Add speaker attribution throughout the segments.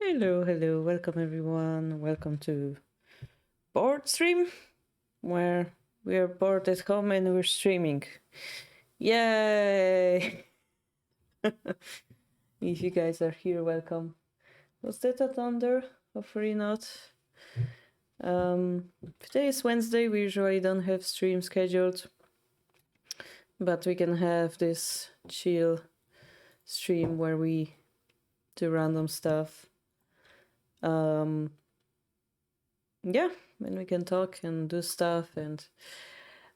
Speaker 1: Hello, welcome everyone. Welcome to Board Stream, where we're bored at home and we're streaming. Yay! If you guys are here, welcome. Was that a thunder? Hopefully not. Today is Wednesday. We usually don't have stream scheduled, but we can have this chill stream where we do random stuff. Yeah, and we can talk and do stuff. And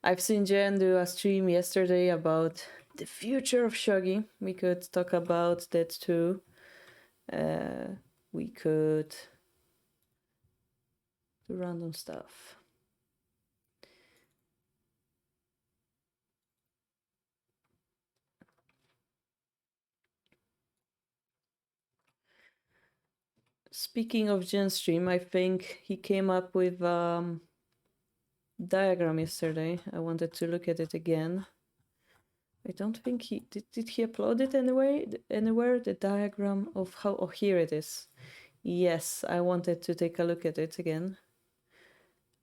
Speaker 1: I've seen Jen do a stream yesterday about the future of Shogi. We could talk about that too. We could do random stuff. Speaking of Jen's stream, I think he came up with diagram yesterday. I wanted to look at it again. I don't think he did he upload it anywhere the diagram of how. Oh, here it is. Yes, I wanted to take a look at it again.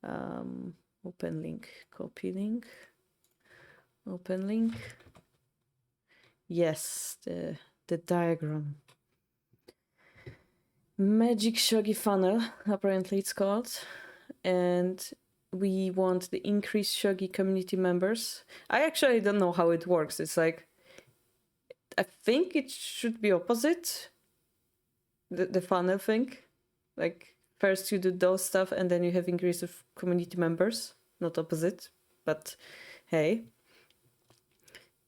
Speaker 1: Open link, copy link, open link. Yes, the diagram. Magic Shogi funnel, apparently it's called, and we want the increased Shogi community members. I actually don't know how it works. It's like, I think it should be opposite, the funnel thing. Like, first you do those stuff and then you have increase of community members, not opposite, but hey.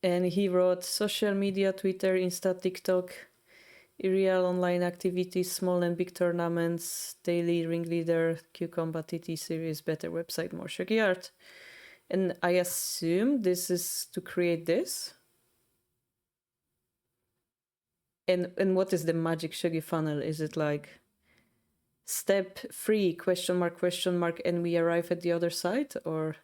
Speaker 1: And he wrote social media, Twitter, Insta, TikTok, real online activities, small and big tournaments, daily ringleader, Q-Combat, TT series, better website, more Shogi art. And I assume this is to create this. And what is the magic Shogi funnel? Is it like step 3, question mark, and we arrive at the other side? Or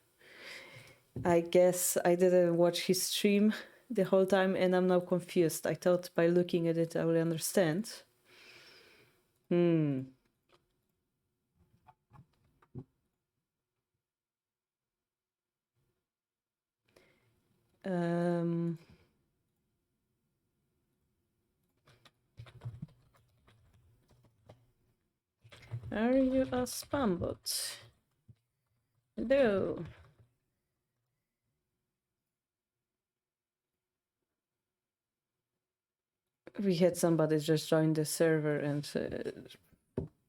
Speaker 1: I guess I didn't watch his stream the whole time and I'm now confused. I thought by looking at it I will understand. Are you a spam bot? Hello. We had somebody just join the server and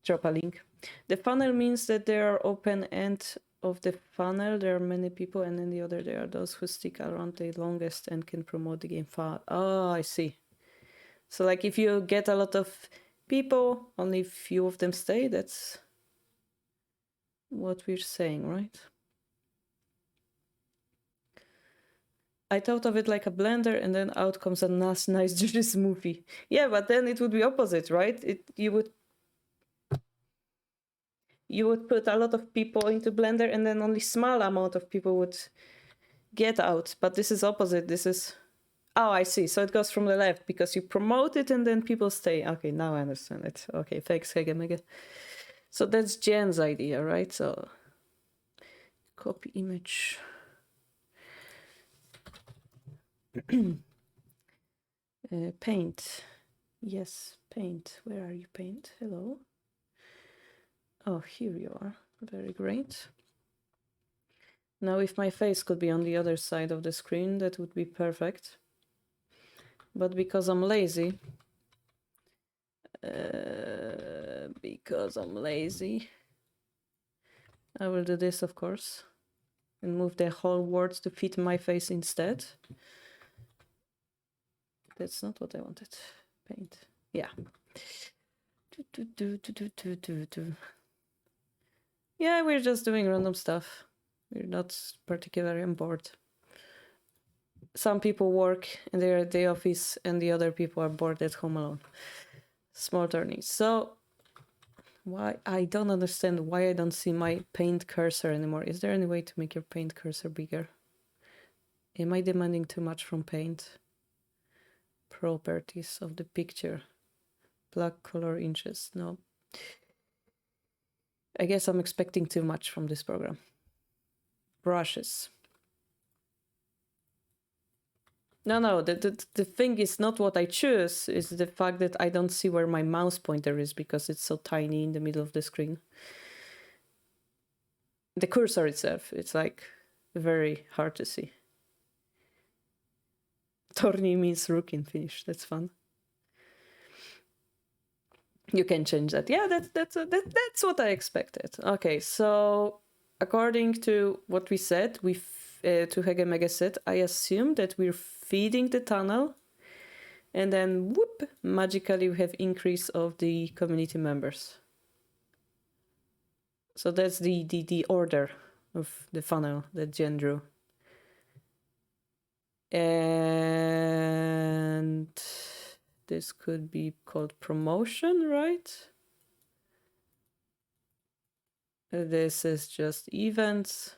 Speaker 1: drop a link. The funnel means that there are open end of the funnel. There are many people, and then the other there are those who stick around the longest and can promote the game far. Oh, I see. So like if you get a lot of people, only few of them stay. That's what we're saying, right? I thought of it like a blender, and then out comes a nice juicy smoothie. Yeah, but then it would be opposite, right? You would put a lot of people into blender, and then only small amount of people would get out. But this is opposite. This is, oh, I see. So it goes from the left because you promote it, and then people stay. Okay, now I understand it. Okay, thanks, Hege. So that's Jen's idea, right? So copy image. Paint. Yes, paint. Where are you, paint? Hello. Oh, here you are. Very great. Now, if my face could be on the other side of the screen, that would be perfect. But because I'm lazy, I will do this, of course, and move the whole words to fit my face instead. That's not what I wanted. Paint. Yeah. Yeah, we're just doing random stuff. We're not particularly on board. Some people work and they're at the office, and the other people are bored at home alone. Small tourneys. So why I don't understand why I don't see my paint cursor anymore. Is there any way to make your paint cursor bigger? Am I demanding too much from paint? Properties of the picture. Black color inches. No. I guess I'm expecting too much from this program. Brushes. No, the thing is not what I choose, is the fact that I don't see where my mouse pointer is because it's so tiny in the middle of the screen. The cursor itself, it's like very hard to see. Torni means rook in Finnish, that's fun. You can change that. Yeah, that's what I expected. Okay, so according to what we said, to Hege Mege said, I assume that we're feeding the tunnel, and then whoop, magically we have increase of the community members. So that's the order of the funnel that Jen drew. And this could be called promotion, right? This is just events.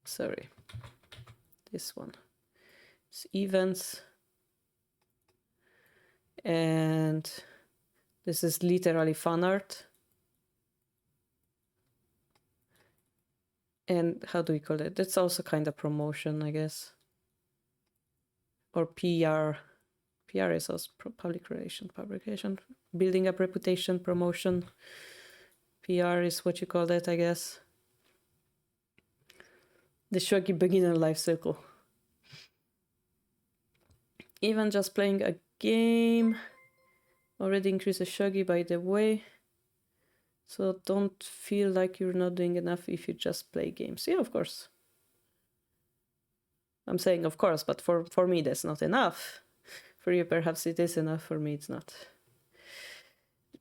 Speaker 1: Sorry, this one. It's events. And this is literally fan art. And how do we call it? That's also kind of promotion, I guess. Or PR. PR is also public relation, publication, building up reputation, promotion. PR is what you call that, I guess. The Shogi beginner life cycle. Even just playing a game already increases Shogi, by the way. So don't feel like you're not doing enough if you just play games. Yeah, of course. I'm saying of course, but for me that's not enough. For you perhaps it is enough, for me it's not.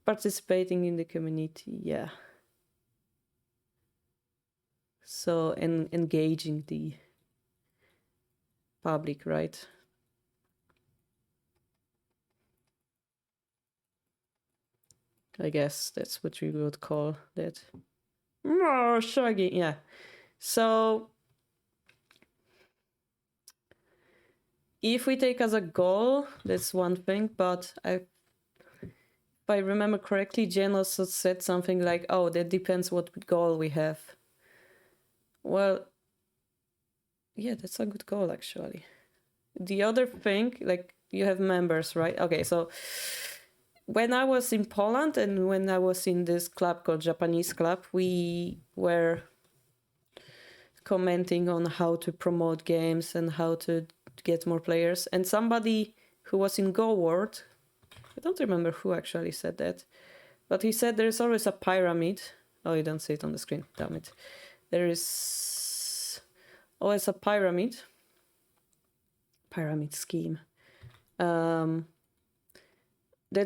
Speaker 1: Participating in the community, yeah. So engaging the public, right? I guess that's what we would call that. More Shogi, yeah. So if we take as a goal, that's one thing, but if I remember correctly, Jen also said something like, oh, that depends what goal we have. Well, yeah, that's a good goal, actually. The other thing, like, you have members, right? Okay, so when I was in Poland and when I was in this club called Japanese Club, we were commenting on how to promote games and how to get more players. And somebody who was in Go World, I don't remember who actually said that, but he said there's always a pyramid. Oh, you don't see it on the screen, damn it. There is always a pyramid scheme. That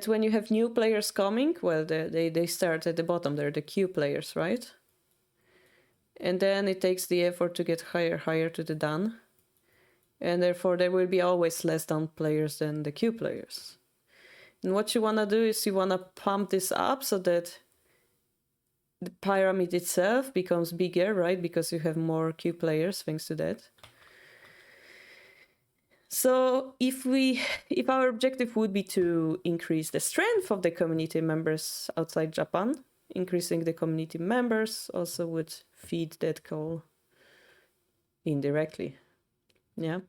Speaker 1: when you have new players coming, well, they start at the bottom. They're the queue players, right? And then it takes the effort to get higher to the Dan. And therefore, there will be always less Dan players than the queue players. And what you want to do is you want to pump this up so that the pyramid itself becomes bigger, right? Because you have more queue players thanks to that. So if our objective would be to increase the strength of the community members outside Japan, increasing the community members also would feed that goal indirectly. Yeah.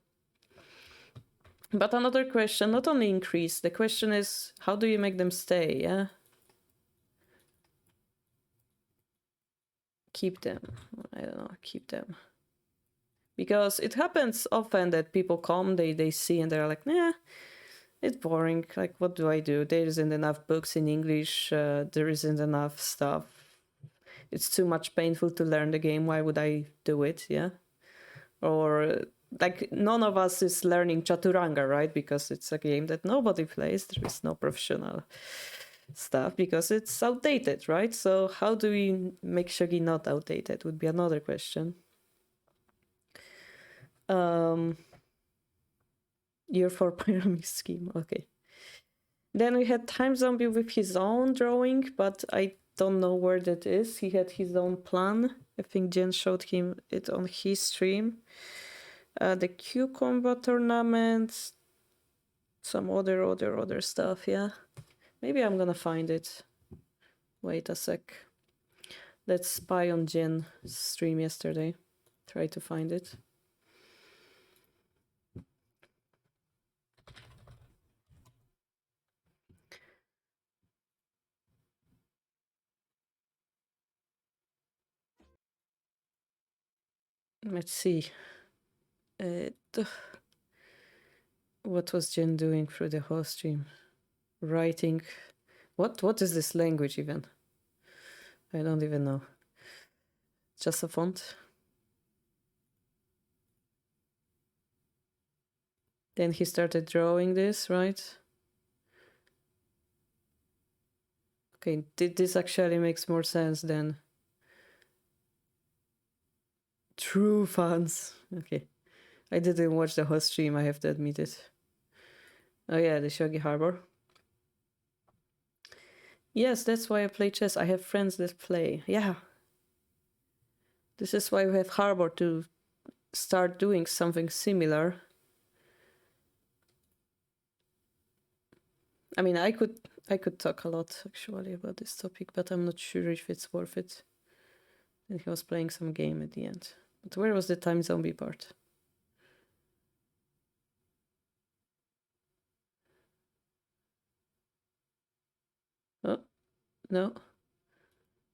Speaker 1: But another question, not only increase, the question is, how do you make them stay? Yeah. Keep them. I don't know, keep them. Because it happens often that people come, they see and they're like, nah, it's boring. Like, what do I do? There isn't enough books in English. There isn't enough stuff. It's too much painful to learn the game. Why would I do it? Yeah. Or like none of us is learning Chaturanga, right? Because it's a game that nobody plays. There is no professional stuff because it's outdated, right? So how do we make Shogi not outdated would be another question. Year 4 pyramid scheme, okay. Then we had Time Zombie with his own drawing, but I don't know where that is. He had his own plan. I think Jen showed him it on his stream. The Q Combat tournaments. some other stuff, yeah. Maybe I'm gonna find it. Wait a sec. Let's spy on Jen's stream yesterday. Try to find it. Let's see. What was Jen doing through the whole stream? Writing. What is this language even? I don't even know. Just a font. Then he started drawing this, right? Okay, this actually makes more sense than true fans. Okay. I didn't watch the whole stream, I have to admit it. Oh yeah, the Shogi Harbour. Yes, that's why I play chess. I have friends that play. Yeah. This is why we have Harbor, to start doing something similar. I mean, I could talk a lot actually about this topic, but I'm not sure if it's worth it. And he was playing some game at the end. But where was the time zombie part? Oh, no.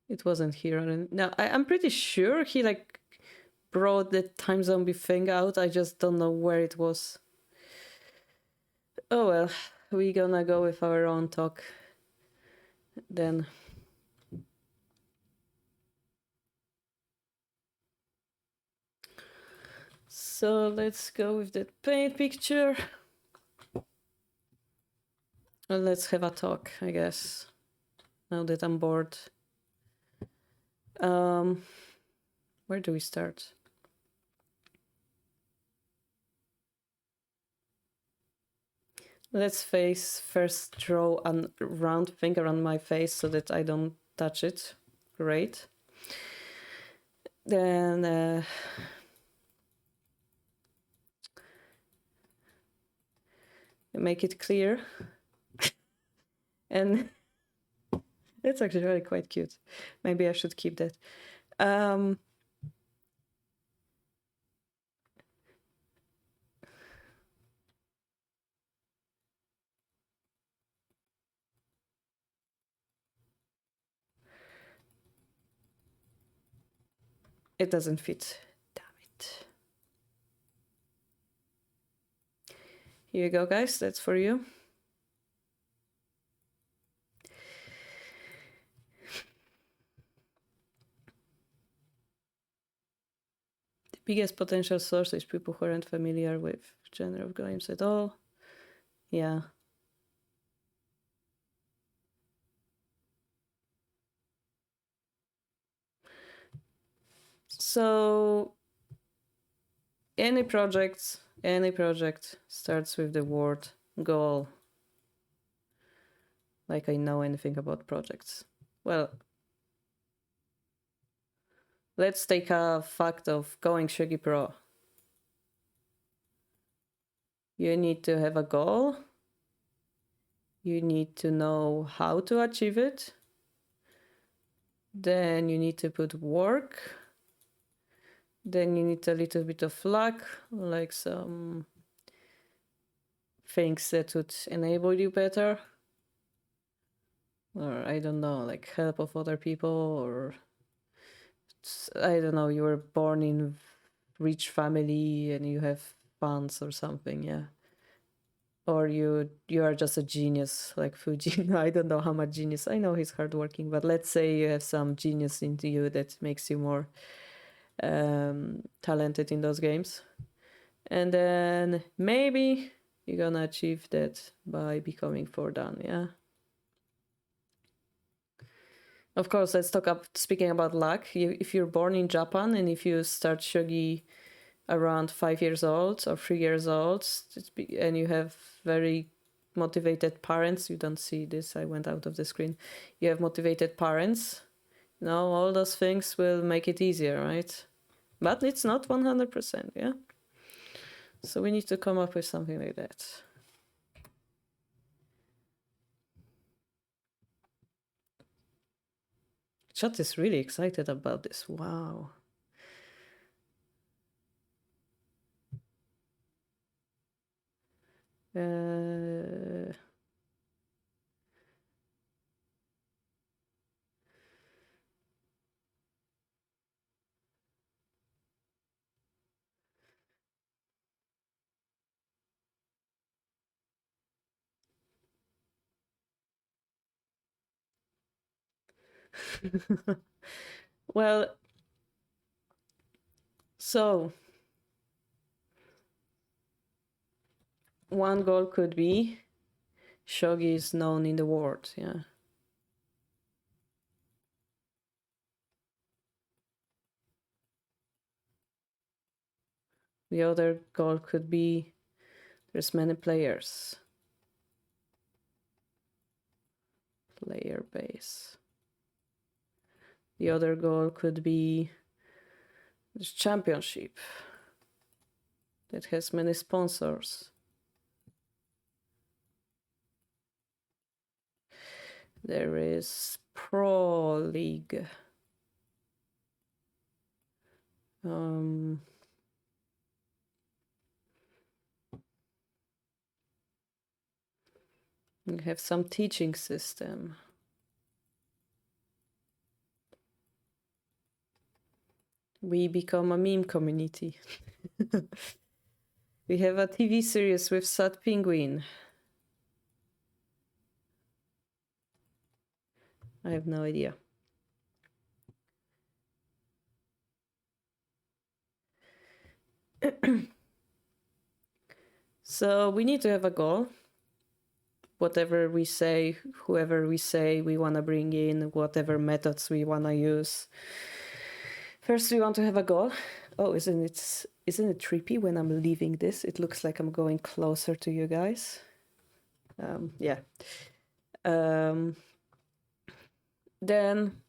Speaker 1: It wasn't here. No, I'm pretty sure he like brought the time zombie thing out. I just don't know where it was. Oh well, we gonna go with our own talk then. So let's go with that paint picture. And let's have a talk, I guess. Now that I'm bored. Where do we start? Let's first draw a round thing around my face so that I don't touch it. Great. Then make it clear. And it's actually really quite cute. Maybe I should keep that. It doesn't fit. Damn it. Here you go, guys. That's for you. The biggest potential source is people who aren't familiar with genre of games at all. Yeah. So any project starts with the word goal. Like I know anything about projects. Well, let's take a fact of going Shogi Pro. You need to have a goal. You need to know how to achieve it. Then you need to put work. Then you need a little bit of luck, like some things that would enable you better. Or I don't know, like help of other people, or I don't know, you were born in rich family and you have funds or something, yeah. Or you are just a genius like Fuji. No, I don't know how much genius. I know he's hardworking, but let's say you have some genius into you that makes you more talented in those games. And then maybe you're gonna achieve that by becoming 4Dan, yeah. Of course, let's speaking about luck. If you're born in Japan and if you start shogi around 5 years old or 3 years old, and you have very motivated parents, you don't see this, I went out of the screen. You have motivated parents, all those things will make it easier, right? But it's not 100%, yeah? So we need to come up with something like that. Chat is really excited about this. Wow. Well, so one goal could be Shogi is known in the world, yeah. The other goal could be there's many players. Player base. The other goal could be there's championship that has many sponsors. There is Pro League. We have some teaching system. We become a meme community. We have a TV series with Sad Penguin. I have no idea. So we need to have a goal. Whatever we say, whoever we say we want to bring in, whatever methods we want to use. First, we want to have a goal. Oh, isn't it trippy when I'm leaving this? It looks like I'm going closer to you guys. Yeah. Then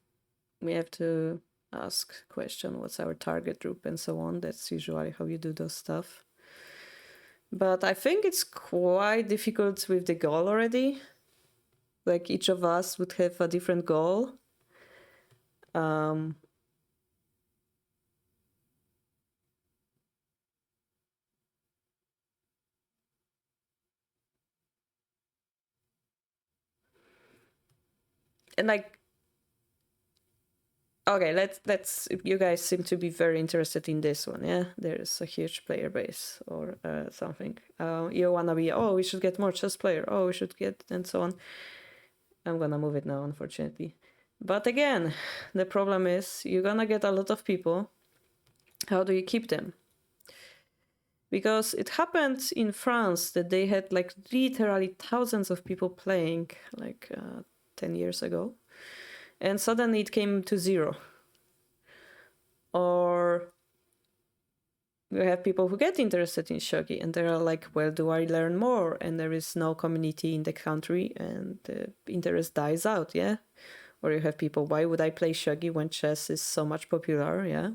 Speaker 1: we have to ask question, what's our target group and so on. That's usually how you do those stuff. But I think it's quite difficult with the goal already. Like each of us would have a different goal. And like, okay, let's you guys seem to be very interested in this one. Yeah, there's a huge player base or something. You wanna be, oh, we should get more chess player, oh, we should get, and so on. I'm gonna move it now, unfortunately. But again, the problem is you're gonna get a lot of people. How do you keep them? Because it happened in France that they had like literally thousands of people playing like 10 years ago, and suddenly it came to zero. Or you have people who get interested in shogi and they're like, well, do I learn more? And there is no community in the country and the interest dies out, yeah? Or you have people, why would I play shogi when chess is so much popular, yeah?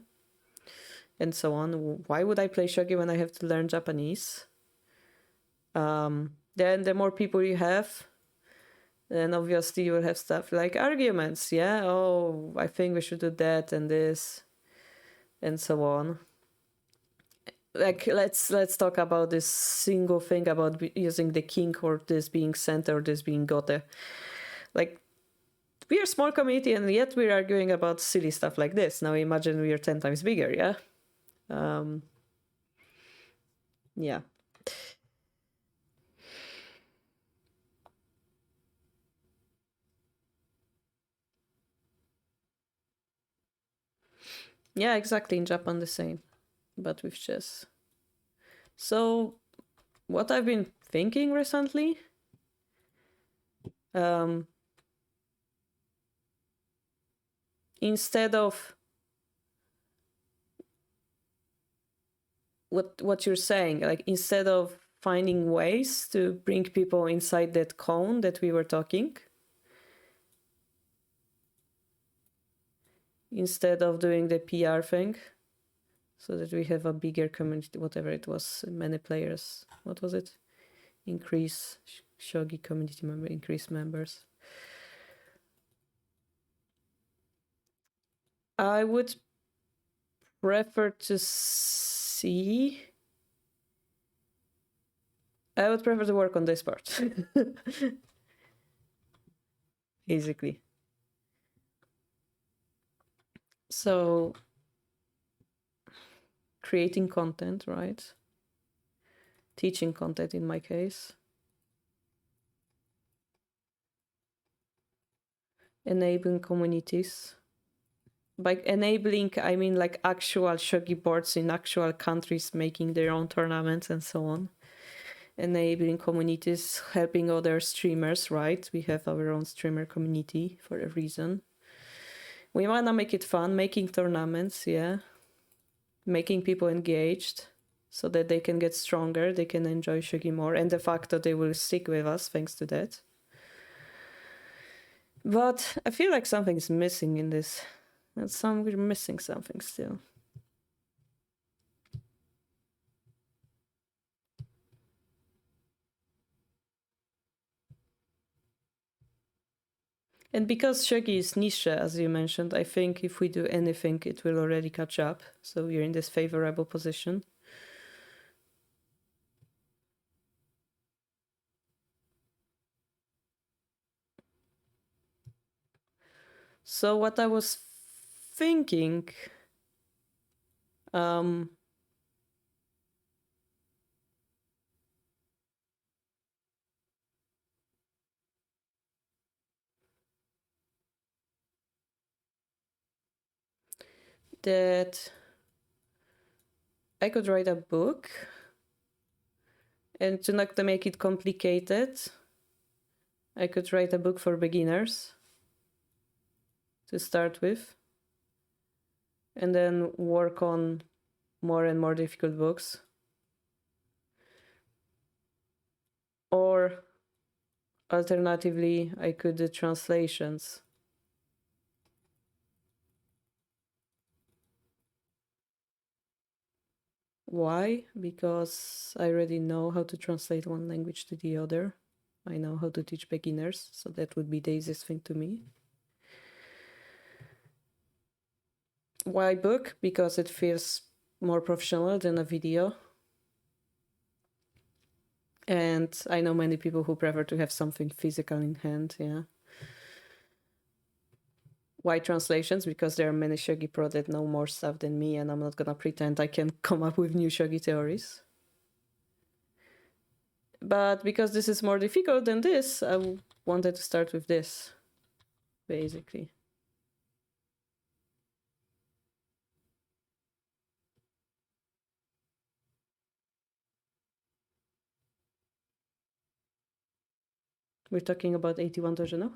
Speaker 1: And so on. Why would I play shogi when I have to learn Japanese? Then the more people you have, then obviously you will have stuff like arguments, yeah? Oh, I think we should do that and this, and so on. Like let's talk about this single thing about using the king or this being center or this being gote. Like, we are a small community and yet we're arguing about silly stuff like this. Now imagine we are 10 times bigger, yeah? Yeah. Yeah, exactly. In Japan the same, but with chess. So what I've been thinking recently, instead of what you're saying, like instead of finding ways to bring people inside that cone that we were talking, instead of doing the PR thing, so that we have a bigger community, whatever it was, many players. What was it? Increase shogi community member, increase members. I would prefer to see. I would prefer to work on this part. Basically. So, creating content, right? Teaching content in my case. Enabling communities. By enabling, I mean like actual shogi boards in actual countries making their own tournaments and so on. Enabling communities, helping other streamers, right? We have our own streamer community for a reason. We want to make it fun, making tournaments, yeah. Making people engaged so that they can get stronger, they can enjoy shogi more, and the fact that they will stick with us thanks to that. But I feel like something's missing in this. We're missing something still. And because shogi is niche, as you mentioned, I think if we do anything, it will already catch up. So we're in this favorable position. So what I was thinking, that I could write a book, and to not to make it complicated, I could write a book for beginners to start with, and then work on more and more difficult books. Or alternatively, I could do translations. Why? Because I already know how to translate one language to the other. I know how to teach beginners, so that would be the easiest thing to me. Why book? Because it feels more professional than a video. And I know many people who prefer to have something physical in hand, yeah. Why translations? Because there are many shogi pro that know more stuff than me, and I'm not gonna pretend I can come up with new shogi theories. But because this is more difficult than this, I wanted to start with this, basically. We're talking about 81 dojo now?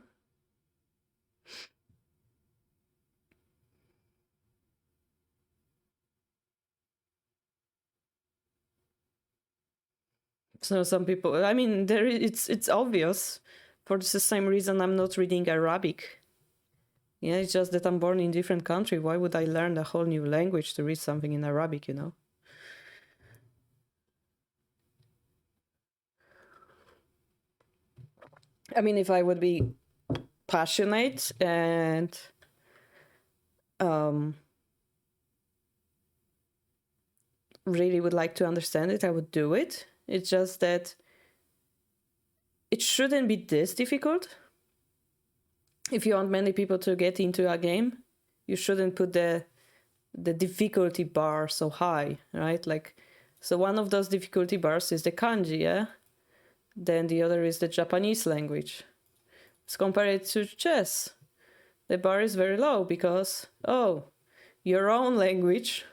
Speaker 1: So some people, I mean, it's obvious. For the same reason I'm not reading Arabic. Yeah, it's just that I'm born in a different country. Why would I learn a whole new language to read something in Arabic, you know? I mean, if I would be passionate and really would like to understand it, I would do it. It's just that it shouldn't be this difficult. If you want many people to get into a game, you shouldn't put the difficulty bar so high, right? Like, so one of those difficulty bars is the kanji, yeah? Then the other is the Japanese language. Let's compare it to chess. The bar is very low because, oh, your own language.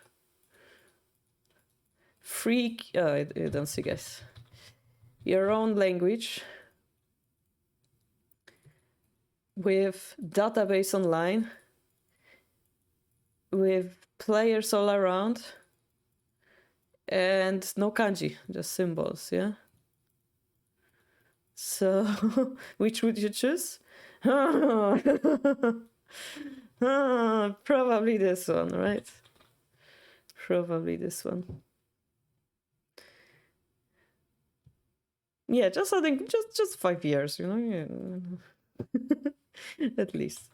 Speaker 1: Freak, I don't see, guys. Your own language with database online, with players all around, and no kanji, just symbols, yeah? So, which would you choose? Probably this one, right? Probably this one. Yeah, just I think just 5 years, you know, yeah. At least.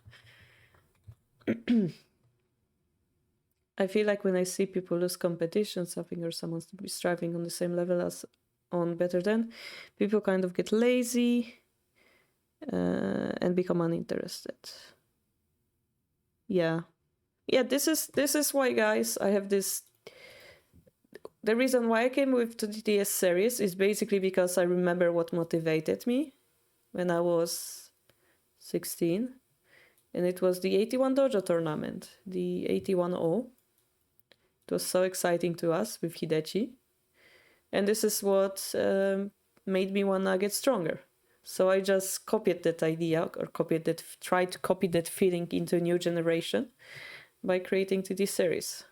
Speaker 1: I feel like when I see people lose competition, something or someone's to be striving on the same level as on better than, people kind of get lazy and become uninterested. Yeah. This is why, guys, I have this. The reason why I came with the TTS series is basically because I remember what motivated me when I was 16, and it was the 81 Dojo tournament, the 81-0. It was so exciting to us with Hidechi, and this is what made me wanna get stronger. So I just copied that idea, or tried to copy that feeling into a new generation by creating TT series.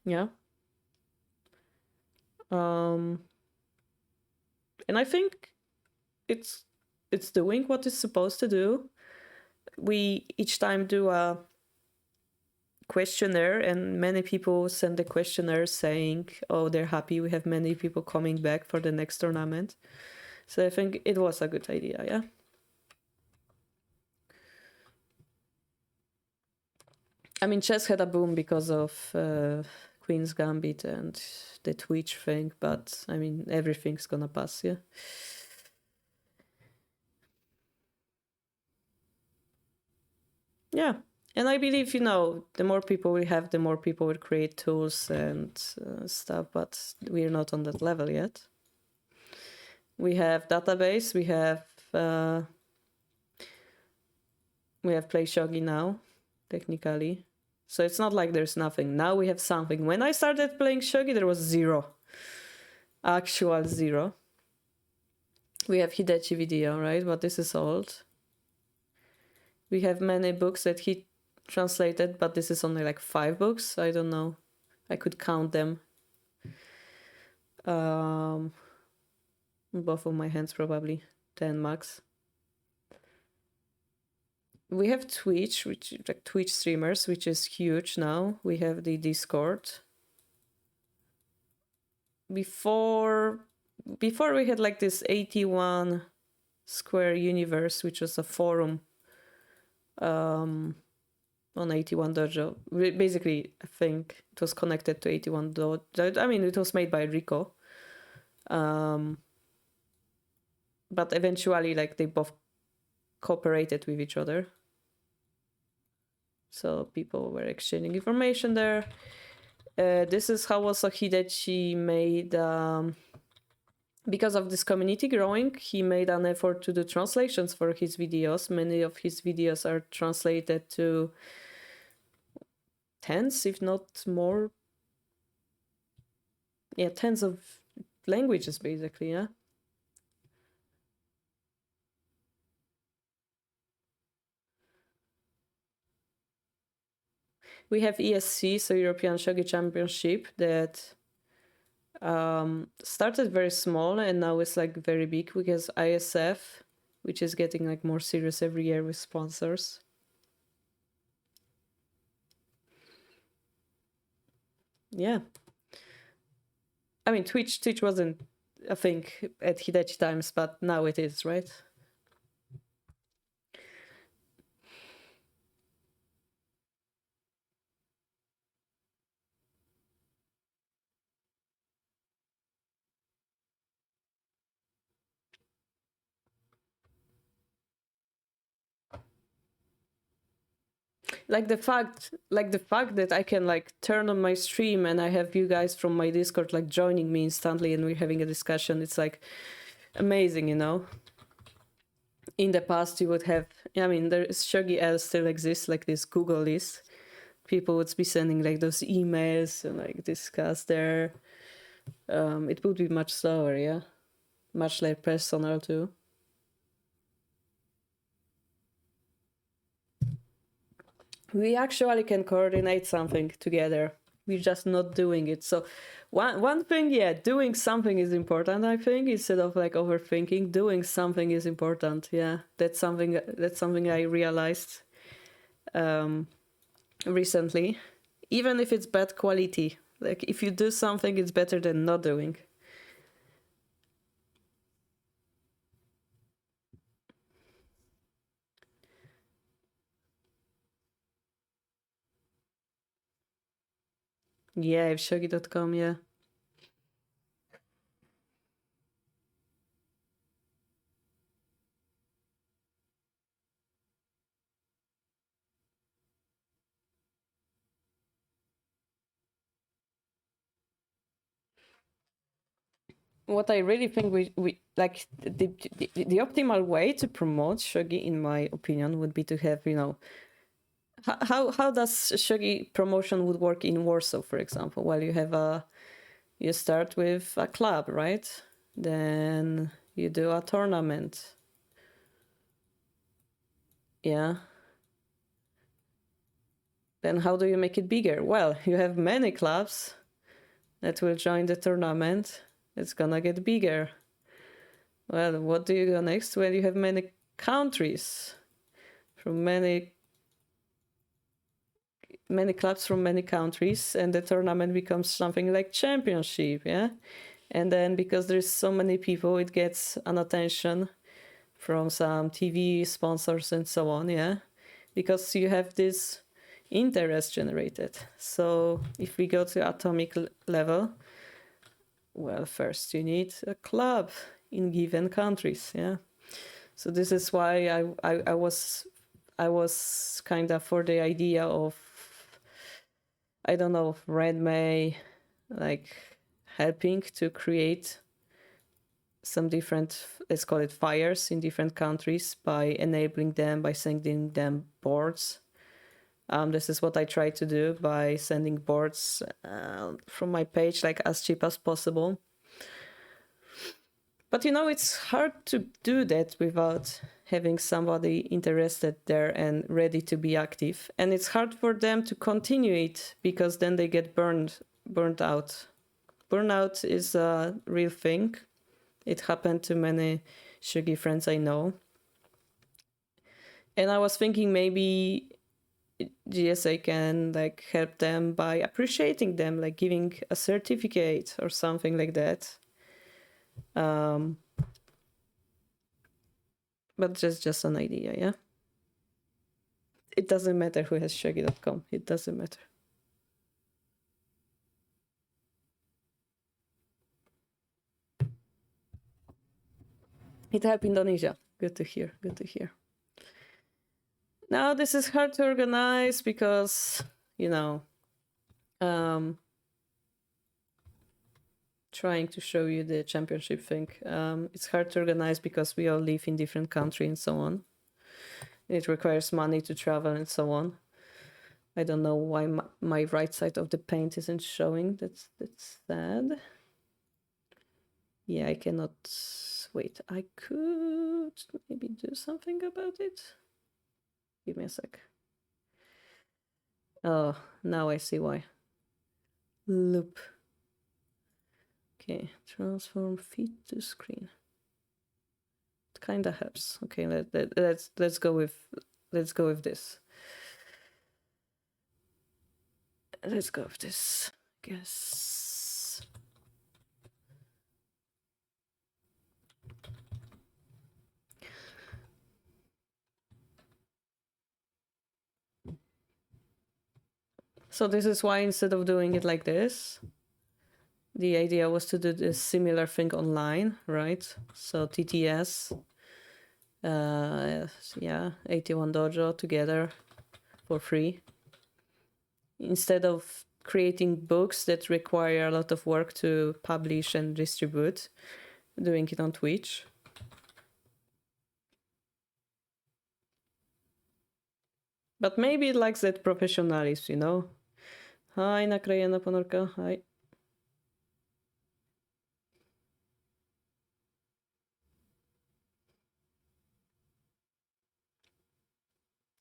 Speaker 1: Yeah. And I think it's doing what it's supposed to do. We each time do a questionnaire, and many people send the questionnaire saying, oh, they're happy. We have many people coming back for the next tournament. So I think it was a good idea, yeah. I mean, chess had a boom because of Queen's Gambit and the Twitch thing, but I mean, everything's gonna pass, yeah. Yeah. And I believe, the more people we have, the more people will create tools and stuff, but we're not on that level yet. We have database, we have Play Shogi now, technically. So it's not like there's nothing. Now we have something. When I started playing Shogi, there was zero. Actual zero. We have Hidechi video, right? But this is old. We have many books that he translated, but this is only like 5 books. I don't know. I could count them. Both of my hands, probably 10 max. We have Twitch, which like Twitch streamers, which is huge now. We have the Discord. Before we had like this 81 Square Universe, which was a forum on 81 Dojo. Basically, I think it was connected to 81 Dojo. I mean, it was made by Rico. But eventually, like, they both cooperated with each other. So people were exchanging information there. This is how also Hidechi made... because of this community growing, he made an effort to do translations for his videos. Many of his videos are translated to tens, if not more. Yeah, tens of languages, basically, yeah. We have ESC, so European Shogi Championship, that started very small and now it's like very big, because ISF, which is getting like more serious every year with sponsors. Yeah. I mean, Twitch wasn't a thing at Hidechi times, but now it is, right? Like the fact that I can like turn on my stream and I have you guys from my Discord like joining me instantly and we're having a discussion, it's like amazing, In the past you would have, I mean, there's Shogi L still exists, like this Google list. People would be sending like those emails and like discuss there. It would be much slower, yeah. Much less personal too. We actually can coordinate something together. We're just not doing it. So one thing, yeah, doing something is important, I think, instead of like overthinking. Doing something is important, yeah. That's something I realized recently. Even if it's bad quality. Like if you do something, it's better than not doing. Yeah, if shogi.com, yeah. What I really think we like the optimal way to promote shogi, in my opinion, would be to have, you know, how does shogi promotion would work in Warsaw, for example? Well, you start with a club, right? Then you do a tournament. Yeah. Then how do you make it bigger? Well, you have many clubs that will join the tournament. It's gonna get bigger. Well, what do you do next? Well, you have many countries from many clubs from many countries, and the tournament becomes something like championship, yeah. And then because there's so many people, it gets an attention from some TV sponsors and so on, yeah, because you have this interest generated. So if we go to atomic level, well, first you need a club in given countries, yeah. So this is why I was kind of for the idea of, I don't know, Red May, like helping to create some different, let's call it fires in different countries by enabling them, by sending them boards. This is what I try to do by sending boards from my page, like as cheap as possible. But you know, it's hard to do that without having somebody interested there and ready to be active. And it's hard for them to continue it because then they get burnt out. Burnout is a real thing. It happened to many shogi friends I know. And I was thinking maybe GSA can like help them by appreciating them, like giving a certificate or something like that. But just an idea, yeah. It doesn't matter who has shogi.com. It doesn't matter. It helped Indonesia. Good to hear. Good to hear. Now this is hard to organize because, you know, trying to show you the championship thing. It's hard to organize because we all live in different countries and so on. It requires money to travel and so on. I don't know why my right side of the paint isn't showing. That's sad. Yeah, I cannot wait. I could maybe do something about it. Give me a sec. Oh, now I see why. Loop. Okay, transform feed to screen. It kind of helps. Okay, let's go with this. Let's go with this. I guess. So this is why instead of doing it like this, the idea was to do this similar thing online, right? So TTS, yeah, 81 Dojo together for free. Instead of creating books that require a lot of work to publish and distribute, doing it on Twitch. But maybe it lacks that professionalism, you know? Hi, nakrajena ponorka, hi.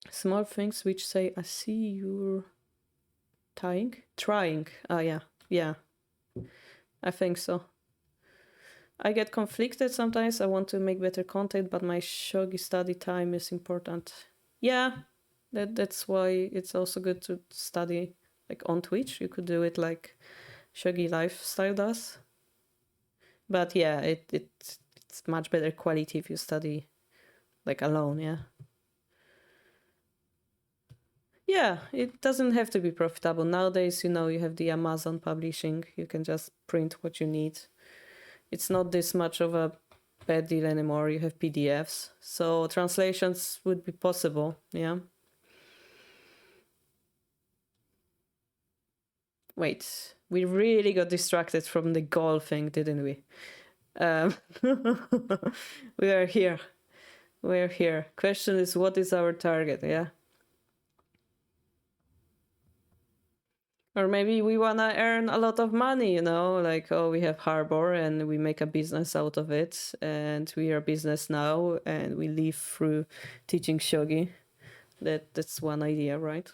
Speaker 1: Small things which say, I see you're trying. Yeah. I think so. I get conflicted sometimes. I want to make better content, but my shogi study time is important. Yeah, that's why it's also good to study like on Twitch. You could do it like Shogi Lifestyle does. But yeah, it's much better quality if you study like alone, yeah. Yeah, it doesn't have to be profitable. Nowadays, you have the Amazon publishing. You can just print what you need. It's not this much of a bad deal anymore. You have PDFs. So translations would be possible. Yeah. Wait, we really got distracted from the goal thing, didn't we? Um, we are here. We're here. Question is, what is our target? Yeah. Or maybe we want to earn a lot of money, like, oh, we have Harbor and we make a business out of it. And we are a business now and we live through teaching shogi. That's one idea, right?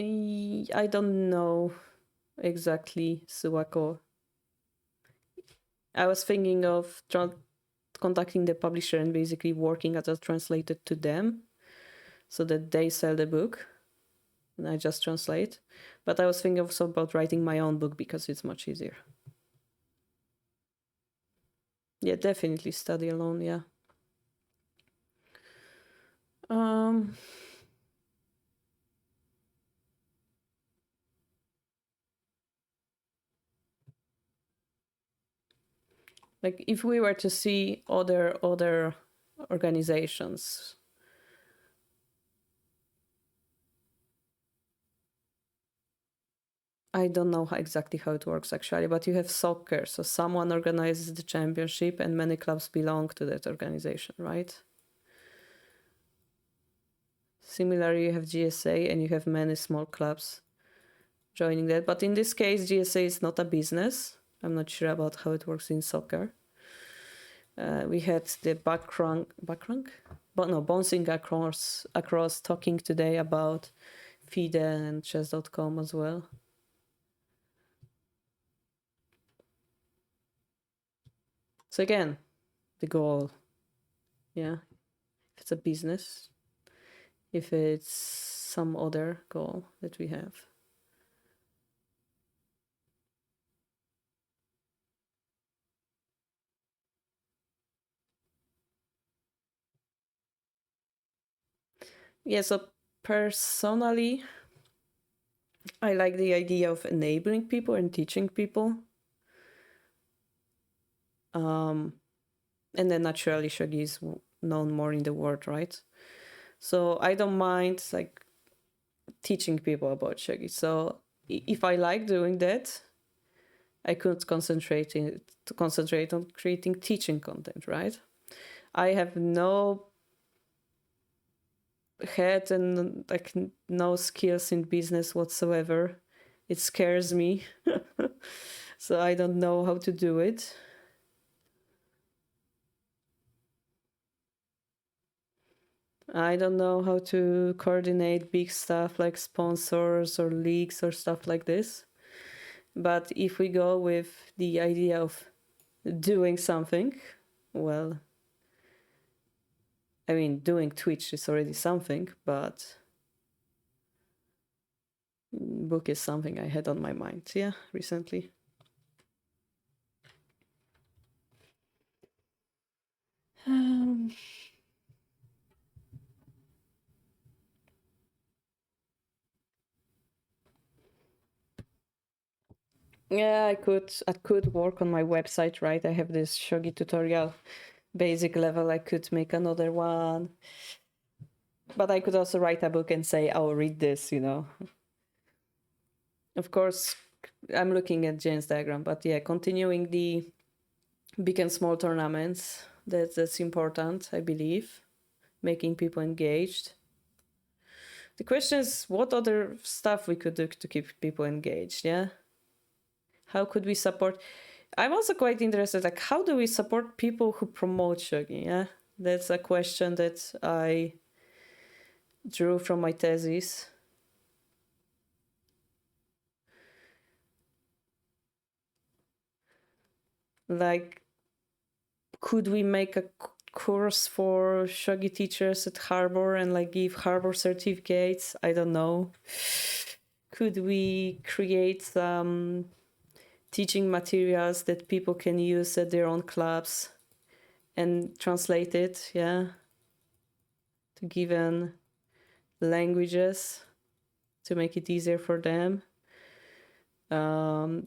Speaker 1: I don't know exactly, Suwako. I was thinking of contacting the publisher and basically working as a translator to them so that they sell the book and I just translate. But I was thinking also about writing my own book because it's much easier. Yeah, definitely study alone, yeah. Um like if we were to see other organizations, I don't know exactly how it works actually, but you have soccer, so someone organizes the championship and many clubs belong to that organization, right? Similarly, you have GSA and you have many small clubs joining that, but in this case GSA is not a business. I'm not sure about how it works in soccer. We had the bouncing across talking today about FIDE and chess.com as well. So again, the goal, yeah, if it's a business, if it's some other goal that we have. Yeah, so personally, I like the idea of enabling people and teaching people. And then naturally, shogi is known more in the world, right? So I don't mind like teaching people about shogi. So if I like doing that, I could concentrate on creating teaching content, right? I have no head and like no skills in business whatsoever. It scares me. So I don't know how to do it. I don't know how to coordinate big stuff like sponsors or leagues or stuff like this. But if we go with the idea of doing something, well, I mean, doing Twitch is already something, but book is something I had on my mind, yeah, recently. Yeah, I could work on my website, right? I have this shogi tutorial basic level. I could make another one. But I could also write a book and say, "Oh, read this," Of course, I'm looking at Jane's diagram, but yeah, continuing the big and small tournaments, that's important, I believe. Making people engaged. The question is what other stuff we could do to keep people engaged, yeah? How could we support? I'm also quite interested, like, how do we support people who promote shogi, yeah? That's a question that I drew from my thesis. Like, could we make a course for shogi teachers at Harbor and like give Harbor certificates? I don't know. Could we create some teaching materials that people can use at their own clubs and translate it, yeah, to given languages to make it easier for them.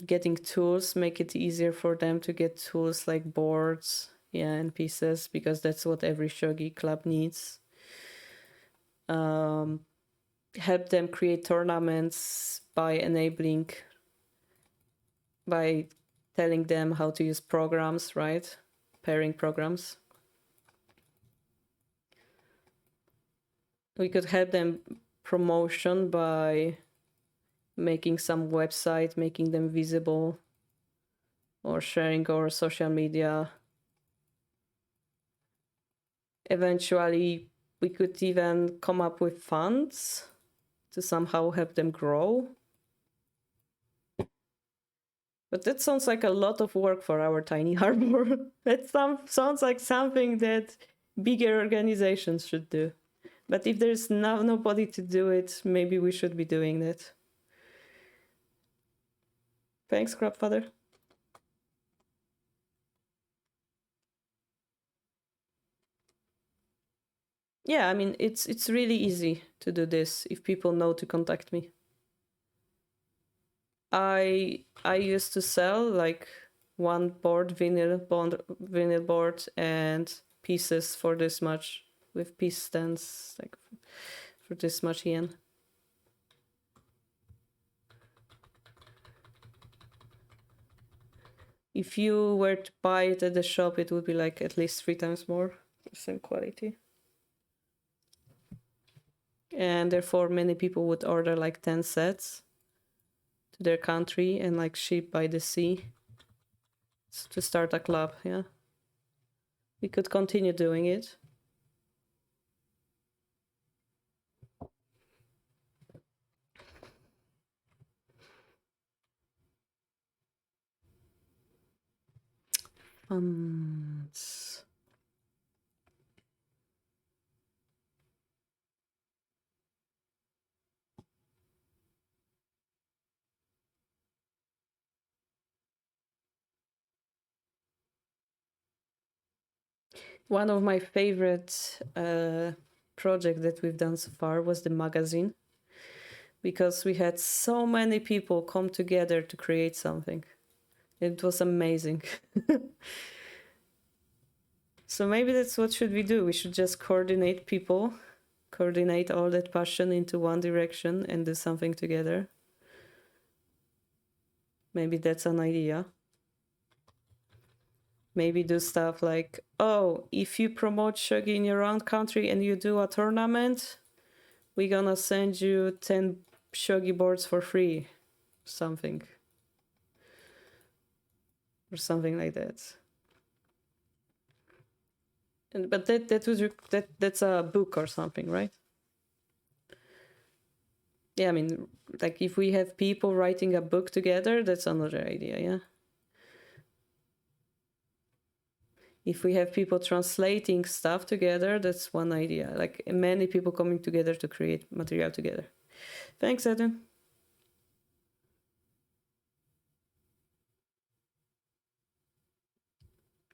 Speaker 1: Getting tools, make it easier for them to get tools like boards, yeah, and pieces, because that's what every shogi club needs. Help them create tournaments by telling them how to use programs, right? Pairing programs. We could help them promotion by making some website, making them visible, or sharing our social media. Eventually, we could even come up with funds to somehow help them grow. But that sounds like a lot of work for our tiny harbor. That sounds like something that bigger organizations should do. But if there's nobody to do it, maybe we should be doing that. Thanks, Crabfather. Yeah, I mean, it's really easy to do this if people know to contact me. I used to sell like one vinyl board and pieces for this much, with piece stands like for this much yen. If you were to buy it at the shop, it would be like at least 3 times more, the same quality. And therefore many people would order like 10 sets to their country and like ship by the sea to start a club. Yeah, we could continue doing it. Funds. One of my favorite projects that we've done so far was the magazine, because we had so many people come together to create something. It was amazing. So maybe that's what should we do. We should just coordinate people, coordinate all that passion into one direction and do something together. Maybe that's an idea. Maybe do stuff like, oh, if you promote shogi in your own country and you do a tournament, we're gonna send you 10 shogi boards for free. Something. Or something like that. But that's a book or something, right? Yeah, I mean, like if we have people writing a book together, that's another idea, yeah. If we have people translating stuff together, that's one idea. Like many people coming together to create material together. Thanks, Edwin.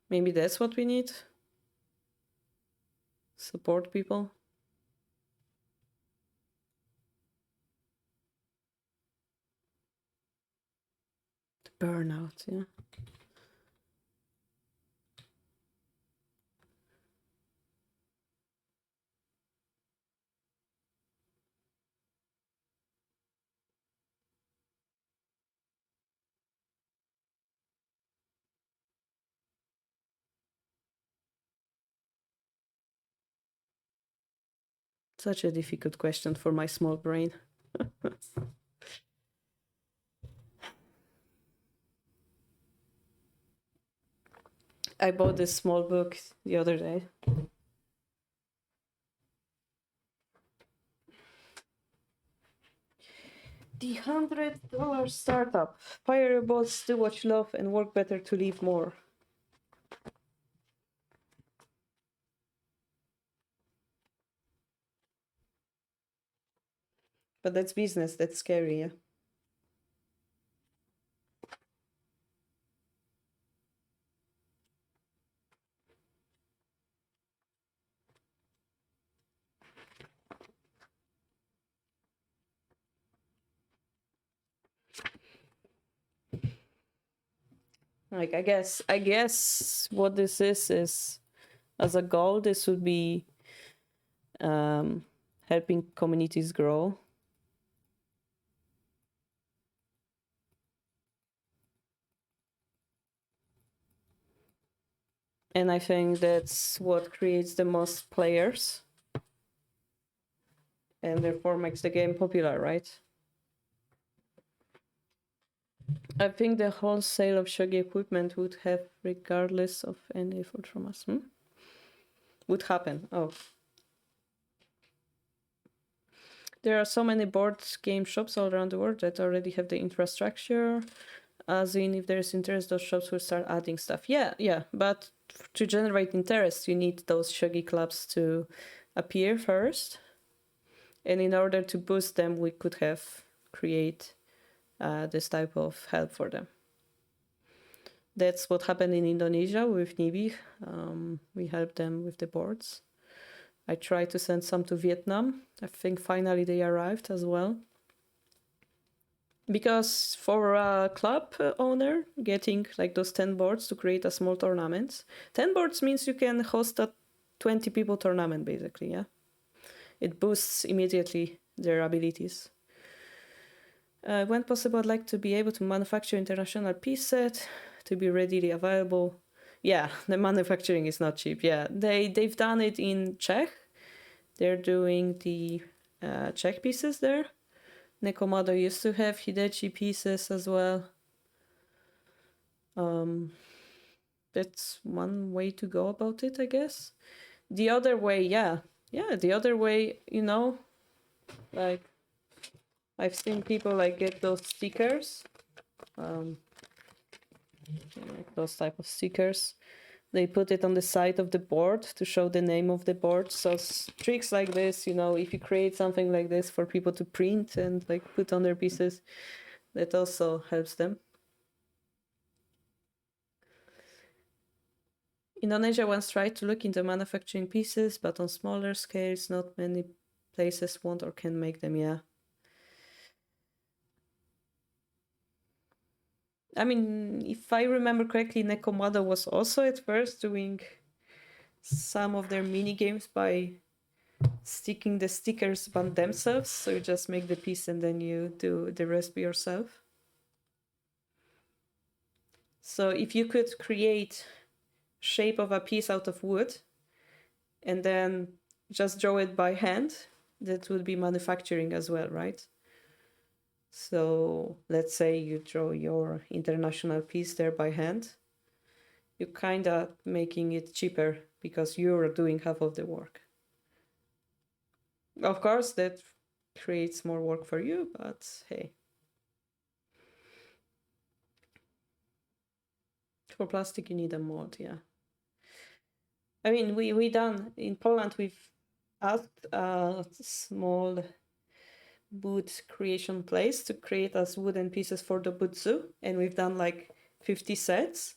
Speaker 1: Maybe that's what we need. Support people. The burnout, yeah. Such a difficult question for my small brain. I bought this small book the other day. The $100 startup. Fire your boats, do what you love, and work better to live more. But that's business, that's scary, yeah. Like I guess what this is as a goal, this would be helping communities grow. And I think that's what creates the most players and therefore makes the game popular, right? I think the wholesale of shogi equipment would have, regardless of any effort from us. Would happen. Oh. There are so many board game shops all around the world that already have the infrastructure. As in, if there's interest, those shops will start adding stuff. Yeah. But to generate interest, you need those shogi clubs to appear first. And in order to boost them, we could have create this type of help for them. That's what happened in Indonesia with Nibih. We helped them with the boards. I tried to send some to Vietnam. I think finally they arrived as well. Because for a club owner, getting like those 10 boards to create a small tournament, 10 boards means you can host a 20 people tournament basically, yeah? It boosts immediately their abilities. When possible, I'd like to be able to manufacture international piece set to be readily available. Yeah, the manufacturing is not cheap. Yeah, they've done it in Czech. They're doing the Czech pieces there. Nekomado used to have Hidechi pieces as well. That's one way to go about it, I guess. The other way, yeah, the other way, like I've seen people like get those stickers, like those type of stickers. They put it on the side of the board to show the name of the board. So tricks like this, if you create something like this for people to print and like put on their pieces, that also helps them. Indonesia once tried to look into manufacturing pieces, but on smaller scales, not many places want or can make them, yeah. I mean, if I remember correctly, Nekomado was also at first doing some of their mini games by sticking the stickers on themselves. So you just make the piece and then you do the rest by yourself. So if you could create shape of a piece out of wood and then just draw it by hand, that would be manufacturing as well, right? So let's say you draw your international piece there by hand. You're kind of making it cheaper because you're doing half of the work. Of course, that creates more work for you, but hey. For plastic, you need a mold, yeah. I mean, we done in Poland. We've asked a small wood creation place to create us wooden pieces for the butsu, and we've done like 50 sets.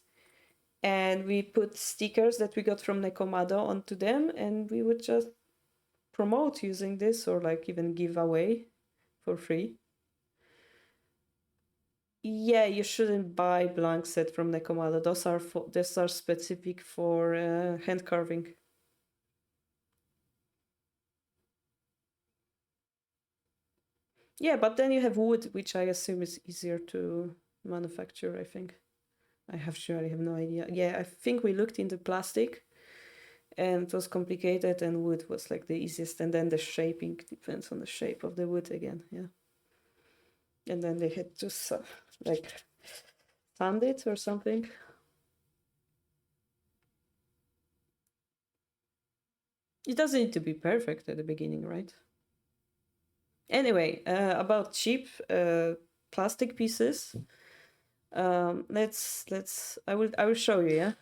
Speaker 1: And we put stickers that we got from Nekomado onto them, and we would just promote using this or like even give away for free. Yeah, you shouldn't buy blank set from Nekomado. Those are specific for hand carving. Yeah, but then you have wood, which I assume is easier to manufacture, I think. I have no idea. Yeah, I think we looked into plastic and it was complicated and wood was like the easiest, and then the shaping depends on the shape of the wood again, yeah. And then they had to like sand it or something. It doesn't need to be perfect at the beginning, right? Anyway, about cheap plastic pieces. Let's I will show you, yeah.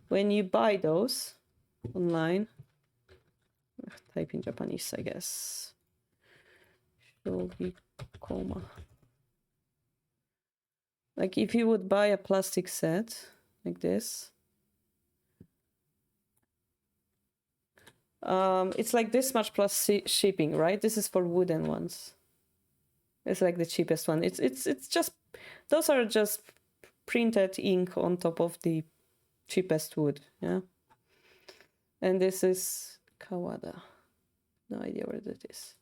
Speaker 1: When you buy those online, type in Japanese, I guess. Shogi Koma. Like if you would buy a plastic set like this, it's like this much plus shipping, right? This is for wooden ones. It's like the cheapest one. It's just, those are just printed ink on top of the cheapest wood, yeah. And this is Kawada. No idea where that is.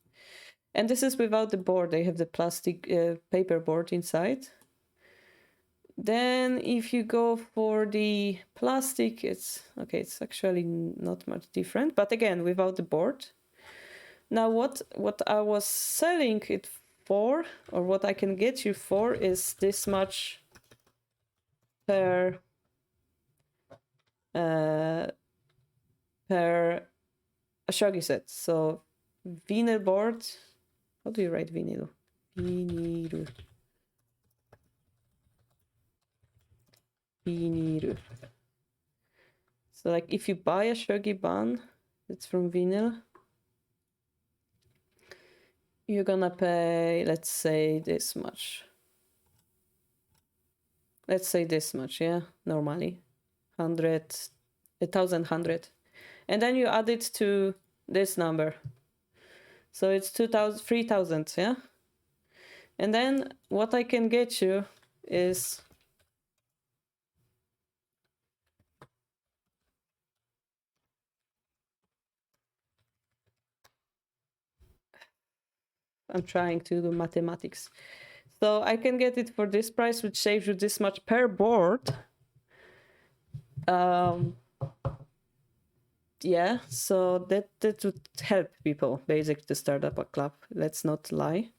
Speaker 1: And this is without the board. They have the plastic paper board inside. Then if you go for the plastic, it's okay, it's actually not much different, but again, without the board. Now what I was selling it for, or what I can get you for, is this much per per a shogi set. So vinyl board, how do you write vinyl? Vinyl. Vinyl. So like if you buy a shogi ban, it's from vinyl, you're gonna pay, let's say this much. Let's say this much, yeah, normally. 1,100. And then you add it to this number. So it's 2,000, 3,000, yeah? And then what I can get you is I'm trying to do mathematics. So I can get it for this price, which saves you this much per board. Yeah, so that would help people basically to start up a club. Let's not lie.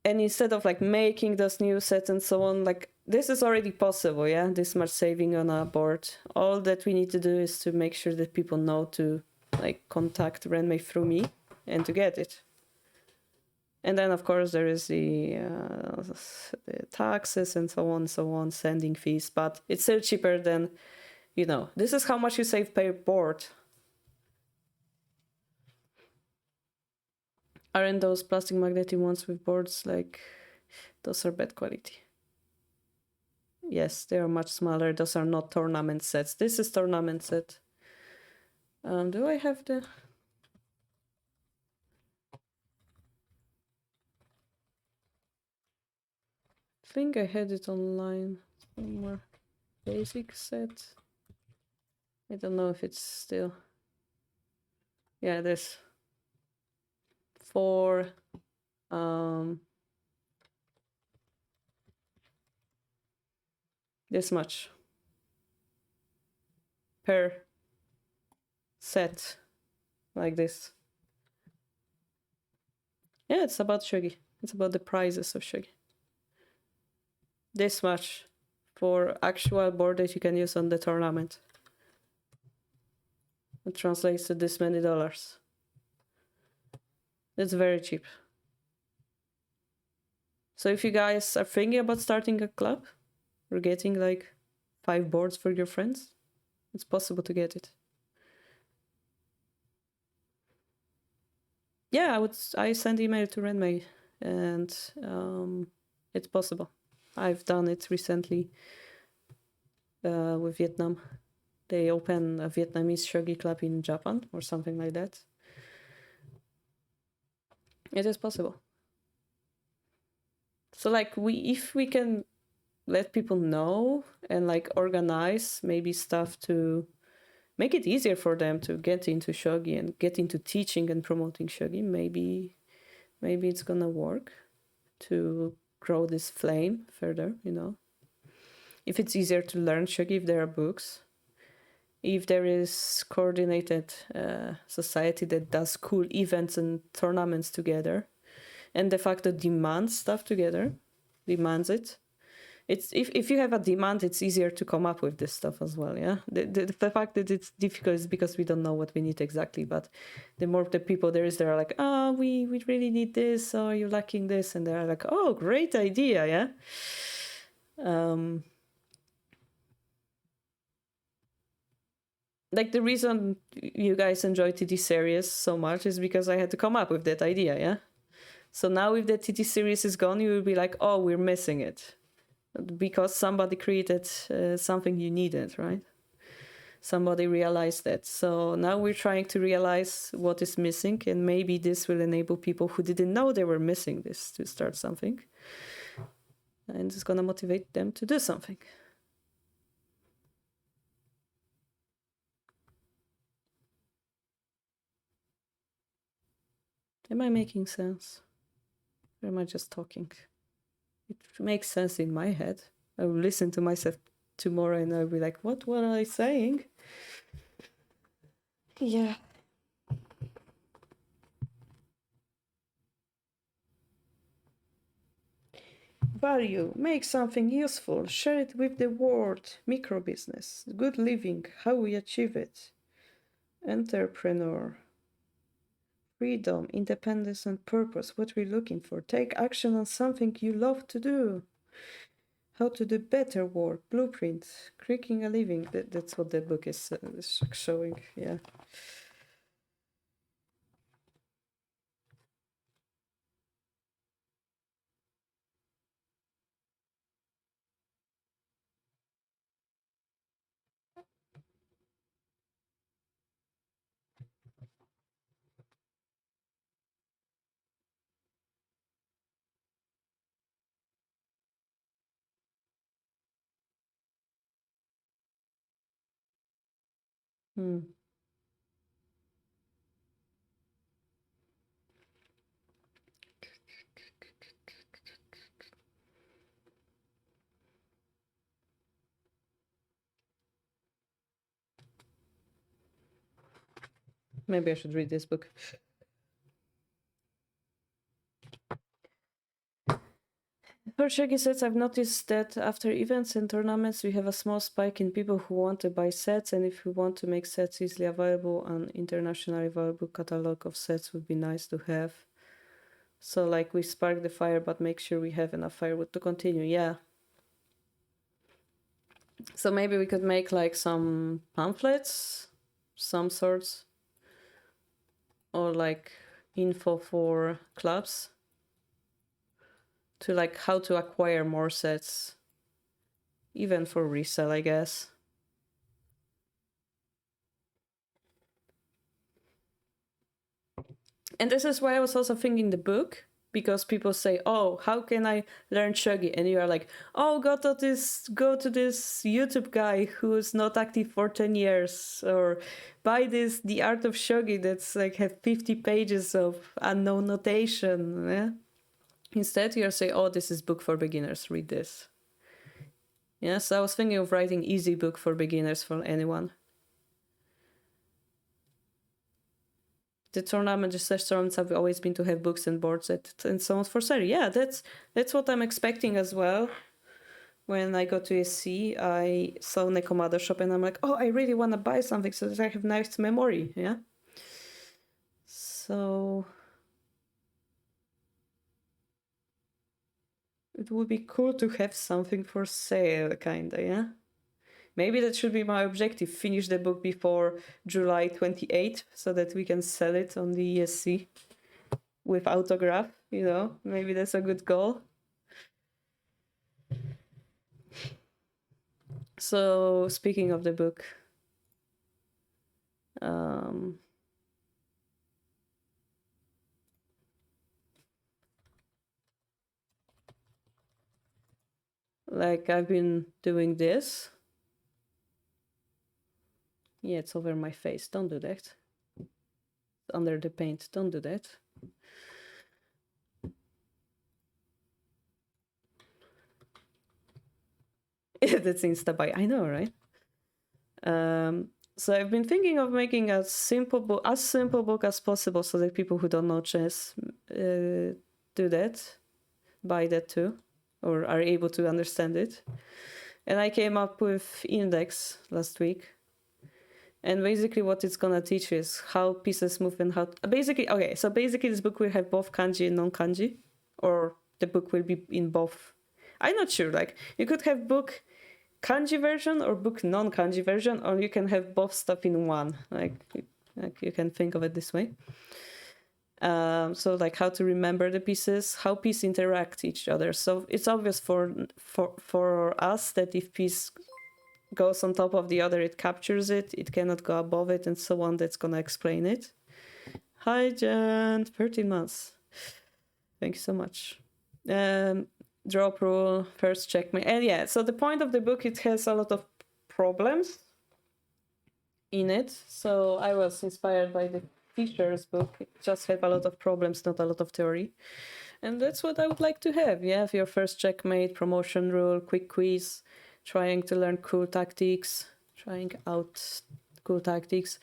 Speaker 1: And instead of like making those new sets and so on, like this is already possible, yeah? This much saving on a board. All that we need to do is to make sure that people know to like contact Renmei through me and to get it. And then of course there is the taxes and so on, sending fees, but it's still cheaper than, you know, this is how much you save per board. Aren't those plastic magnetic ones with boards, like, those are bad quality? Yes, they are much smaller. Those are not tournament sets. This is tournament set. Do I have the... I think I had it online somewhere. Basic set. I don't know if it's still... Yeah, there's 4 this much per set, like this. Yeah, it's about shogi. It's about the prizes of shogi. This much for actual board that you can use on the tournament. It translates to this many dollars. It's very cheap. So if you guys are thinking about starting a club or getting like 5 boards for your friends, it's possible to get it. Yeah, I send email to Renmei, and it's possible. I've done it recently with Vietnam. They open a Vietnamese shogi club in Japan or something like that. It is possible. So like if we can let people know and like organize maybe stuff to make it easier for them to get into shogi and get into teaching and promoting shogi, maybe it's gonna work to grow this flame further, you know. If it's easier to learn shogi, if there are books, if there is coordinated society that does cool events and tournaments together, and de facto demands stuff together, demands it. It's if you have a demand, it's easier to come up with this stuff as well, yeah? The fact that it's difficult is because we don't know what we need exactly, but the more the people there is, they're like, oh, we really need this, or you're lacking this, and they're like, oh, great idea, yeah? Like the reason you guys enjoy TT series so much is because I had to come up with that idea, yeah? So now if the TT series is gone, you will be like, oh, we're missing it. Because somebody created something you needed, right? somebody realized that. So now we're trying to realize what is missing, and maybe this will enable people who didn't know they were missing this to start something. And it's gonna motivate them to do something. Am I making sense? Or am I just talking? It makes sense in my head. I will listen to myself tomorrow and I'll be like, what were I saying? Yeah. Value, make something useful, share it with the world. Micro business, good living, how we achieve it. Entrepreneur, freedom, independence, and purpose, what we're looking for. Take action on something you love to do. How to do better work, blueprint, creating a living. That's what the book is showing. Yeah. Hmm. Maybe I should read this book. For Shogi sets, I've noticed that after events and tournaments, we have a small spike in people who want to buy sets, and if we want to make sets easily available, an internationally available catalog of sets would be nice to have. So, like, we spark the fire, but make sure we have enough firewood to continue. Yeah. So maybe we could make, like, some pamphlets, some sorts, or, like, info for clubs to, like, how to acquire more sets, even for resale, I guess. And this is why I was also thinking the book, because people say, oh, how can I learn shogi? And you are like, oh, go to this YouTube guy who's not active for 10 years, or buy this The Art of Shogi that's like have 50 pages of unknown notation. Yeah? Instead you say, oh, this is book for beginners, read this. Yeah, so I was thinking of writing easy book for beginners for anyone. The tournament tournaments have always been to have books and boards and so on for sale. Yeah, that's what I'm expecting as well. When I go to SC, I saw Nekomado shop and I'm like, oh, I really want to buy something so that I have nice memory. Yeah. So it would be cool to have something for sale, kinda. Yeah. Maybe that should be my objective. Finish the book before July 28th so that we can sell it on the ESC with autograph. You know, maybe that's a good goal. So speaking of the book, like I've been doing this. Yeah, it's over my face. Don't do that. Under the paint. Don't do that. That's Instabuy. I know, right? So I've been thinking of making a simple book as possible, so that people who don't know chess do that, buy that too, or are able to understand it. And I came up with Index last week. And basically what it's gonna teach is how pieces move and how... Basically this book will have both kanji and non-kanji. Or the book will be in both. I'm not sure, like, you could have book kanji version or book non-kanji version, or you can have both stuff in one. Like you can think of it this way. So like how to remember the pieces, how pieces interact each other. So it's obvious for us that if piece goes on top of the other, it captures it. It cannot go above it, and so on. That's gonna explain it. Hi, Jen. 13 months. Thank you so much. Drop rule, first checkmate. And yeah, so the point of the book, it has a lot of problems in it. So I was inspired by the Fisher's book. It just have a lot of problems, not a lot of theory. And that's what I would like to have. You have your first checkmate, promotion rule, quick quiz, trying to learn cool tactics, trying out cool tactics,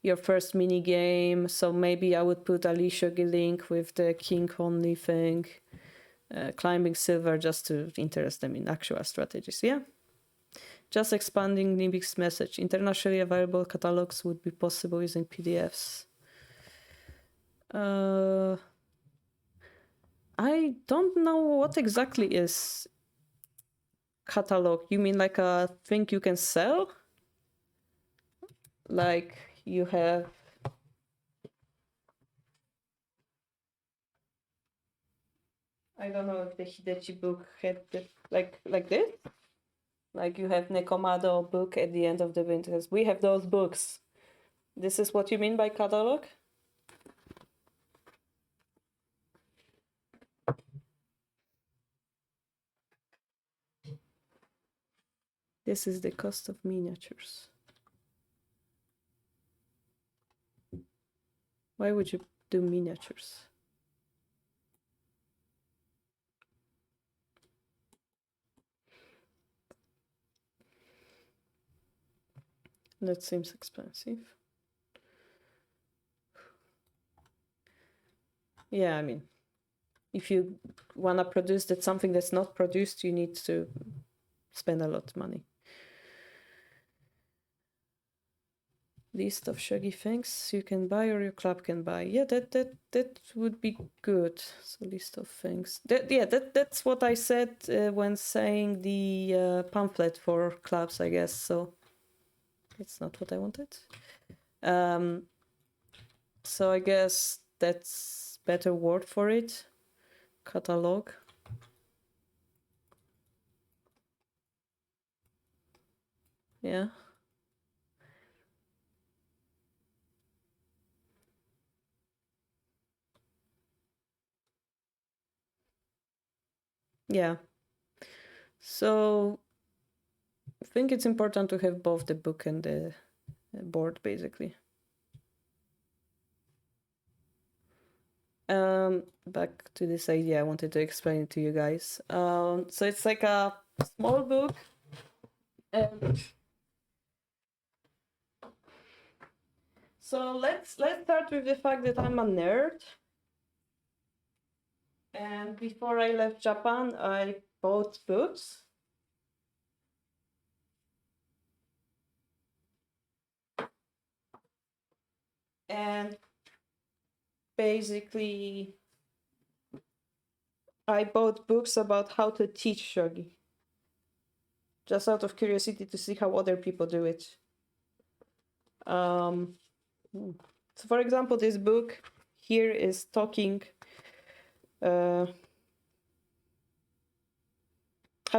Speaker 1: your first mini game. So maybe I would put a Shogi link with the king only thing, climbing silver, just to interest them in actual strategies. Yeah. Just expanding Nibik's message. Internationally available catalogs would be possible using PDFs. I don't know what exactly is catalog. You mean like a thing you can sell? Like you have... I don't know if the Hidechi book had the, like this? Like you have Nekomado book at the end of the winters. We have those books. This is what you mean by catalog? This is the cost of miniatures. Why would you do miniatures? That seems expensive. Yeah, I mean, if you want to produce that something that's not produced, you need to spend a lot of money. List of Shogi things you can buy or your club can buy. Yeah, that would be good. So list of things. That's what I said when saying the pamphlet for clubs, I guess. So it's not what I wanted. So I guess that's better word for it. Catalog. Yeah. Yeah. So I think it's important to have both the book and the board, basically. Back to this idea, I wanted to explain it to you guys. So it's like a small book. So let's start with the fact that I'm a nerd. And before I left Japan, I bought books. And basically, I bought books about how to teach shogi. Just out of curiosity to see how other people do it. So for example, this book here is talking how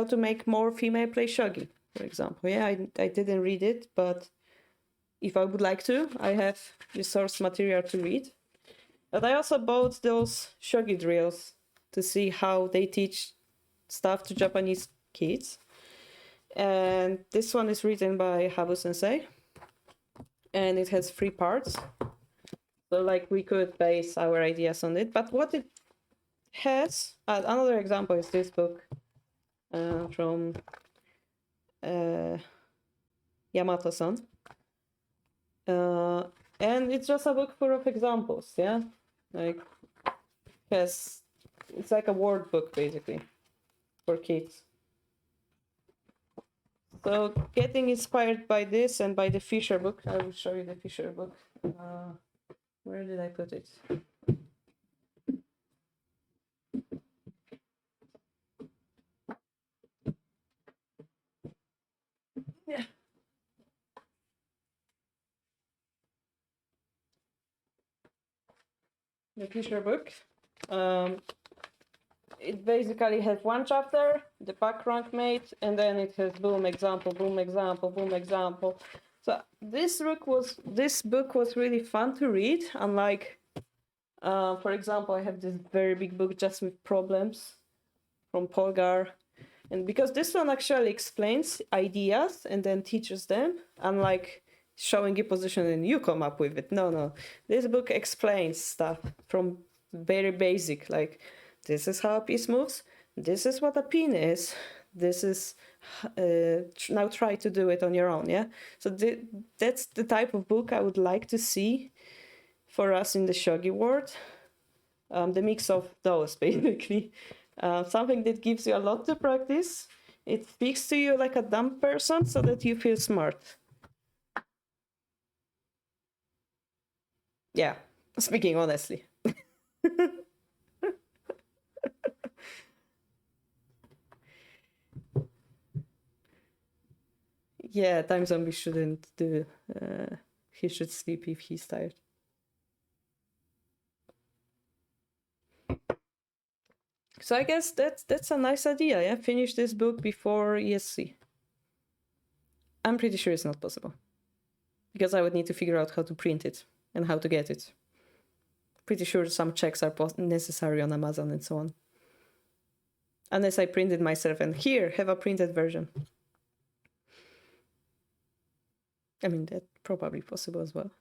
Speaker 1: to make more female play shogi, for example. Yeah, I didn't read it, but if I would like to, I have resource material to read. But I also bought those shogi drills to see how they teach stuff to Japanese kids. And this one is written by Habu Sensei. And it has 3 parts. So like we could base our ideas on it. But what it has, another example is this book from Yamato-san. And it's just a book full of examples, yeah? Like, it's like a word book, basically, for kids. So getting inspired by this and by the Fisher book, I will show you the Fisher book. Where did I put it? Yeah. The Fisher book. it basically has one chapter, the pack rank mate, and then it has boom example, boom example, boom example. So this book was really fun to read. Unlike, for example, I have this very big book just with problems from Polgar, and because this one actually explains ideas and then teaches them, unlike showing you position and you come up with it. No, this book explains stuff from very basic, like this is how a piece moves, this is what a pin is, this is now try to do it on your own. Yeah, so that's the type of book I would like to see for us in the shogi world. The mix of those, basically. Something that gives you a lot to practice. It speaks to you like a dumb person so that you feel smart. Yeah, speaking honestly. Yeah, Time Zombie shouldn't do. He should sleep if he's tired. So I guess that's a nice idea. Yeah, finish this book before ESC. I'm pretty sure it's not possible because I would need to figure out how to print it and how to get it. Pretty sure some checks are necessary on Amazon and so on. Unless I print it myself and here, have a printed version. I mean, that's probably possible as well.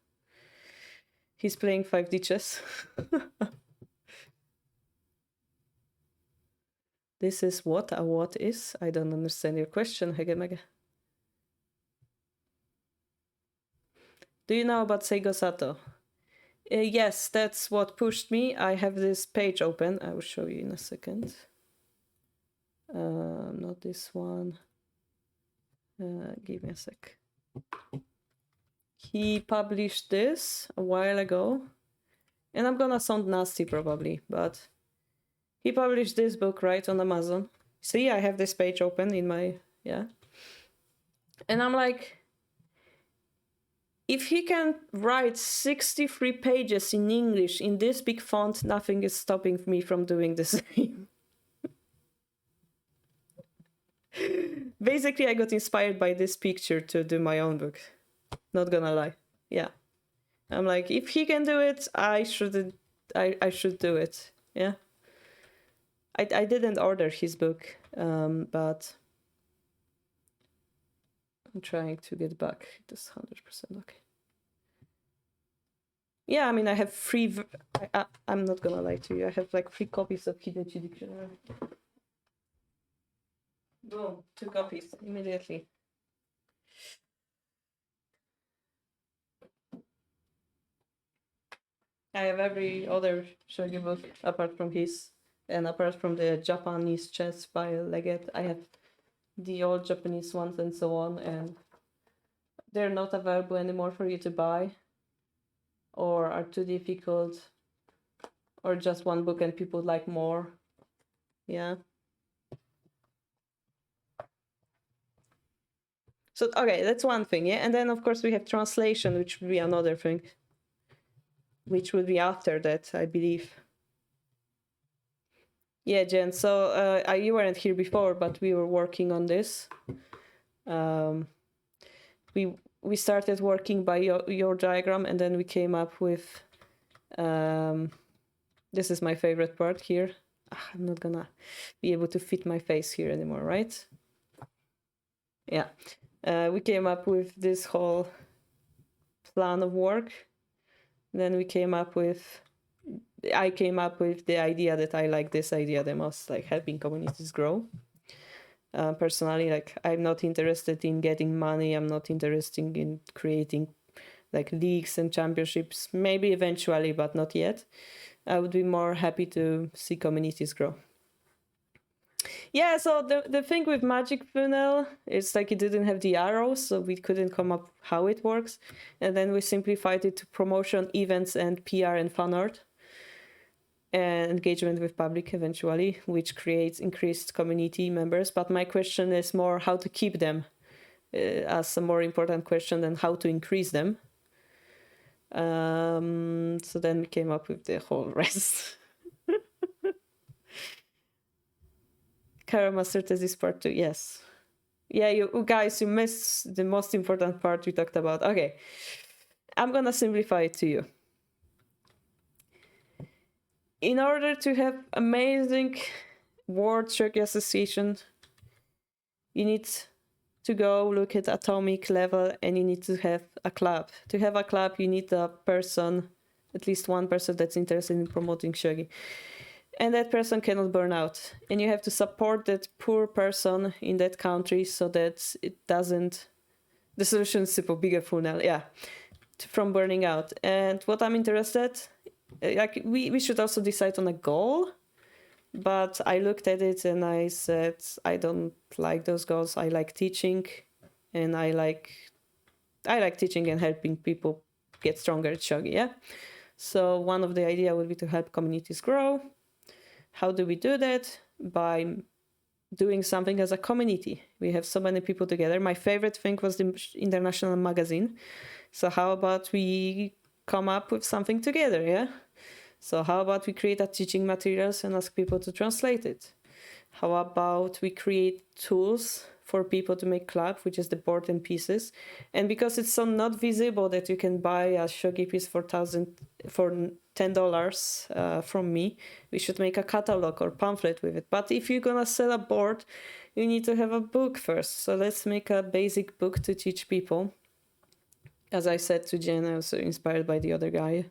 Speaker 1: He's playing 5D chess. This is what a what is? I don't understand your question, Hegemege. Do you know about Seigo Sato? Yes, that's what pushed me. I have this page open. I will show you in a second. Not this one. Give me a sec. He published this a while ago. And I'm gonna sound nasty probably, but he published this book, right, on Amazon. See, I have this page open in my, yeah. And I'm like, if he can write 63 pages in English in this big font, nothing is stopping me from doing the same. Basically, I got inspired by this picture to do my own book. Not gonna lie. Yeah. I'm like, if he can do it, I should do it. Yeah. I didn't order his book, but I'm trying to get back this 100% okay. Yeah, I mean, I have free. I'm not gonna lie to you. I have like 3 copies of Hidechi Dictionary. Boom, 2 copies immediately. I have every other shogi book apart from his, and apart from the Japanese chess by Leggett, I have the old Japanese ones and so on, and they're not available anymore for you to buy, or are too difficult, or just one book and people like more. Yeah. So, okay, that's one thing, yeah? And then, of course, we have translation, which would be another thing, which would be after that, I believe. Yeah, Jen, so you weren't here before, but we were working on this. We started working by your diagram, and then we came up with... this is my favorite part here. I'm not gonna be able to fit my face here anymore, right? Yeah. We came up with this whole plan of work. Then I came up with the idea that I like this idea the most, like helping communities grow. Personally, like I'm not interested in getting money. I'm not interested in creating like leagues and championships. Maybe eventually, but not yet. I would be more happy to see communities grow. Yeah, so the thing with Magic Funnel is like it didn't have the arrows, so we couldn't come up how it works. And then we simplified it to promotion, events, and PR and fan art. And engagement with public eventually, which creates increased community members. But my question is more how to keep them as a more important question than how to increase them. So then we came up with the whole rest. Kara Master Thesis Part 2, yes. Yeah, you guys, you missed the most important part we talked about. Okay, I'm gonna simplify it to you. In order to have amazing World Shogi Association, you need to go look at atomic level, and you need to have a club. To have a club, you need a person, at least one person that's interested in promoting shogi. And that person cannot burn out. And you have to support that poor person in that country so that it doesn't... The solution is simple, bigger funnel, yeah, from burning out. And what I'm interested, like we should also decide on a goal. But I looked at it and I said, I don't like those goals. I like teaching, and I like teaching and helping people get stronger at shogi, yeah? So one of the idea would be to help communities grow. How do we do that? By doing something as a community. We have so many people together. My favorite thing was the international magazine. So how about we come up with something together, yeah? So how about we create a teaching materials and ask people to translate it? How about we create tools for people to make club, which is the board and pieces. And because it's so not visible that you can buy a shogi piece for $10 from me, we should make a catalog or pamphlet with it. But if you're gonna sell a board, you need to have a book first. So let's make a basic book to teach people. As I said to Jen, I was inspired by the other guy.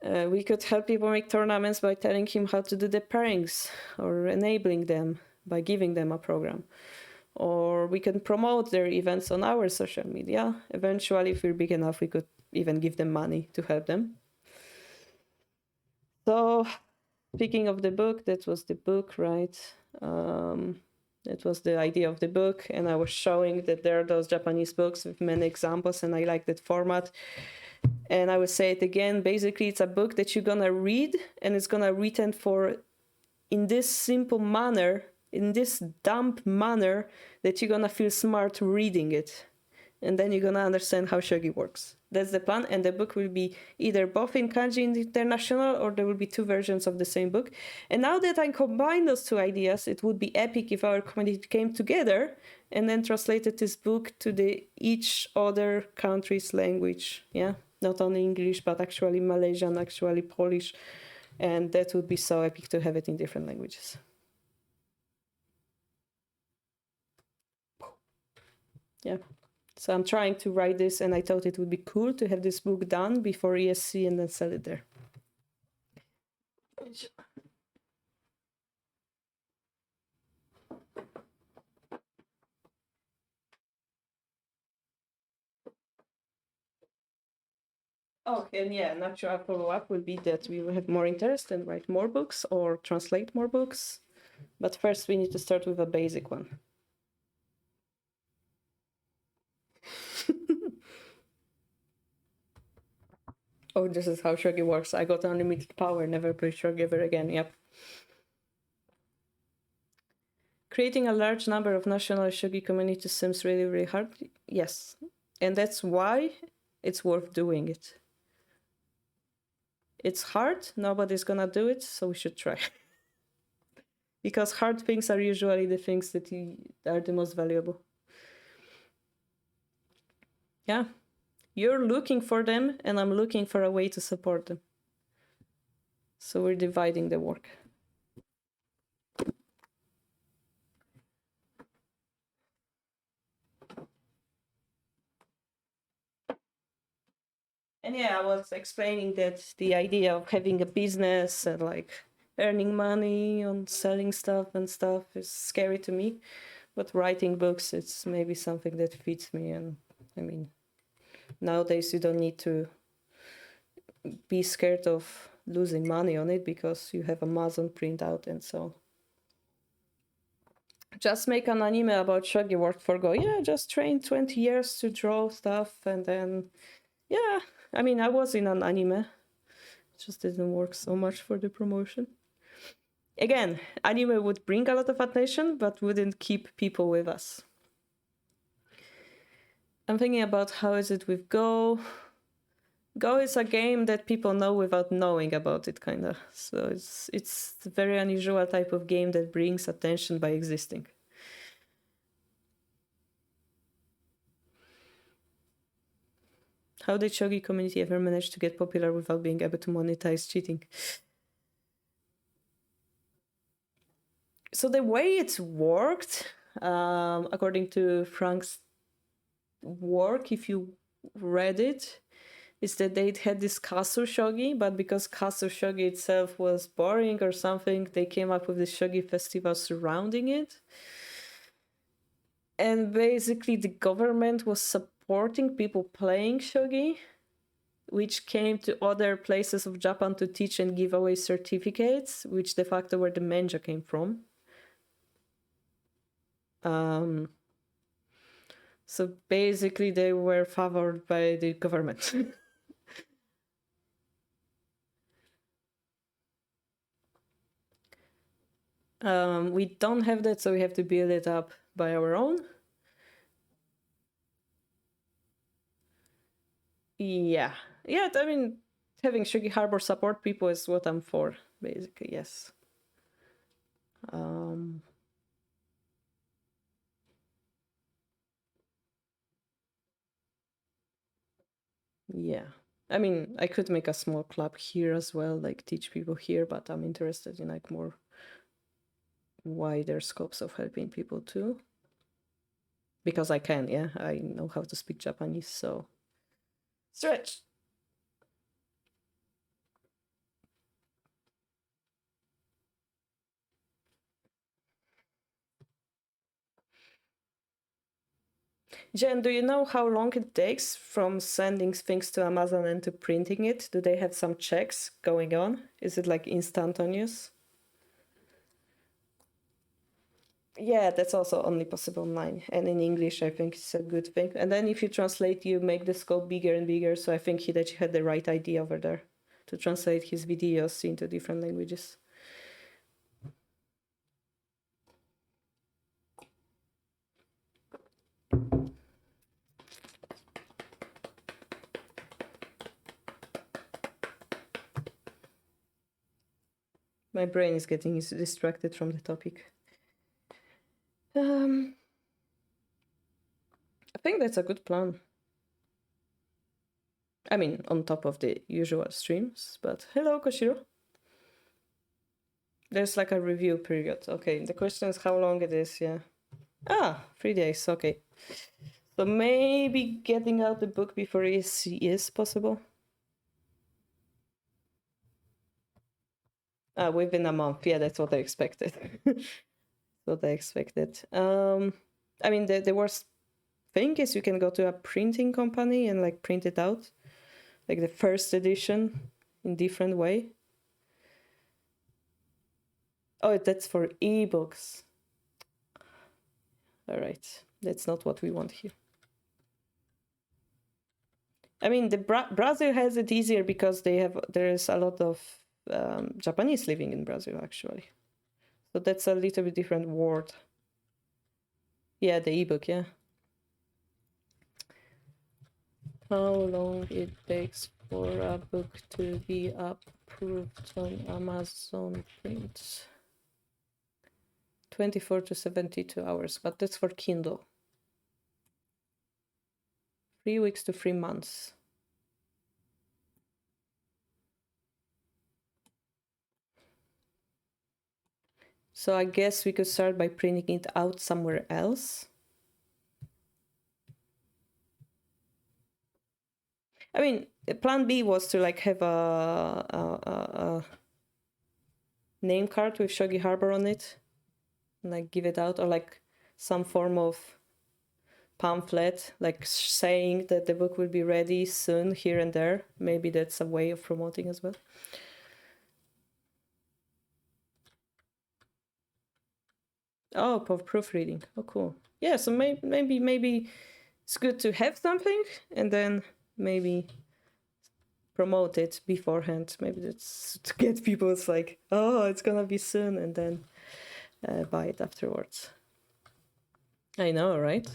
Speaker 1: We could help people make tournaments by telling him how to do the pairings or enabling them by giving them a program. Or we can promote their events on our social media. Eventually, if we're big enough, we could even give them money to help them. So, speaking of the book, that was the book, right? That was the idea of the book. And I was showing that there are those Japanese books with many examples, and I like that format. And I will say it again, basically it's a book that you're gonna read, and it's gonna written for in this simple manner, in this dumb manner, that you're gonna feel smart reading it. And then you're gonna understand how shogi works. That's the plan, and the book will be either both in kanji and international, or there will be two versions of the same book. And now that I combine those two ideas, it would be epic if our community came together and then translated this book to each other country's language, yeah? Not only English, but actually Malaysian, actually Polish. And that would be so epic to have it in different languages. Yeah. So I'm trying to write this, and I thought it would be cool to have this book done before ESC and then sell it there. Oh, and yeah, natural follow-up will be that we will have more interest and write more books or translate more books. But first we need to start with a basic one. Oh, this is how shogi works. I got unlimited power, never play shogi ever again, yep. Creating a large number of national shogi communities seems really, really hard. Yes, and that's why it's worth doing it. It's hard, nobody's gonna do it, so we should try. Because hard things are usually the things that are the most valuable. Yeah, you're looking for them, and I'm looking for a way to support them. So we're dividing the work. And yeah, I was explaining that the idea of having a business and like earning money on selling stuff and stuff is scary to me. But writing books, it's maybe something that fits me. And I mean, nowadays you don't need to be scared of losing money on it because you have Amazon printout and so on. Just make an anime about shogi work for Go. Yeah, just train 20 years to draw stuff, and then, yeah. I mean, I was in an anime. It just didn't work so much for the promotion. Again, anime would bring a lot of attention, but wouldn't keep people with us. I'm thinking about how is it with Go. Go is a game that people know without knowing about it, kind of. So it's a very unusual type of game that brings attention by existing. How did Shogi community ever manage to get popular without being able to monetize cheating? So the way it's worked, according to Frank's work, if you read it, is that they had this castle shogi, but because castle shogi itself was boring or something, they came up with this shogi festival surrounding it. And basically the government was supporting people playing shogi, which came to other places of Japan to teach and give away certificates, which de facto where the manja came from. So basically they were favored by the government. We don't have that, so we have to build it up by our own. Yeah. Yeah, I mean, having Shogi Harbour support people is what I'm for, basically, yes. Yeah. I mean, I could make a small club here as well, like teach people here, but I'm interested in like more wider scopes of helping people too. Because I can, yeah. I know how to speak Japanese, so stretch. Jen, do you know how long it takes from sending things to Amazon and to printing it? Do they have some checks going on? Is it like instantaneous? Yeah, that's also only possible online. And in English, I think it's a good thing. And then if you translate, you make the scope bigger and bigger. So I think Hidechi had the right idea over there to translate his videos into different languages. My brain is getting distracted from the topic. I think that's a good plan. I mean, on top of the usual streams, but hello, Koshiro. There's like a review period. Okay, the question is how long it is, yeah. 3 days, okay. So maybe getting out the book before ESC is possible. Within a month, yeah, that's what I expected. What I expected. I mean, the worst thing is you can go to a printing company and like print it out, like the first edition in different way. Oh, that's for ebooks. All right, that's not what we want here. I mean, the Brazil has it easier because there's a lot of Japanese living in Brazil actually, so that's a little bit different world. Yeah, the ebook, yeah. How long it takes for a book to be approved on Amazon Print? 24 to 72 hours, but that's for Kindle. 3 weeks to 3 months. So I guess we could start by printing it out somewhere else. I mean, plan B was to like have a name card with Shogi Harbour on it, and like give it out, or like some form of pamphlet, like saying that the book will be ready soon here and there. Maybe that's a way of promoting as well. Oh, proofreading. Oh, cool. Yeah, so maybe it's good to have something and then maybe promote it beforehand. Maybe that's to get people. It's like, oh, it's gonna be soon, and then buy it afterwards. I know, right?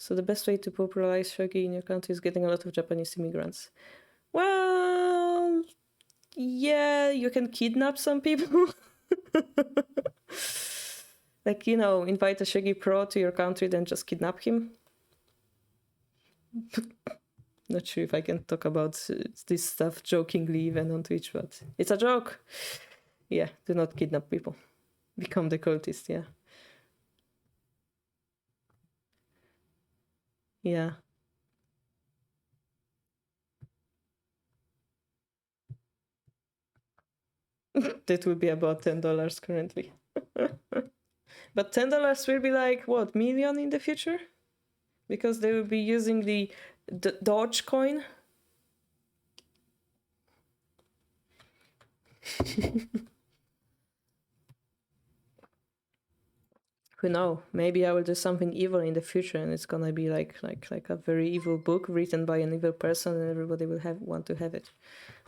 Speaker 1: So the best way to popularize shogi in your country is getting a lot of Japanese immigrants. Well, yeah, you can kidnap some people. Like, you know, invite a shogi pro to your country, then just kidnap him. Not sure if I can talk about this stuff jokingly even on Twitch, but it's a joke. Yeah, do not kidnap people. Become the cultist, yeah. Yeah. That would be about $10 currently. But $10 will be like, what, million in the future? Because they will be using the Doge coin. Who know? Maybe I will do something evil in the future, and it's gonna be like a very evil book written by an evil person, and everybody will want to have it.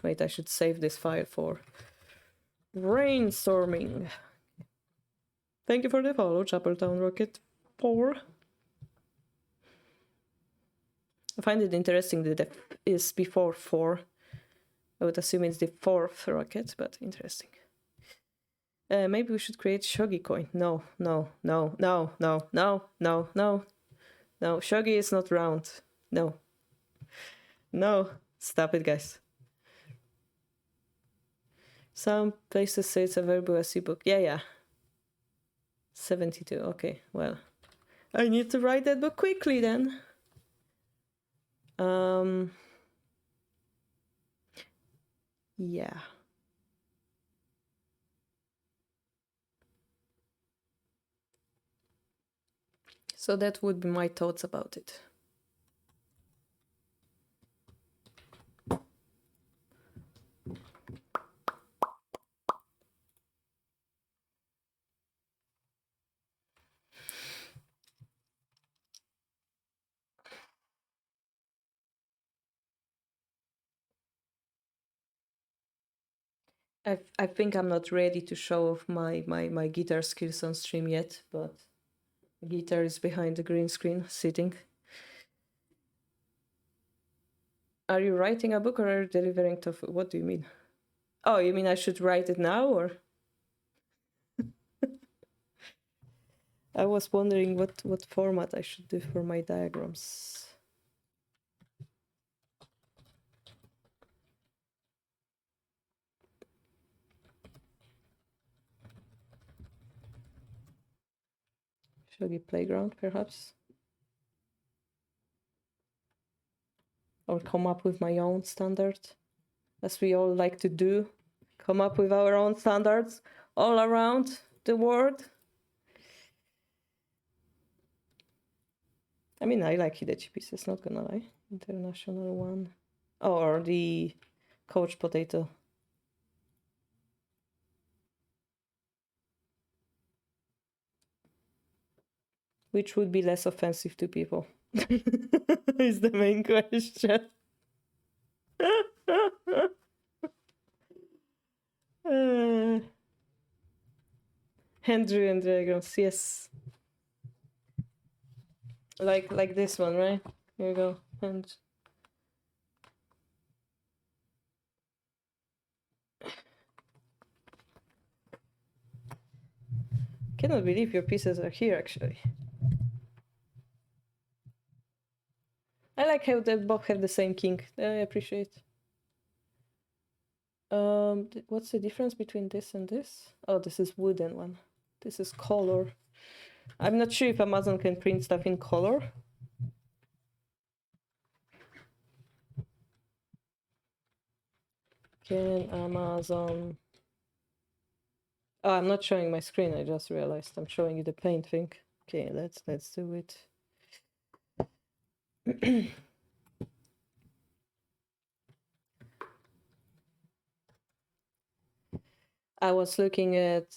Speaker 1: Wait, I should save this file for brainstorming. Thank you for the follow, Chapeltown Rocket 4. I find it interesting that it is before 4. I would assume it's the 4th rocket, but interesting. Maybe we should create Shogi coin. No. Shogi is not round. No. Stop it, guys. Some places say it's available as ebook. Yeah. 72. Okay, well, I need to write that book quickly then. Yeah. So that would be my thoughts about it. I think I'm not ready to show off my guitar skills on stream yet, but the guitar is behind the green screen, sitting. Are you writing a book or are you delivering tofu? What do you mean? Oh, you mean I should write it now, or? I was wondering what format I should do for my diagrams. Shogi Playground, perhaps? Or come up with my own standard, as we all like to do. Come up with our own standards all around the world. I mean, I like Hidechi pieces, not gonna lie. International one. Oh, or the Coach Potato. Which would be less offensive to people? Is the main question. Hand-drawn diagrams, yes. Like this one, right? Here you go. And cannot believe your pieces are here, actually. I like how they both have the same king. I appreciate. What's the difference between this and this? Oh, this is wooden one. This is color. I'm not sure if Amazon can print stuff in color. Can Amazon... Oh, I'm not showing my screen. I just realized I'm showing you the paint thing. Okay, let's do it. I was looking at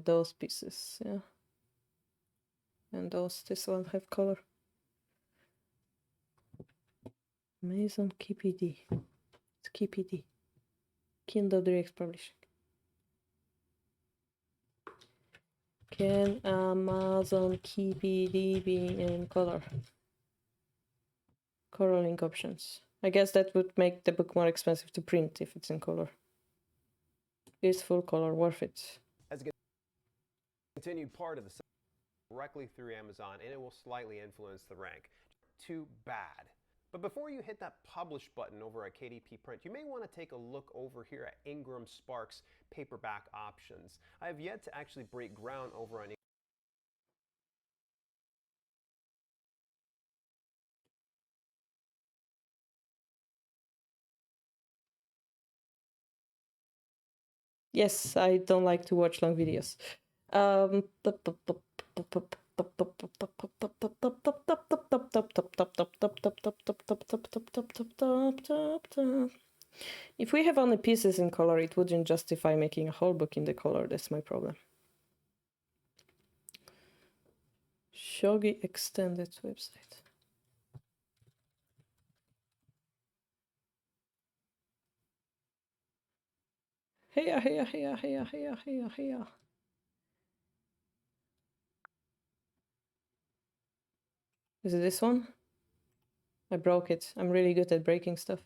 Speaker 1: those pieces, yeah. And this one have color. Amazon KPD. It's KPD. Kindle Direct Publishing. Can Amazon KPD be in color? Color link options. I guess that would make the book more expensive to print if it's in color. Is full color worth it?
Speaker 2: As a continued part of the site directly through Amazon, and it will slightly influence the rank. Too bad. But before you hit that publish button over at KDP Print, you may want to take a look over here at Ingram Spark's paperback options. I have yet to actually break ground over on
Speaker 1: Yes, I don't like to watch long videos. If we have only pieces in color, it wouldn't justify making a whole book in the color. That's my problem. Shogi Extended website. Heya, heya, heya, heya, heya, heya, heya. Is it this one? I broke it. I'm really good at breaking stuff.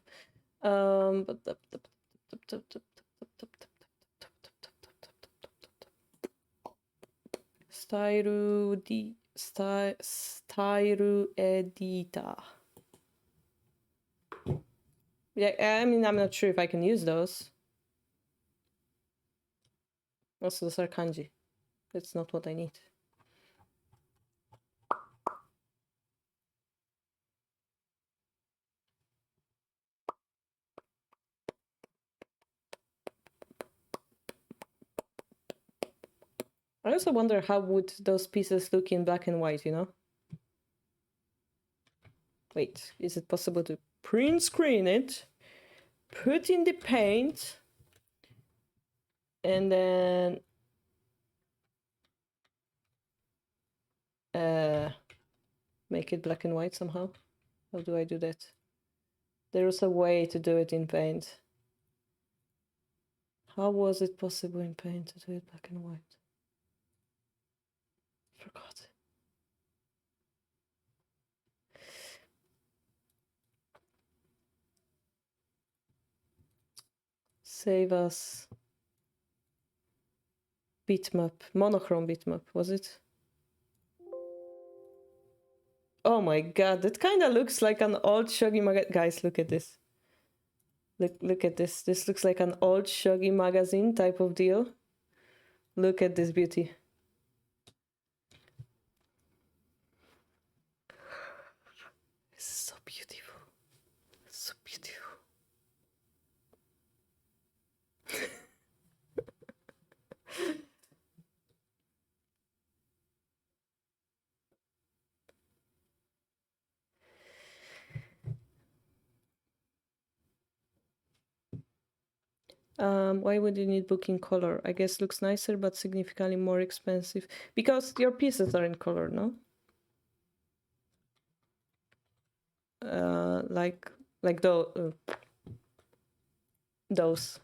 Speaker 1: Style editor. Yeah, I mean, I'm not sure if I can use those. Also, those are kanji. That's not what I need. I also wonder how would those pieces look in black and white, you know? Wait, is it possible to print screen it, put in the paint, and then make it black and white somehow? How do I do that? There's a way to do it in paint. How was it possible in paint to do it black and white? Forgot. Save us. Bitmap. Monochrome bitmap, was it? Oh my god, that kind of looks like an old Shogi magazine. Guys, look at this. Look at this. This looks like an old Shogi magazine type of deal. Look at this beauty. It's so beautiful. It's so beautiful. Why would you need book in color? I guess looks nicer, but significantly more expensive. Because your pieces are in color, no? Like those.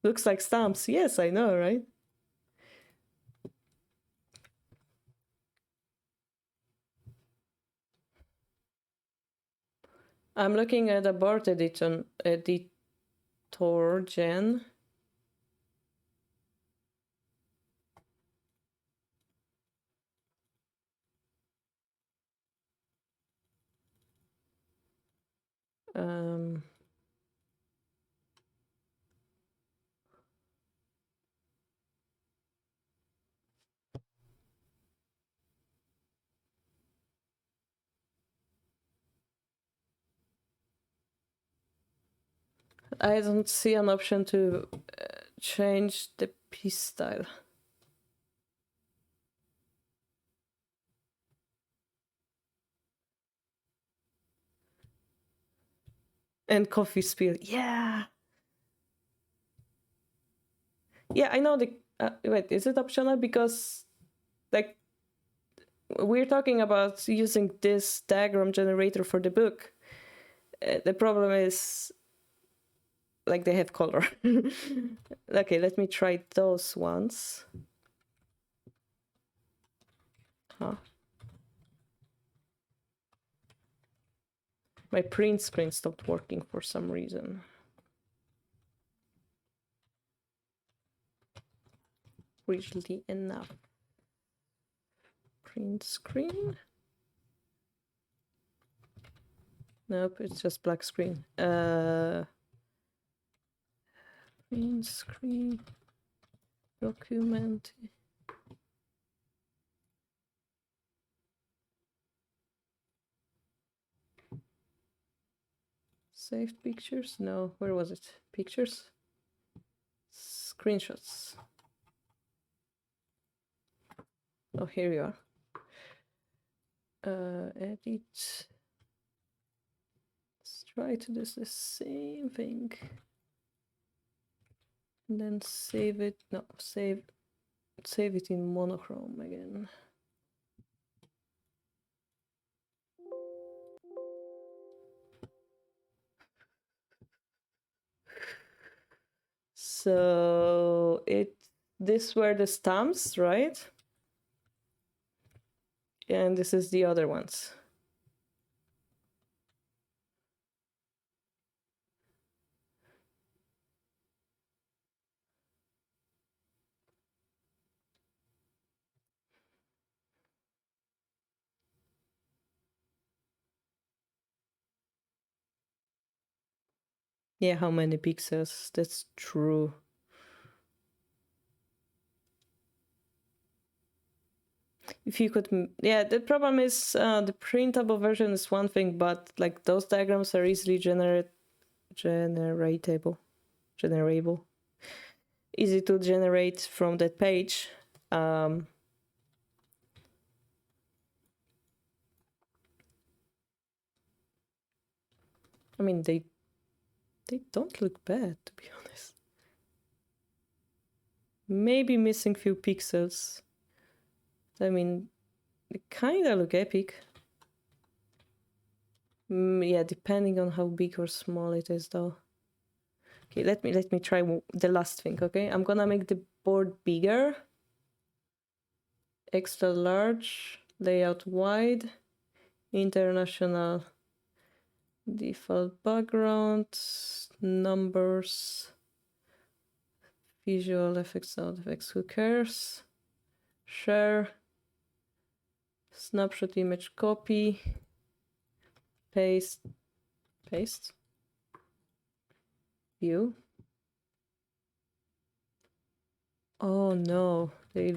Speaker 1: Looks like stamps. Yes, I know, right? I'm looking at a board editor gen. I don't see an option to change the piece style. And coffee spill. Yeah. Yeah, I know the... wait, is it optional? Because, like, we're talking about using this diagram generator for the book. The problem is, like, they have color. Okay, let me try those ones. Huh. My print screen stopped working for some reason. Weirdly enough. Print screen? Nope, it's just black screen. Print screen. Document. Saved pictures? No, where was it? Pictures? Screenshots. Oh, here you are. Edit. Let's try to do the same thing. And then save it. No, save it in monochrome again. So these were the stamps, right? And this is the other ones. Yeah, how many pixels? That's true. If you could, yeah, the problem is the printable version is one thing, but like those diagrams are easily generatable. Easy to generate from that page. I mean, they don't look bad, to be honest. Maybe missing few pixels. I mean, they kind of look epic. Yeah, depending on how big or small it is, though. Okay, let me try the last thing. Okay, I'm gonna make the board bigger, extra large, layout wide, international, default background, numbers, visual effects, sound effects. Who cares? Share, snapshot image copy, paste, view. Oh no, they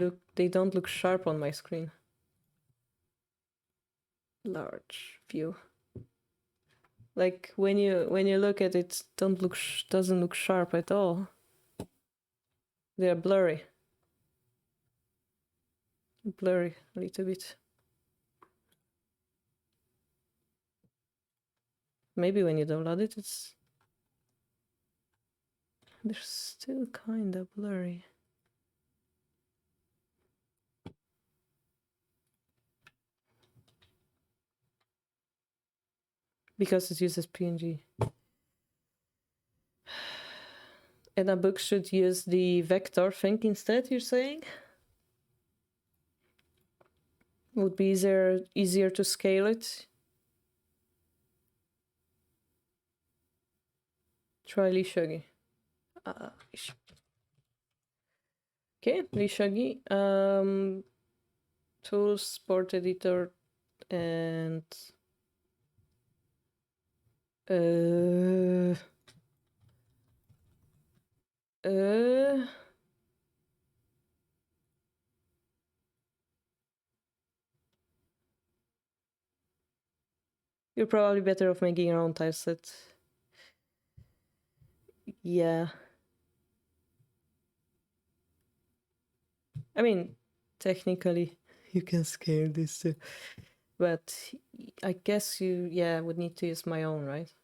Speaker 1: don't look sharp on my screen. Large view. Like when you look at it, doesn't look sharp at all. They're blurry a little bit. Maybe when you download it, they're still kind of blurry. Because it uses PNG. And a book should use the vector thing instead, you're saying? Would be easier to scale it. Try Shogi. Okay, Shogi. Tools, Sport Editor, and you're probably better off making your own tile set. Yeah. I mean, technically, you can scale this too. But I guess you, would need to use my own, right?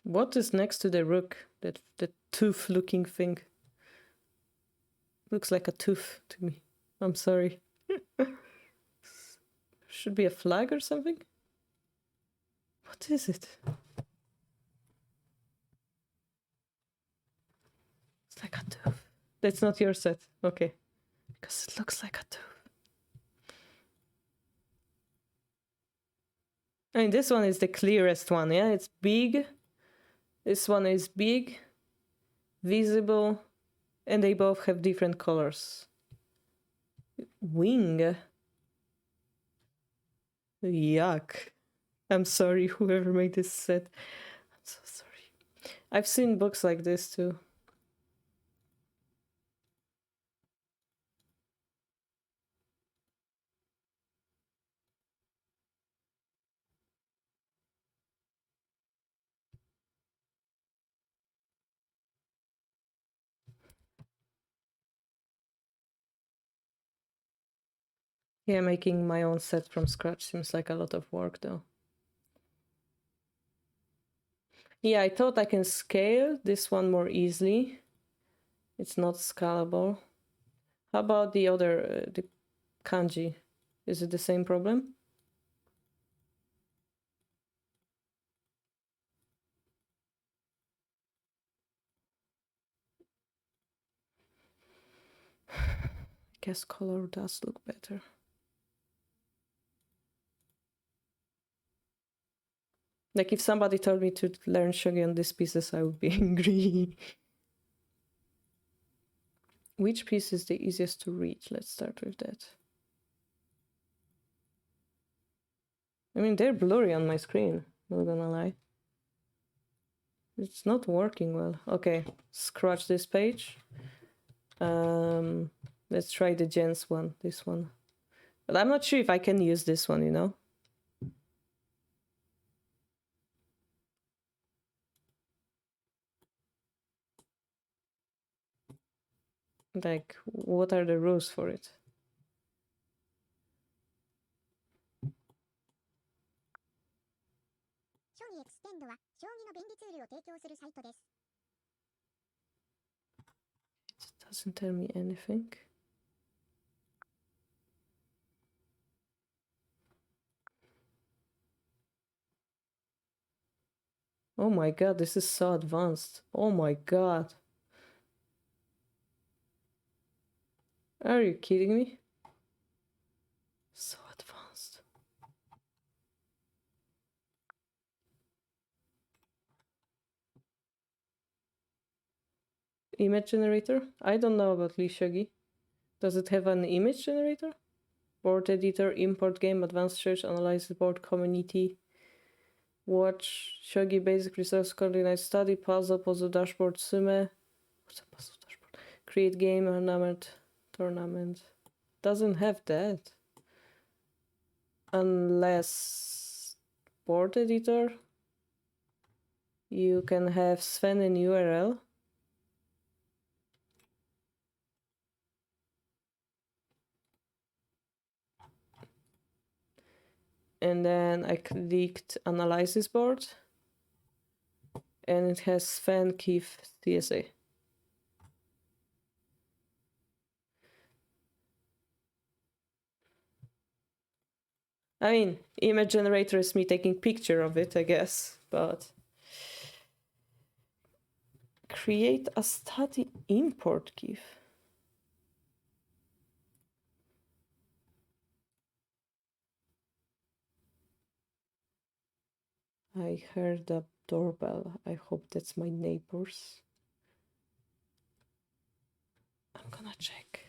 Speaker 1: What is next to the rook? That tooth-looking thing. Looks like a tooth to me. I'm sorry. Should be a flag or something? What is it? It's like a tooth. That's not your set. Okay. Because it looks like a tooth. I mean, this one is the clearest one, yeah? It's big. This one is big, visible, and they both have different colors. Wing. Yuck. I'm sorry, whoever made this set. I'm so sorry. I've seen books like this too. Yeah, making my own set from scratch seems like a lot of work though. Yeah, I thought I can scale this one more easily. It's not scalable. How about the other, the kanji? Is it the same problem? I guess color does look better. Like if somebody told me to learn shogi on these pieces, I would be angry. Which piece is the easiest to read? Let's start with that. I mean, they're blurry on my screen, not gonna lie. It's not working well. Okay, scratch this page. Let's try the Jens one, this one. But I'm not sure if I can use this one, you know? Like, what are the rules for it?
Speaker 3: 将棋エクステンドは将棋の便利ツールを提供するサイトです。
Speaker 1: It doesn't tell me anything. Oh my god, this is so advanced. Oh my god. Are you kidding me? So advanced. Image generator? I don't know about Lee Shogi. Does it have an image generator? Board editor, import game, advanced search, analyze board community, watch, Shogi basic resource, coordinate study, puzzle dashboard, sume. What's a puzzle dashboard? Create game, tournament. Doesn't have that. Unless board editor. You can have Sven in URL. And then I clicked analysis board. And it has Sven Keith CSA. I mean, image generator is me taking picture of it, I guess, but create a study import GIF. I heard a doorbell. I hope that's my neighbors. I'm gonna check.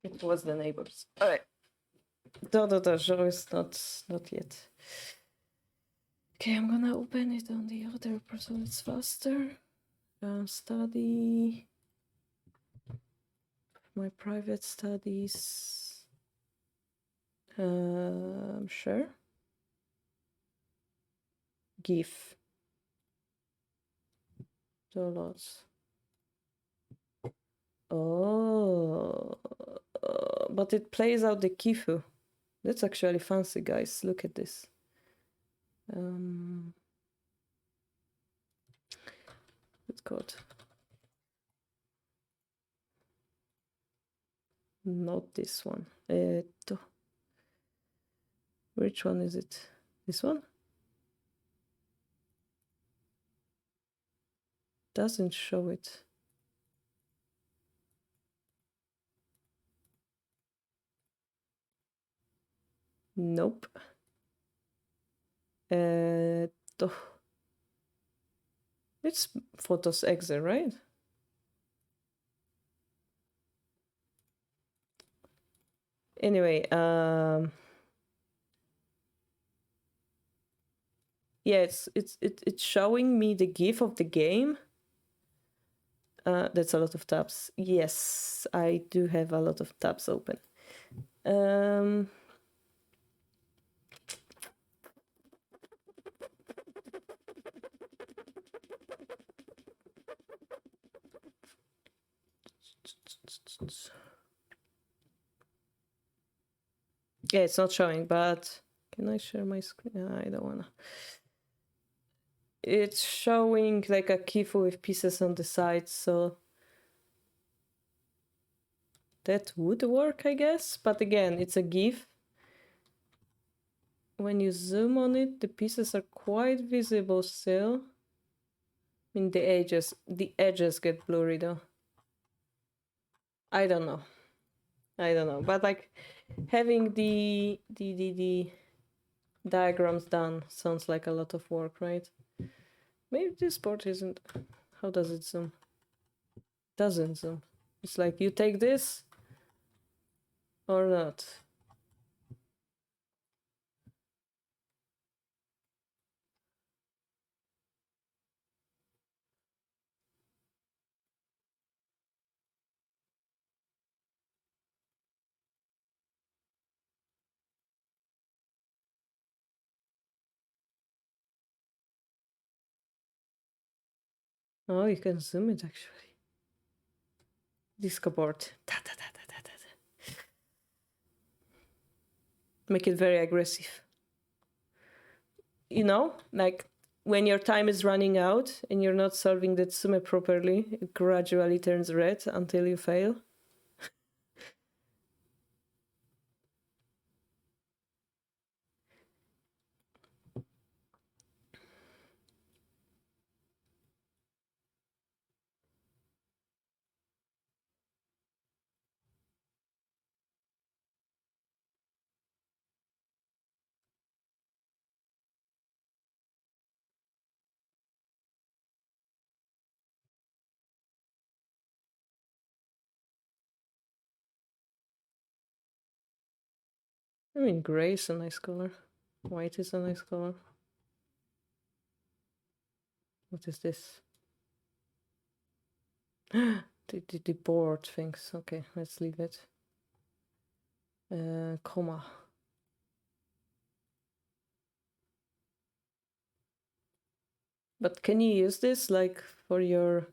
Speaker 1: It was the neighbors. All right. Show is not yet. Okay, I'm gonna open it on the other person. It's faster. Study. My private studies. Sure. GIF. Downloads. Oh, but it plays out the Kifu. That's actually fancy, guys. Look at this. It's called. Not this one. Which one is it? This one? Doesn't show it. Nope. It's Photos Exe, right? Anyway, yeah, it's showing me the GIF of the game. That's a lot of tabs. Yes, I do have a lot of tabs open. Yeah, it's not showing, but can I share my screen? I don't wanna. It's showing like a GIF with pieces on the side, so that would work, I guess. But again, it's a GIF. When you zoom on it, the pieces are quite visible still. I mean, the edges get blurry though. I don't know. But like having the diagrams done sounds like a lot of work, right? Maybe this part isn't. How does it zoom? Doesn't zoom. It's like you take this or not. Oh, you can zoom it actually. Disco board. Make it very aggressive. You know, like when your time is running out and you're not solving the tsume properly, it gradually turns red until you fail. I mean, gray is a nice color. White is a nice color. What is this? the board things. Okay, let's leave it. Comma. But can you use this like for your...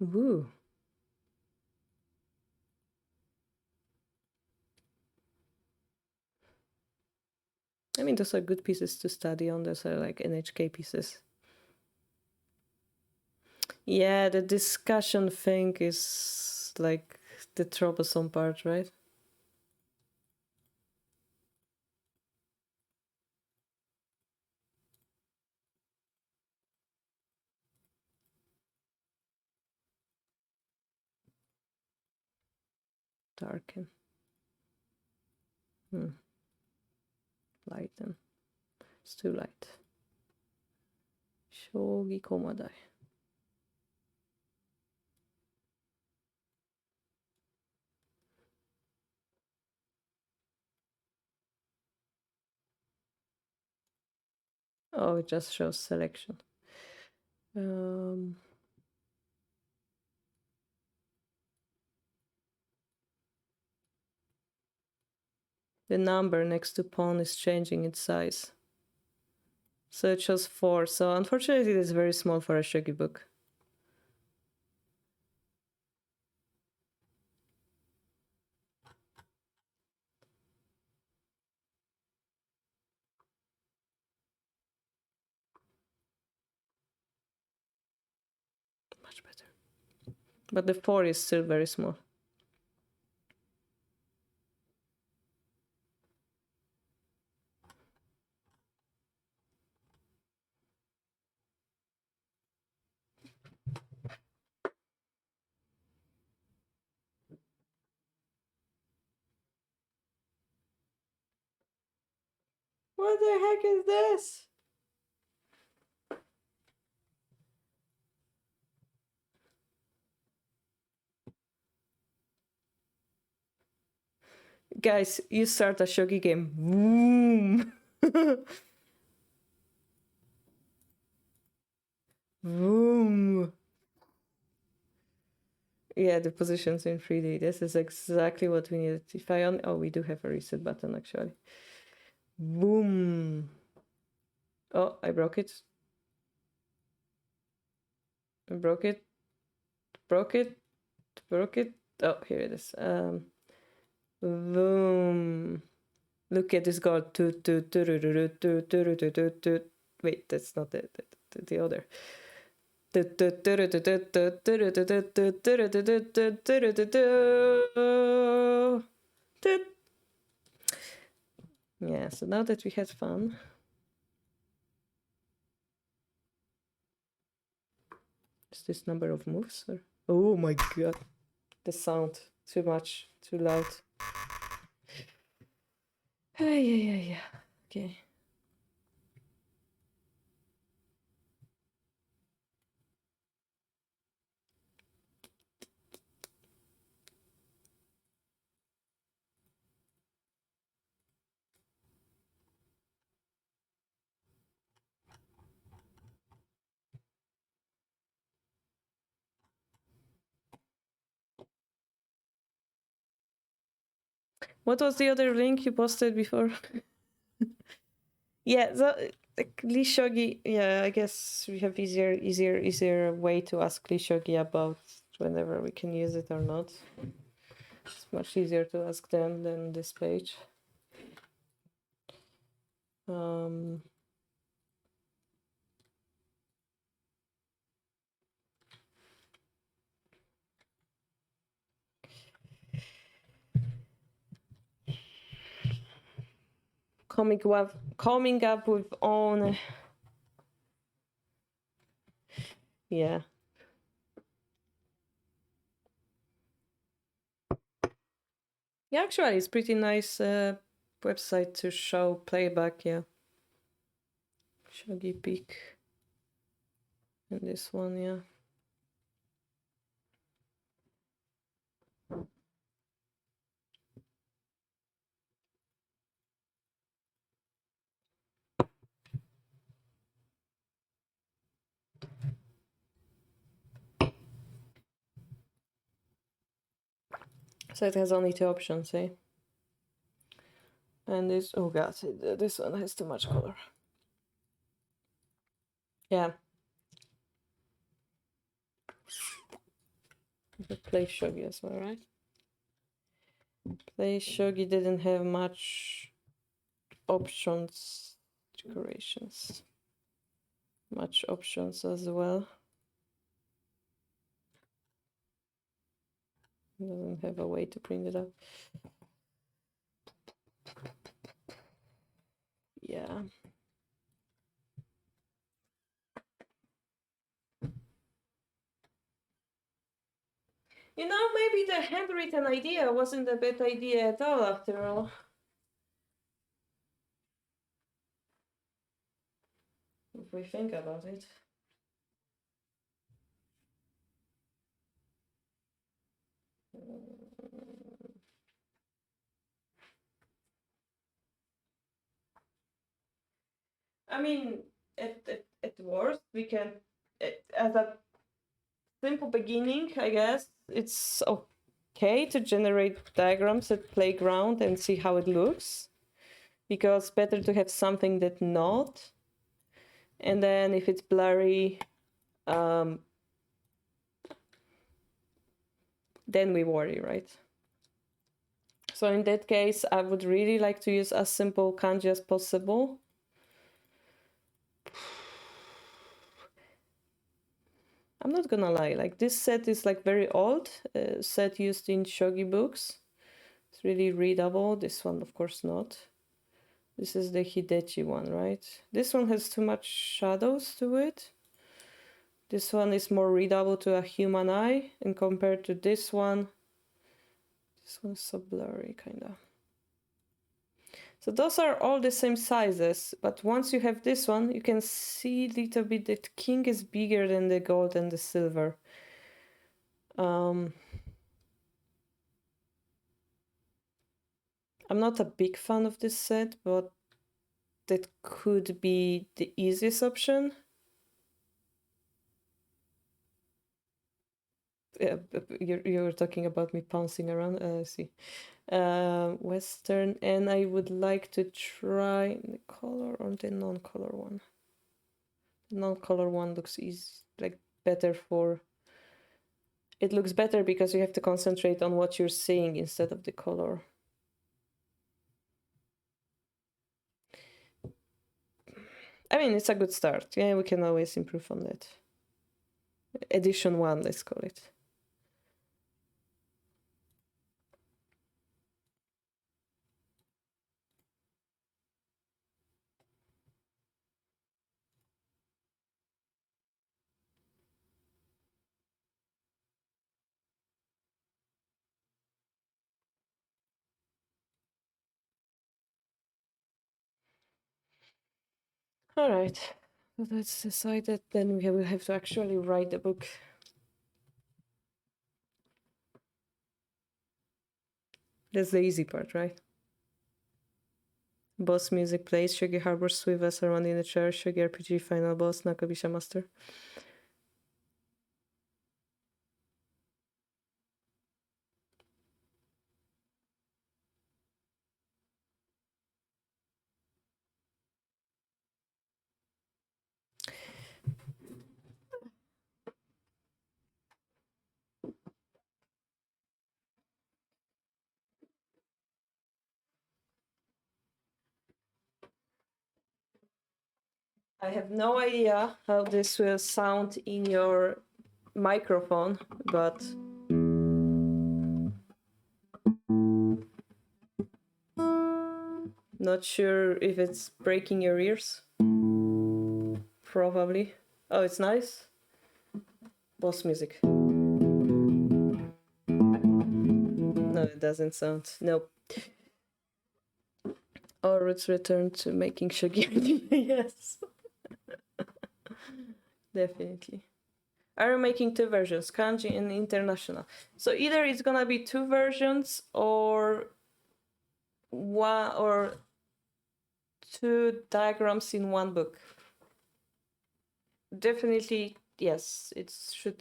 Speaker 1: Woo. I mean, those are good pieces to study on. Those are like NHK pieces. Yeah, the discussion thing is like the troublesome part, right? Darken. Lighten. It's too light. Shogi Komadai. Oh, it just shows selection. The number next to pawn is changing its size. So it shows 4. So unfortunately, it's very small for a shogi book. Much better. But the 4 is still very small. What the heck is this? Guys, you start a shogi game. Boom. Boom. Yeah, the positions in 3D. This is exactly what we needed. If I on, oh, we do have a reset button actually. Boom. Oh, I broke it. I broke it. Broke it. Broke it. Oh, here it is. Boom. Look at this god. Wait, that's not the other. Yeah, so now that we had fun. Is this number of moves? Or? Oh my god. The sound. Too much. Too loud. Yeah. Okay. What was the other link you posted before? Yeah, Lee Shogi. Yeah, I guess we have easier way to ask Lee Shogi about whenever we can use it or not. It's much easier to ask them than this page. Coming up with own. Yeah. Yeah, actually, it's pretty nice website to show playback. Yeah. Shogi Peak. And this one, yeah. So it has only 2 options, eh? And this, oh god, this one has too much color. Yeah. Play Shogi as well, right? Play Shogi didn't have much options, decorations. Much options as well. Doesn't have a way to print it out. Yeah. You know, maybe the handwritten idea wasn't a bad idea at all, after all. If we think about it. I mean, at worst, we can, as a simple beginning, I guess, it's okay to generate diagrams at playground and see how it looks. Because better to have something than not. And then if it's blurry, then we worry, right? So in that case, I would really like to use as simple kanji as possible. I'm not gonna lie, like this set is like very old, set used in shogi books. It's really readable. This one, of course, not. This is the Hidechi one, right? This one has too much shadows to it. This one is more readable to a human eye, and compared to this one's so blurry, kind of. So those are all the same sizes, but once you have this one, you can see a little bit that king is bigger than the gold and the silver. I'm not a big fan of this set, but that could be the easiest option. Yeah, you were talking about me pouncing around. I see. Western, and I would like to try the color or the non-color one. Non-color one looks like better for. It looks better because you have to concentrate on what you're seeing instead of the color. I mean, it's a good start. Yeah, we can always improve on that. Edition 1, let's call it. All right, so that's decided. Then we will have to actually write the book. That's the easy part, right? Boss music plays, Shogi Harbour, Suivas around in the chair, Shogi RPG final boss, Nakabisha master. I have no idea how this will sound in your microphone, but not sure if it's breaking your ears. Probably. Oh, it's nice. Boss music. No, it doesn't sound. Nope. Or it's returned to making shogi. Yes. Definitely. Are you making two versions, kanji and international? So either it's gonna be two versions or one or two diagrams in one book. Definitely, yes. It should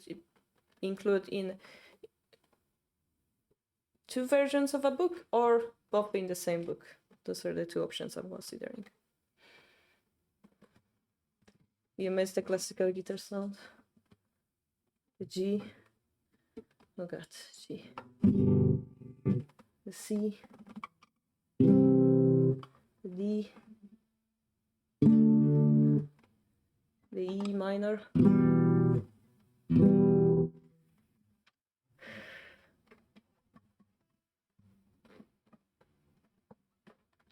Speaker 1: include in two versions of a book or both in the same book. Those are the two options I'm considering. You missed the classical guitar sound. The G. Oh god, G. The C. The D. The E minor.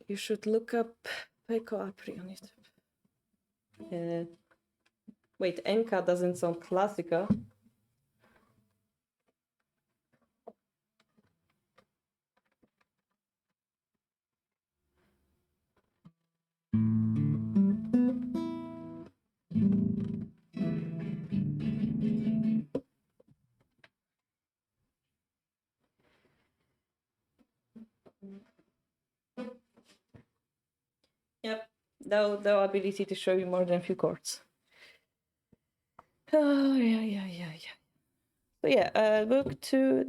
Speaker 1: You should look up Peko Apri on it. Wait, Enka doesn't sound classical. Yep, no ability to show you more than a few chords. Oh, yeah. So yeah, book two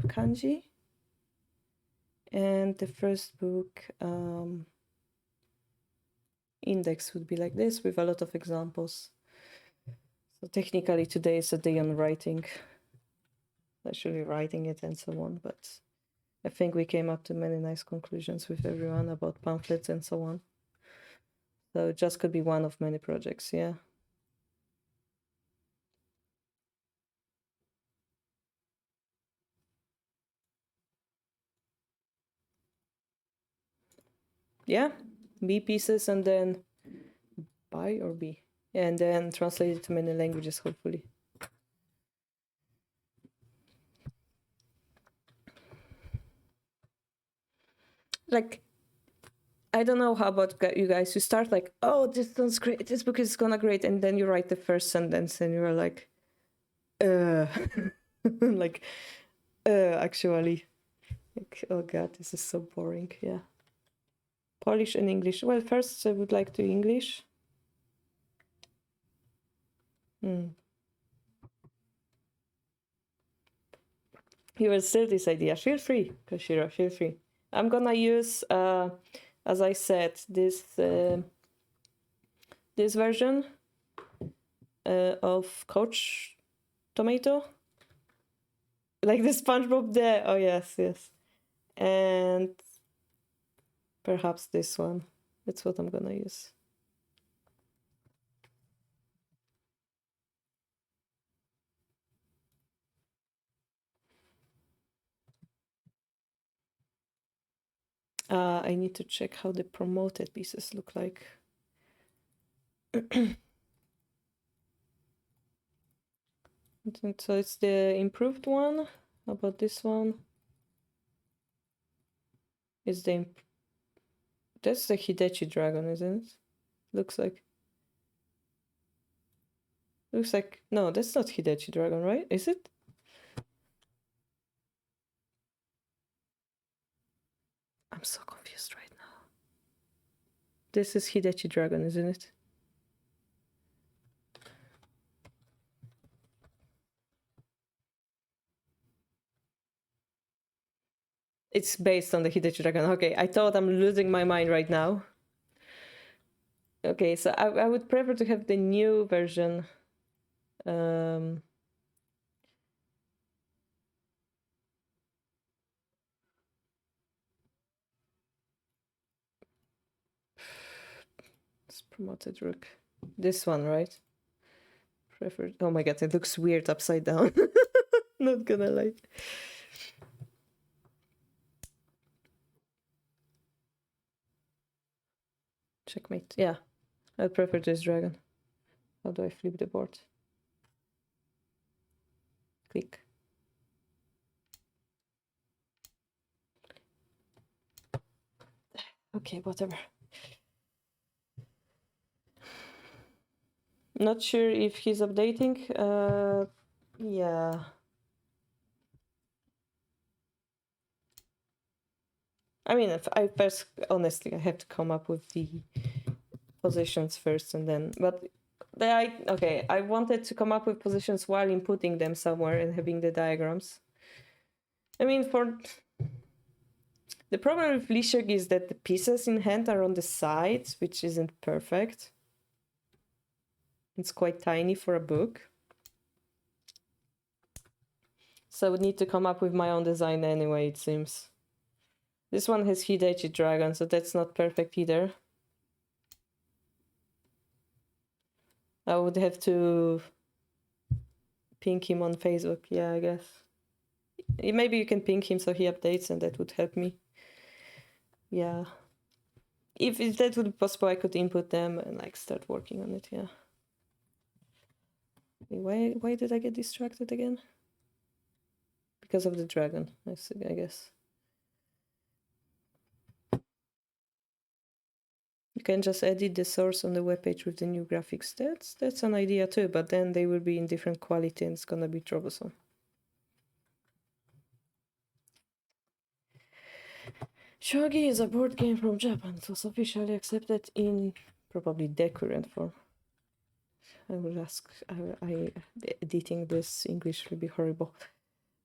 Speaker 1: kanji. And the first book, index would be like this with a lot of examples. So technically today is a day on writing. Actually writing it and so on, but I think we came up to many nice conclusions with everyone about pamphlets and so on. So it just could be one of many projects, yeah. Yeah, B pieces and then buy or B. And then translate it to many languages, hopefully. Like, I don't know how about you guys. You start like, oh, this sounds great. This book is gonna great. And then you write the first sentence and you're like, like, actually. Like, oh God, this is so boring. Yeah. Polish and English. Well, first I would like to English. You will steal this idea. Feel free, Kashira, feel free. I'm gonna use, as I said, this this version of Coach Tomato. Like the SpongeBob there. Oh, yes, yes. And perhaps this one. That's what I'm gonna use. I need to check how the promoted pieces look like. So it's the improved one. How about this one? Is the that's the Hidechi dragon, isn't it? Looks like no, that's not Hidechi dragon, right? Is it? I'm so confused right now. This is Hidechi dragon, isn't it? It's based on the Hidechi dragon. Okay, I thought I'm losing my mind right now. Okay, so I would prefer to have the new version. It's promoted rook. This one, right? Preferred. Oh my god, it looks weird upside down. Not gonna lie. Checkmate. Yeah, I prefer this dragon. How do I flip the board? Click. Okay, whatever. Not sure if he's updating. Yeah. I mean, if I first, honestly, I have to come up with the positions first and then, but I wanted to come up with positions while inputting them somewhere and having the diagrams. I mean, for the problem with Lishog is that the pieces in hand are on the sides, which isn't perfect. It's quite tiny for a book. So I would need to come up with my own design anyway, it seems. This one has Hidechi dragon, so that's not perfect either. I would have to ping him on Facebook, yeah, I guess. Maybe you can ping him so he updates and that would help me. Yeah. If that would be possible, I could input them and like start working on it, yeah. Why did I get distracted again? Because of the dragon, I guess. You can just edit the source on the webpage with the new graphics. That's an idea too, but then they will be in different quality and it's gonna be troublesome. Shogi is a board game from Japan. It was officially accepted in probably the current form. I will ask. Editing this English will be horrible.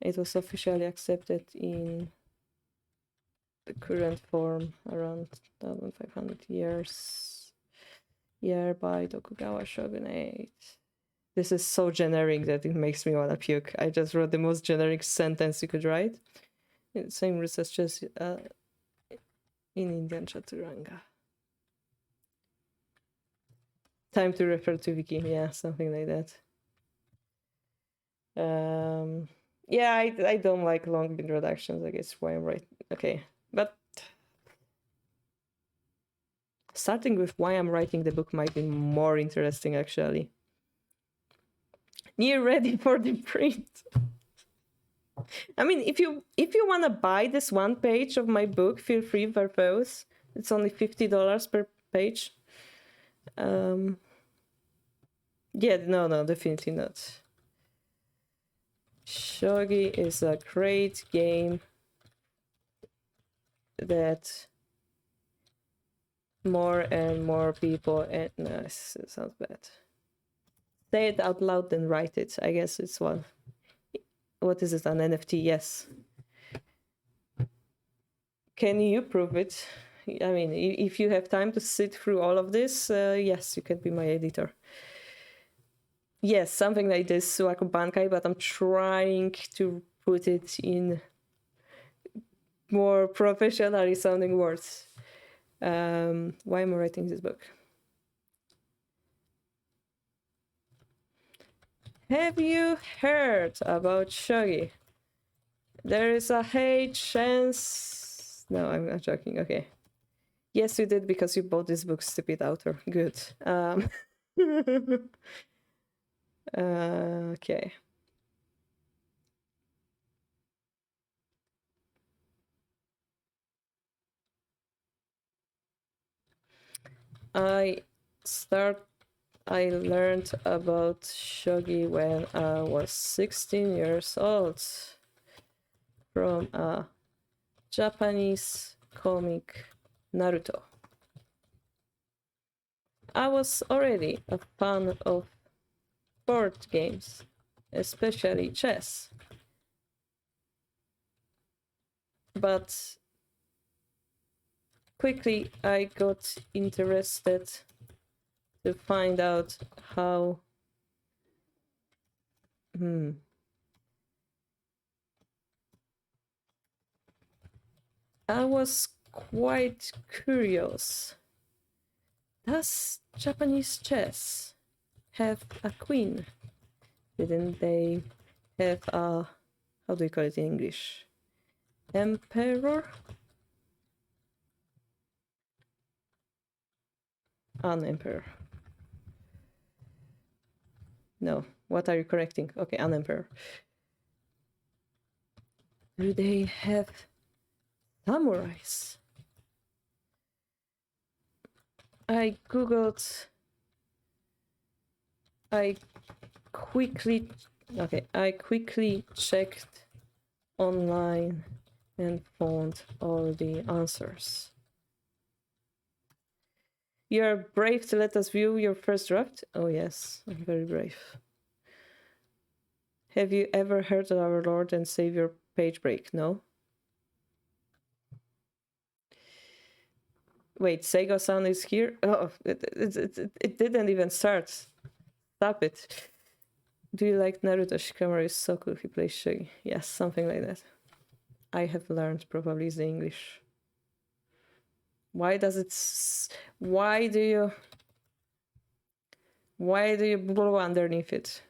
Speaker 1: It was officially accepted in the current form around 1,500 years Year by Tokugawa Shogunate. This is so generic that it makes me wanna puke. I just wrote the most generic sentence you could write. Same research as in Indian Chaturanga. Time to refer to wiki. Yeah, something like that. Yeah, I don't like long introductions. I guess why I'm right. Okay, but starting with why I'm writing the book might be more interesting actually. Near ready for the print. I mean, if you want to buy this one page of my book, feel free, verbose. It's only $50 per page. Yeah, no, definitely not. Shogi is a great game that more and more people, and no, it sounds bad. Say it out loud, then write it. I guess it's one. What is it, an NFT? Yes. Can you prove it? I mean, if you have time to sit through all of this, yes, you can be my editor. Yes, something like this, Suaku Bankai, but I'm trying to put it in more professionally sounding words. Why am I writing this book? Have you heard about Shogi? There is a high chance... No, I'm not joking. Okay. Yes, you did because you bought this book, stupid author. Good. Okay. I learned about Shogi when I was 16 years old from a Japanese comic, Naruto. I was already a fan of board games, especially chess. But quickly I got interested to find out how I was quite curious. Does Japanese chess have a queen? Didn't they have a, how do you call it in English? Emperor? An emperor. No, what are you correcting? Okay, an emperor. Do they have samurais? I googled. I quickly checked online and found all the answers. You're brave to let us view your first draft? Oh yes, I'm very brave. Have you ever heard of our Lord and Savior page break? No? Wait, Sega-san is here? Oh, it didn't even start. Stop it. Do you like Naruto? Shikamaru is so cool. He plays Shogi. Yes, something like that. I have learned probably is the English. Why does it... Why do you blow underneath it?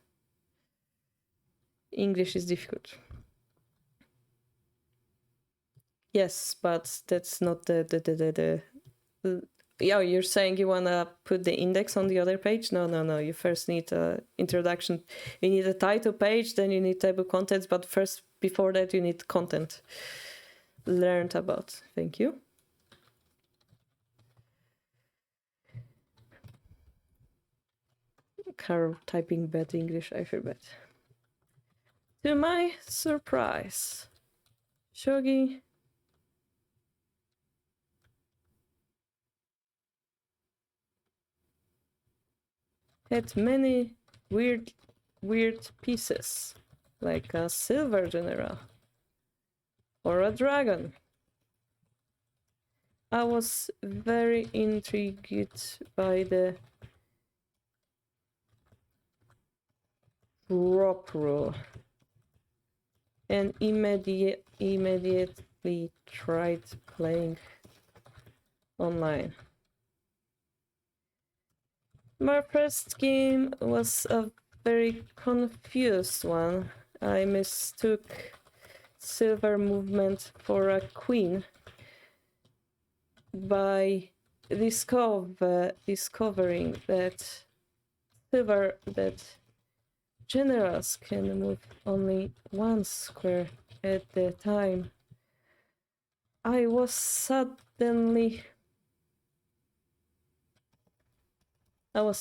Speaker 1: English is difficult. Yes, but that's not the yeah, you're saying you wanna put the index on the other page? No. You first need a introduction. You need a title page, then you need table contents, but first, before that, you need content. Learned about. Thank you. Carol typing bad English, I feel bad. To my surprise, Shogi had many weird pieces, like a silver general or a dragon. I was very intrigued by the drop rule and immediately tried playing online. My first game was a very confused one. I mistook silver movement for a queen by discovering that generals can move only one square at a time. I was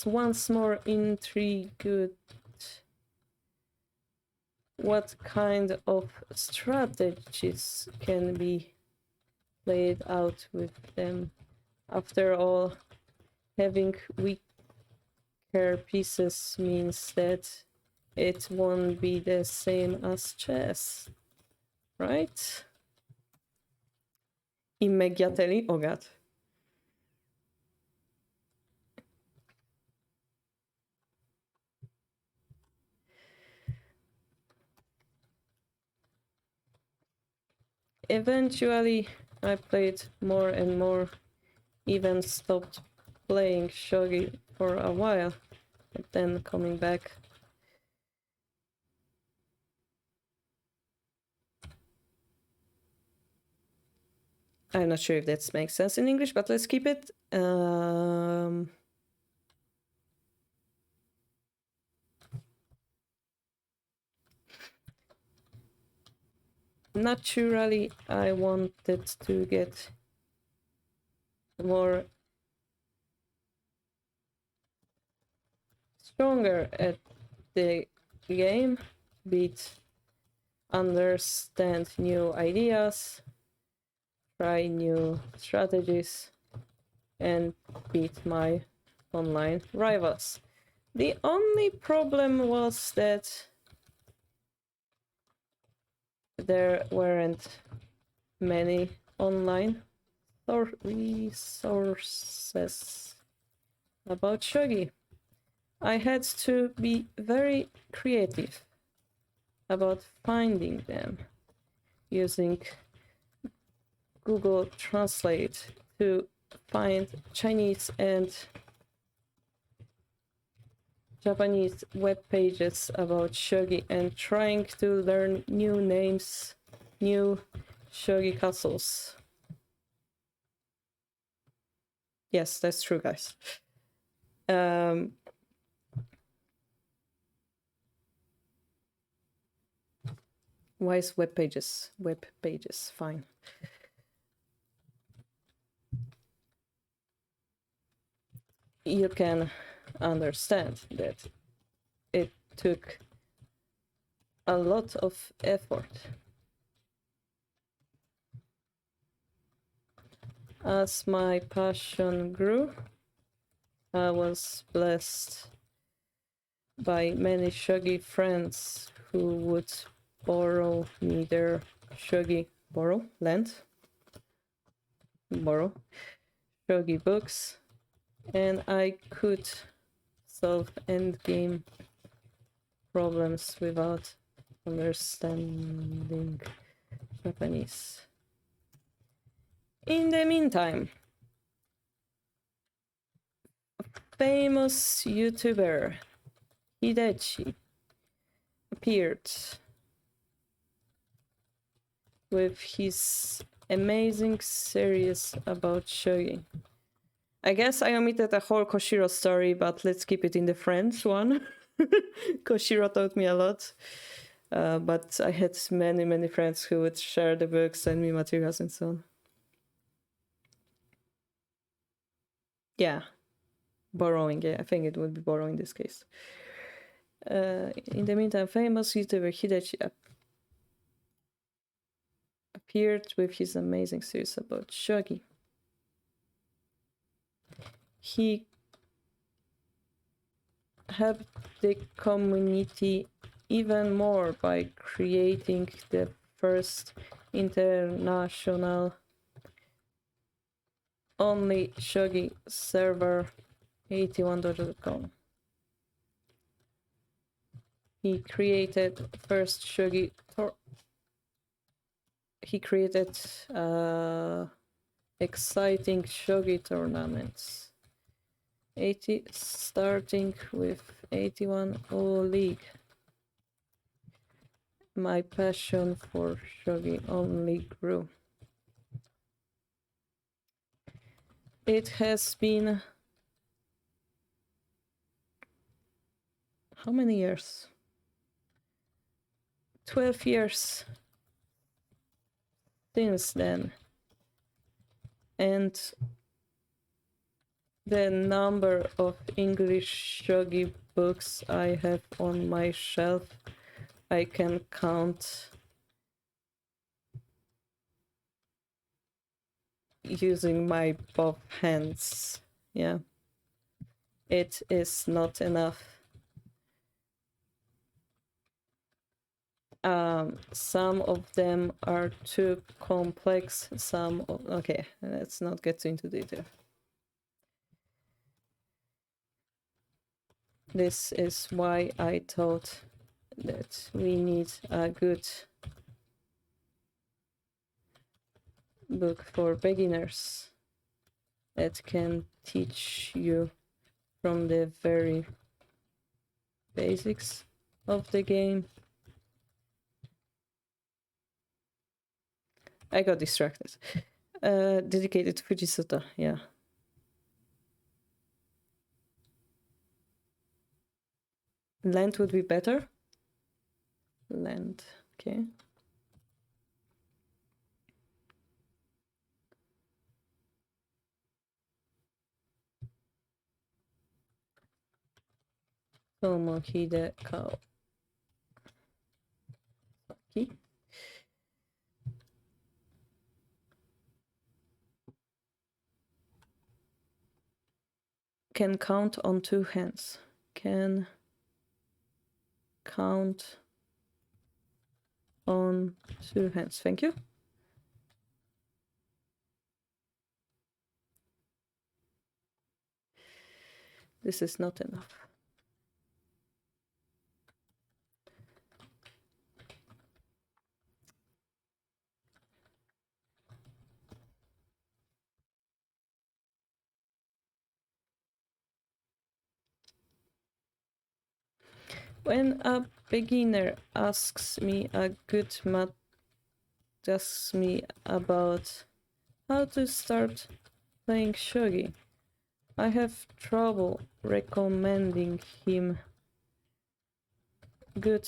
Speaker 1: once more intrigued what kind of strategies can be played out with them. After all, having weaker pieces means that it won't be the same as chess, right? Immediately, oh god. Eventually, I played more and more, even stopped playing shogi for a while, but then coming back. I'm not sure if that makes sense in English, but let's keep it. Naturally, I wanted to get more stronger at the game, understand new ideas, try new strategies, and beat my online rivals. The only problem was that there weren't many online resources about shogi. I had to be very creative about finding them, using Google Translate to find Chinese and Japanese web pages about shogi and trying to learn new names, new shogi castles. Yes, that's true, guys. Why is web pages? Web pages, fine. You can understand that it took a lot of effort. As my passion grew, I was blessed by many shogi friends who would borrow me their shogi shogi books, and I could solve endgame problems without understanding Japanese. In the meantime, famous YouTuber Hidechi appeared with his amazing series about shogi. I guess I omitted a whole Koshiro story, but let's keep it in the Friends one. Koshiro taught me a lot, but I had many friends who would share the books, send me materials, and so on. Yeah, borrowing. Yeah, I think it would be borrowing in this case. In the meantime, famous YouTuber Hidechi appeared with his amazing series about shogi. He helped the community even more by creating the first international only Shogi server 81.com. He created first Shogi he created exciting Shogi tournaments. 80 starting with 81 O League. My passion for Shogi only grew. It has been how many years? 12 years since then. And the number of English Shogi books I have on my shelf, I can count using my both hands. Yeah. It is not enough. Some of them are too complex. Okay, let's not get into detail. This is why I thought that we need a good book for beginners that can teach you from the very basics of the game. I got distracted. Dedicated to Fujisota, yeah. Land would be better. Land, okay. Tomohide Kawasaki. Can count on two hands. Can count on two hands. Thank you. This is not enough. When a beginner asks me about how to start playing Shogi, I have trouble recommending him good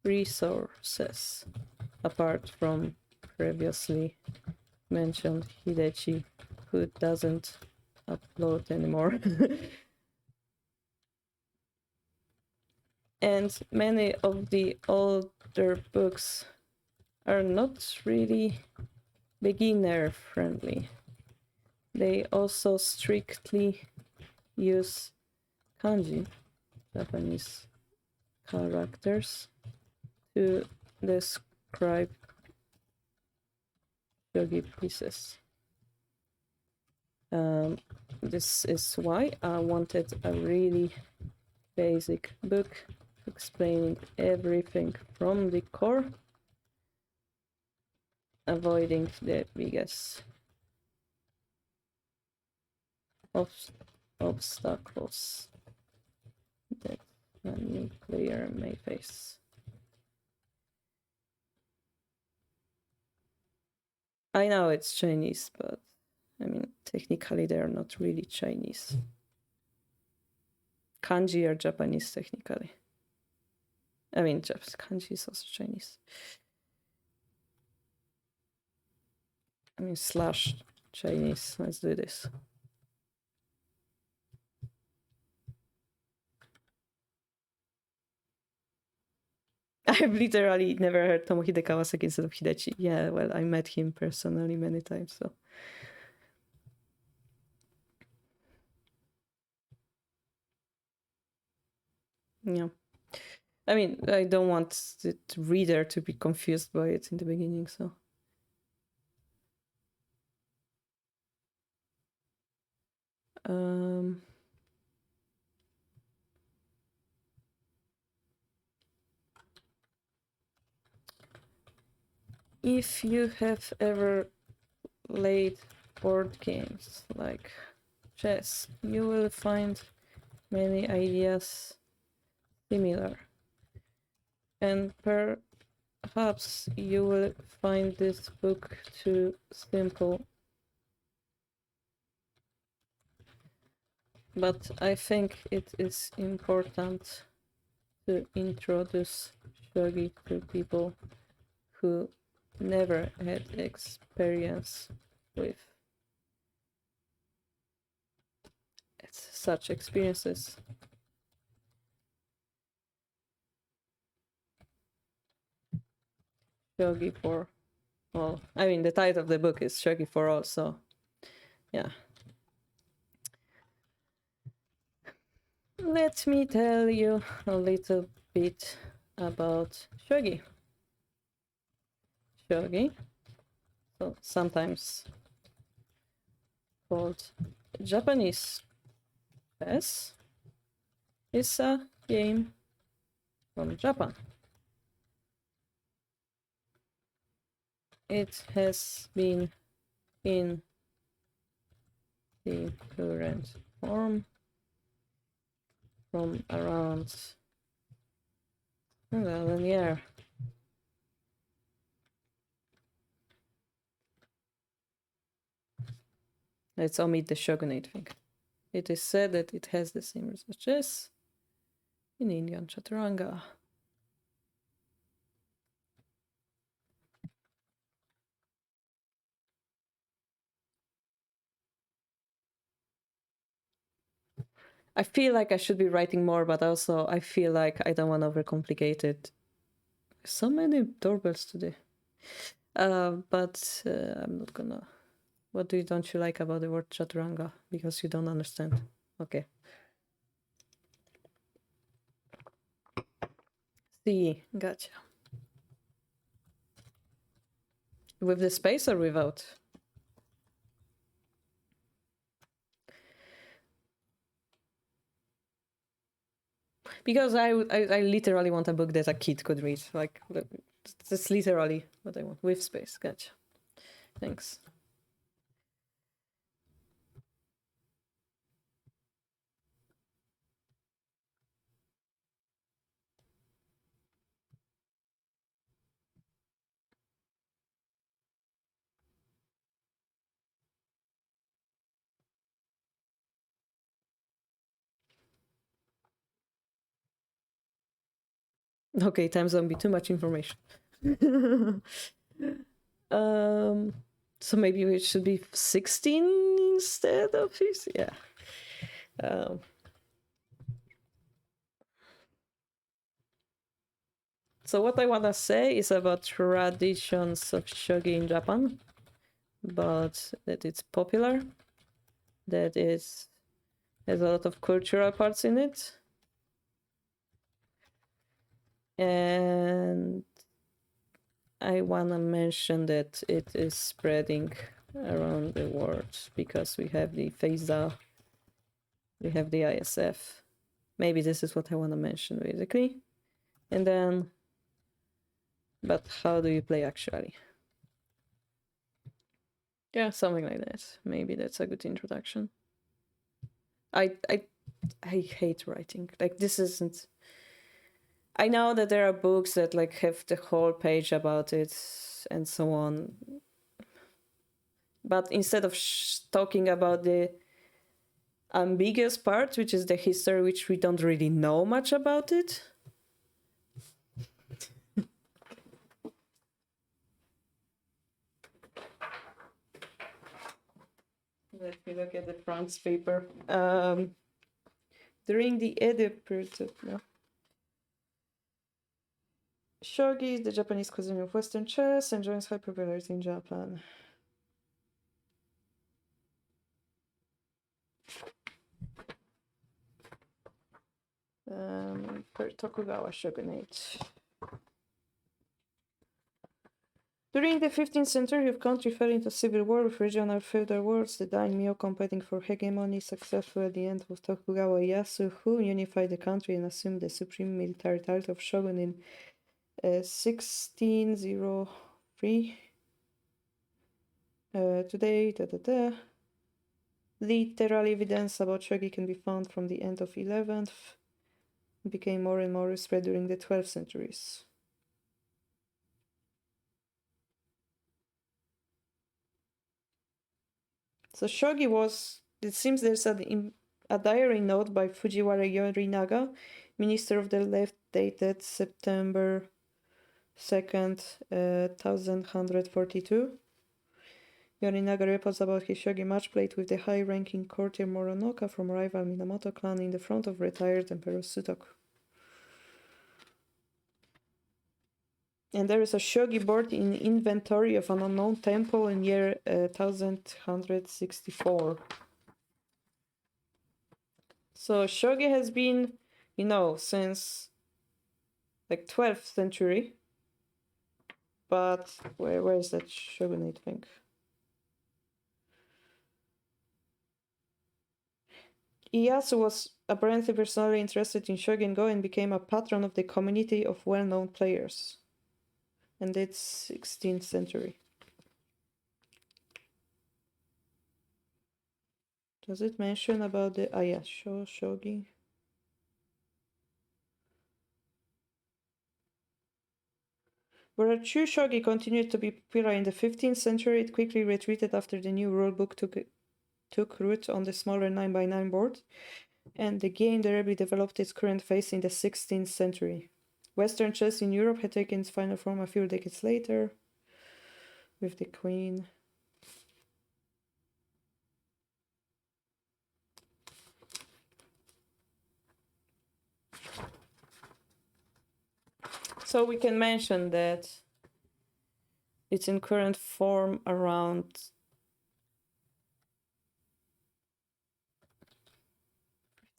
Speaker 1: resources, apart from previously mentioned Hidechi, who doesn't upload anymore. And many of the older books are not really beginner friendly. They also strictly use kanji, Japanese characters, to describe shogi pieces. This is why I wanted a really basic book explaining everything from the core, avoiding the biggest obstacles that a new player may face. I know it's Chinese, but I mean, technically they're not really Chinese. Kanji are Japanese, technically. I mean, kanji is also Chinese. I mean, slash Chinese. Let's do this. I've literally never heard Tomohide Kawasaki instead of Hidechi. Yeah, well, I met him personally many times, so. Yeah. I mean, I don't want the reader to be confused by it in the beginning, so. Um, if you have ever played board games like chess, you will find many ideas similar. And perhaps you will find this book too simple. But I think it is important to introduce shogi to people who never had experience with such experiences. Shogi for all. I mean, the title of the book is Shogi for All, so yeah. Let me tell you a little bit about shogi. Shogi, so sometimes called Japanese chess, is a game from Japan. It has been in the current form from around 11 years. Let's omit the shogunate thing. It is said that it has the same as chess in Indian chaturanga. I feel like I should be writing more, but also I feel like I don't want to overcomplicate it. So many doorbells today. But I'm not gonna. What don't you like about the word chaturanga? Because you don't understand. Okay. See, gotcha. With the space or without? Because I literally want a book that a kid could read. Like, that's literally what I want. With space. Gotcha. Thanks. Okay, time zombie. Too much information. So maybe it should be 16 instead of 50. Yeah. So what I want to say is about traditions of shogi in Japan, but that it's popular, that it has a lot of cultural parts in it, and I want to mention that it is spreading around the world because we have the FEISA, we have the ISF. Maybe this is what I want to mention basically. And then, but how do you play actually? Yeah, something like that. Maybe that's a good introduction. I hate writing. Like, this isn't. I know that there are books that like have the whole page about it and so on. But instead of talking about the ambiguous part, which is the history, which we don't really know much about it. Let me look at the front paper. During the Edo period, no. Shogi is the Japanese cuisine of Western chess, enjoys high popularity in Japan. Per Tokugawa shogunate. During the 15th century, the country fell into civil war with regional feudal wars, the daimyo competing for hegemony. Successful at the end was Tokugawa Ieyasu, who unified the country and assumed the supreme military title of shogun in 1603. Today, literal evidence about shogi can be found from the end of 11th. It became more and more spread during the 12th centuries. So shogi was, it seems there's a diary note by Fujiwara Yorinaga, minister of the left, dated September 2nd, 1142. Yorinaga reports about his shogi match played with the high-ranking courtier Moronoka from rival Minamoto clan in the front of retired Emperor Sutoku. And there is a shogi board in inventory of an unknown temple in year 1164. So shogi has been, since like 12th century. But where is that shogunate thing? Ieyasu was apparently personally interested in Shogun Go and became a patron of the community of well-known players. And it's 16th century. Does it mention about the shogi? Where Chu shogi continued to be popular in the 15th century, it quickly retreated after the new rulebook took root on the smaller 9x9 board, and the game directly developed its current phase in the 16th century. Western chess in Europe had taken its final form a few decades later, with the queen. So we can mention that it's in current form around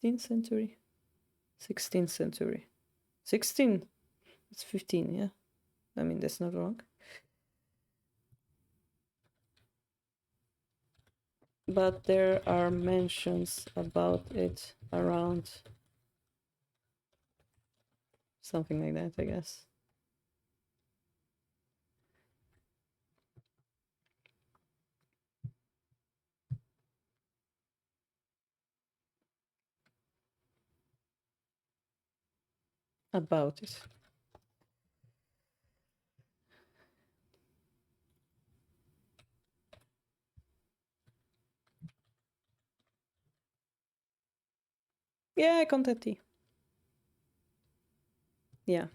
Speaker 1: 15th century, 16th century. 16, it's 15, yeah. I mean, that's not wrong. But there are mentions about it around something like that, I guess. About it. Yeah, content. Yeah.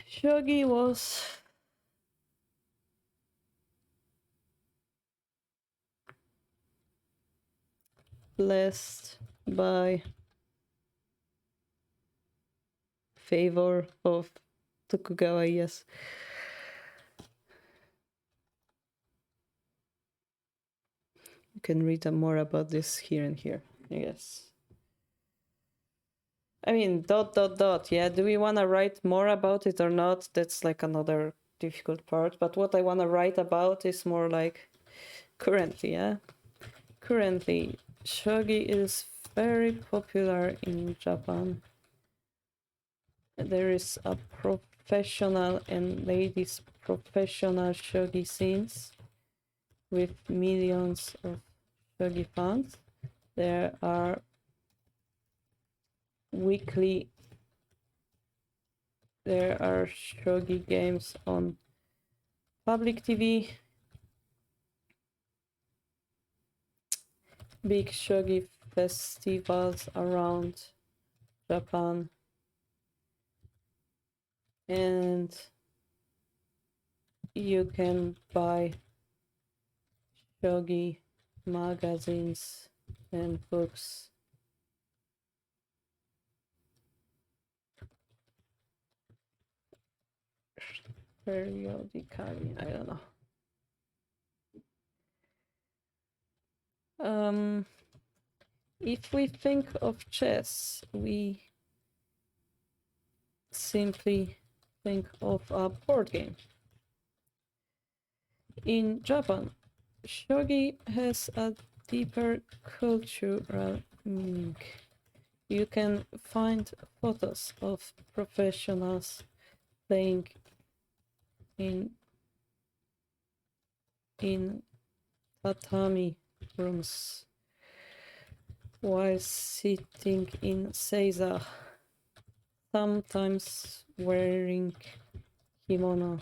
Speaker 1: Shogi was blessed by favor of Tokugawa, yes. You can read more about this here and here, I guess. I mean, ... Yeah, do we want to write more about it or not? That's like another difficult part. But what I want to write about is more like currently, yeah? Currently, shogi is very popular in Japan. There is a professional and ladies professional shogi scenes with millions of shogi fans. There are shogi games on public TV. Big shogi festivals around Japan. And you can buy shogi magazines and books. Periodically, I don't know. If we think of chess, we simply think of a board game. In Japan, shogi has a deeper cultural meaning. You can find photos of professionals playing in tatami rooms while sitting in seiza, sometimes wearing kimono.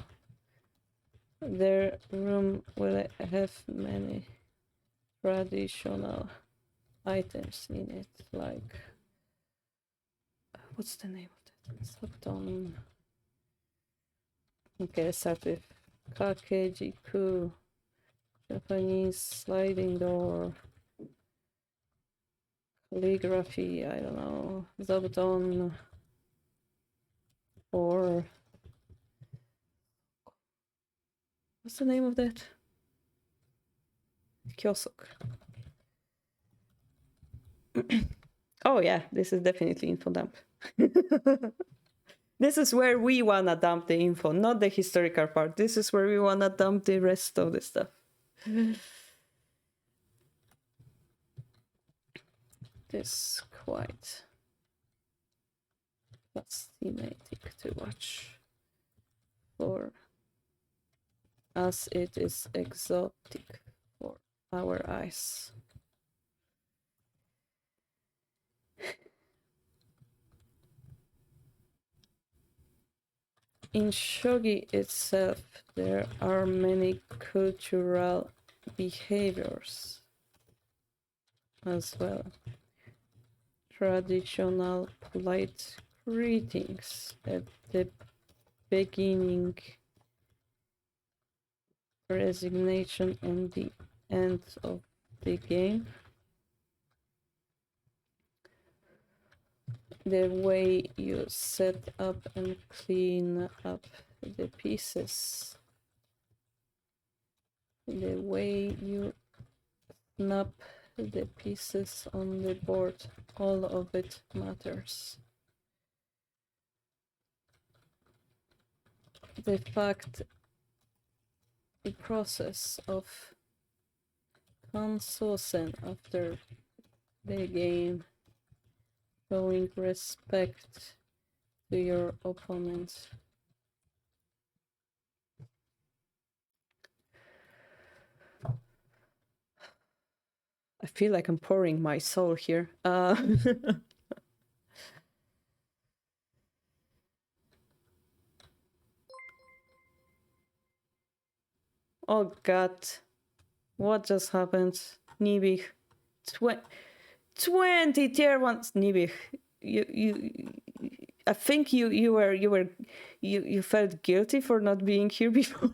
Speaker 1: Their room will have many traditional items in it, like what's the name of that? Saton. Okay, let's start with kakejiku, Japanese sliding door, calligraphy, I don't know, zabuton, or what's the name of that? Kyosok. Oh yeah, this is definitely info dump. This is where we wanna dump the info, not the historical part. This is where we wanna dump the rest of the stuff. This quite fascinating to watch. For us, it is exotic for our eyes. In shogi itself, there are many cultural behaviors as well. Traditional polite greetings at the beginning, resignation and the end of the game. The way you set up and clean up the pieces. The way you snap the pieces on the board. All of it matters. The fact, the process of kansosen after the game, showing respect to your opponent. I feel like I'm pouring my soul here. Oh god, what just happened? Nibich, 20 tier 1s. Nibich, I think you felt guilty for not being here before.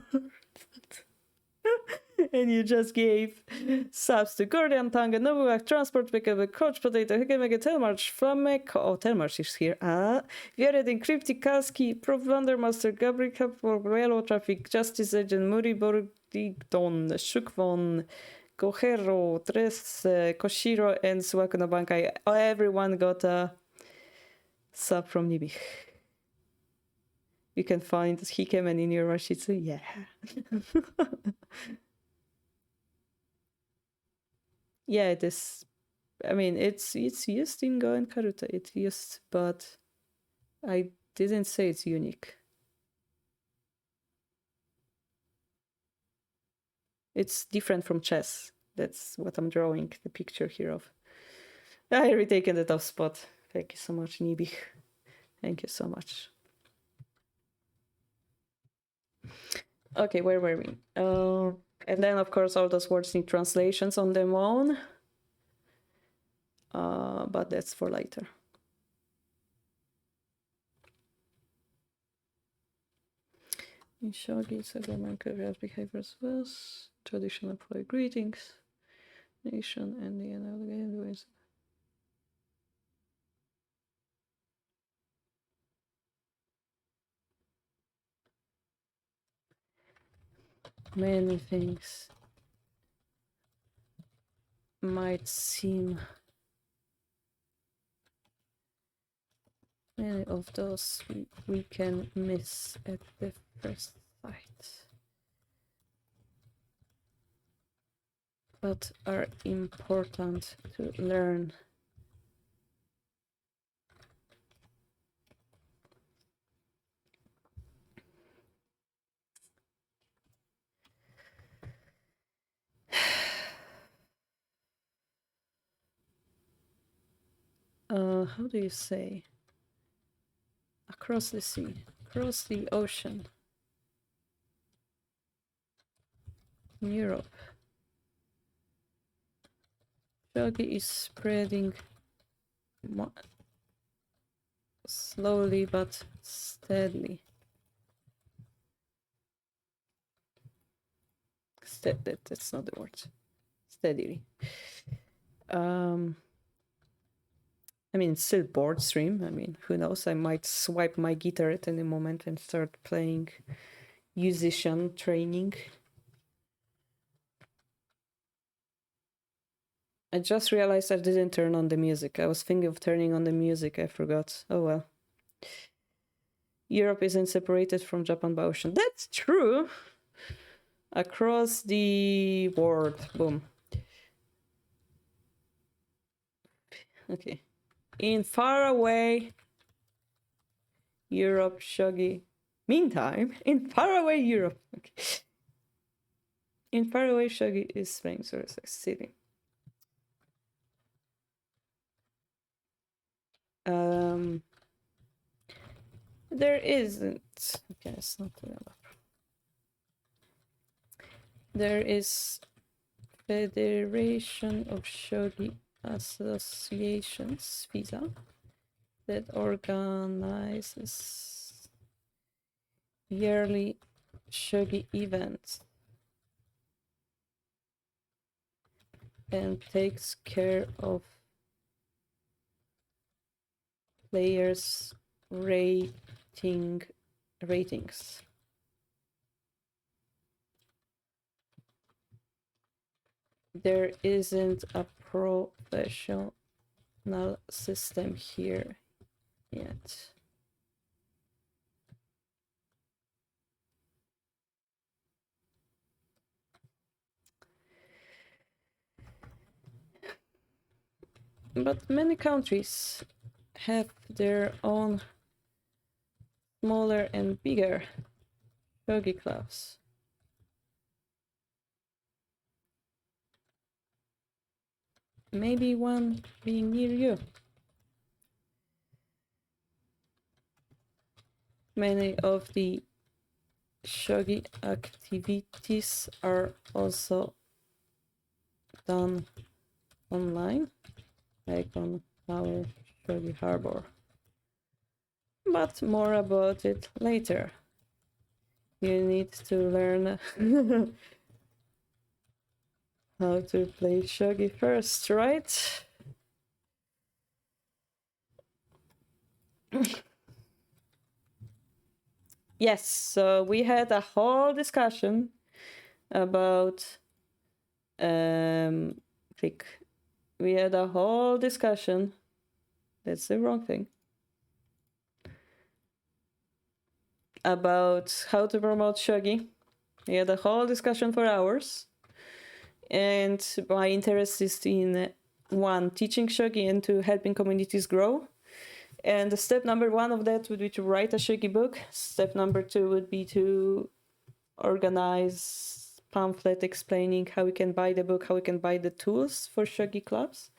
Speaker 1: And you just gave subs to Gordian, Tanga, Nobuak, Transport, Pekebe, Coach, Potato, Hekemege, Telmarch, Flamek. Oh, Telmarch is here. Vieredin, Cryptic, Kalski, Prof. Wandermaster, Gabriel, Railroad Traffic, Justice Agent, Muri, Bordigdon, Shukvon, Gohero, Tres, Koshiro, and Suwaku no Bankai. Everyone got a sub from Nibich. You can find Hikemen in your Rashitsu. Yeah. Yeah, it is. I mean, it's used in Go and Karuta. It's used, but I didn't say it's unique. It's different from chess. That's what I'm drawing the picture here of. I retaken the top spot. Thank you so much, Nibich. Thank you so much. Okay, where were we? And then, of course, all those words need translations on their own. But that's for later. In shogi, several career behaviors was traditional polite greetings, nation, and the end of the game. Many things might seem many of those we can miss at the first sight, but are important to learn. How do you say? Across the sea, across the ocean. In Europe. Shogi is spreading slowly but steadily. That's not the word. Steadily. I mean, it's still board stream. I mean, who knows? I might swipe my guitar at any moment and start playing musician training. I just realized I didn't turn on the music. I was thinking of turning on the music. I forgot. Oh well. Europe isn't separated from Japan by ocean. That's true. Across the world. Boom. Okay. In faraway Europe, Shogi. Meantime, in faraway Europe. Okay. In faraway Shogi is playing sort of city. There isn't. Okay, it's not developed. There is Federation of Shogi Associations, FISA, that organizes yearly Shogi events and takes care of players' ratings. There isn't a professional system here yet. But many countries have their own smaller and bigger shogi clubs. Maybe one being near you. Many of the shogi activities are also done online, like on our Shogi Harbour. But more about it later. You need to learn how to play shogi first, right? Yes, so we had a whole discussion about click. We had a whole discussion. That's the wrong thing. About how to promote shogi. We had a whole discussion for hours. And my interest is in one, teaching shogi and to helping communities grow. And the step number one of that would be to write a shogi book. Step number two would be to organize pamphlet explaining how we can buy the book, how we can buy the tools for shogi clubs.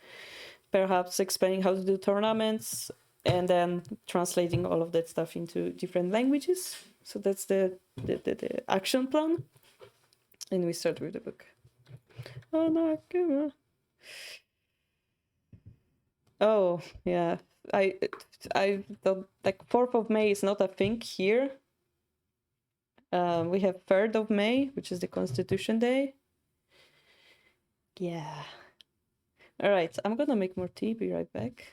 Speaker 1: Perhaps explaining how to do tournaments, and then translating all of that stuff into different languages. So that's the action plan. And we start with the book. Oh, yeah. I don't, like 4th of May is not a thing here. We have 3rd of May, which is the Constitution Day. Yeah. All right, I'm gonna make more tea. Be right back.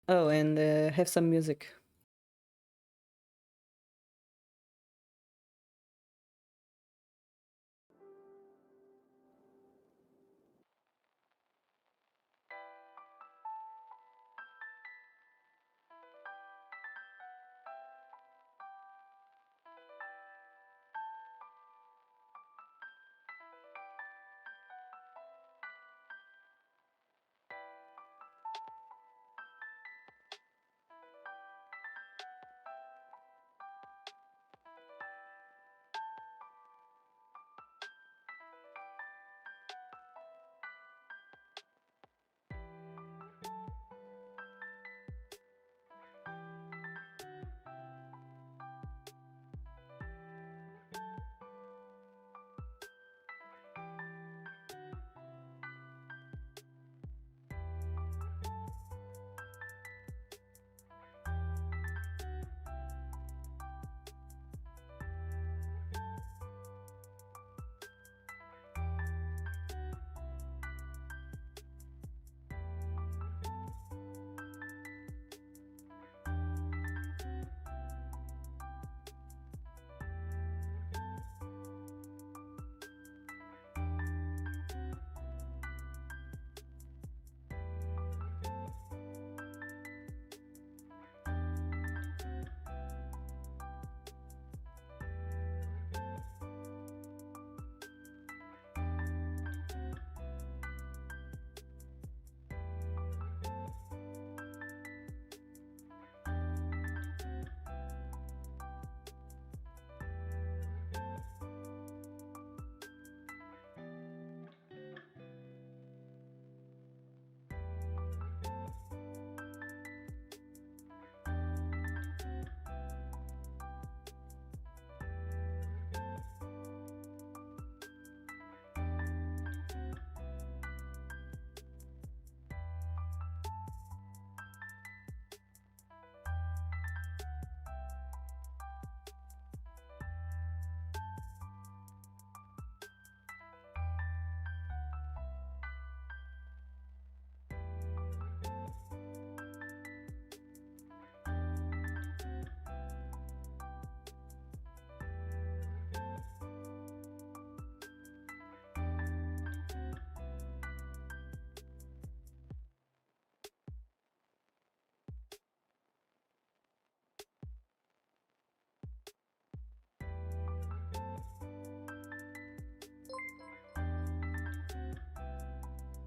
Speaker 1: Oh, and have some music.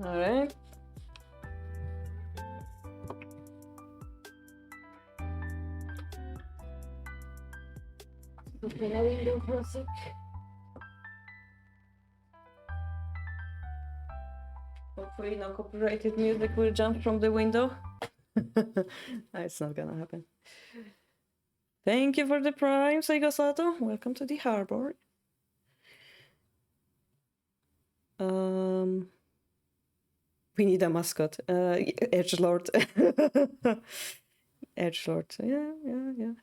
Speaker 1: All right. Open a window for a sec. Hopefully no copyrighted music will jump from the window. It's not gonna happen. Thank you for the prime, Seigo Sato. Welcome to the harbor. We need a mascot. Edgelord. Edgelord. Yeah.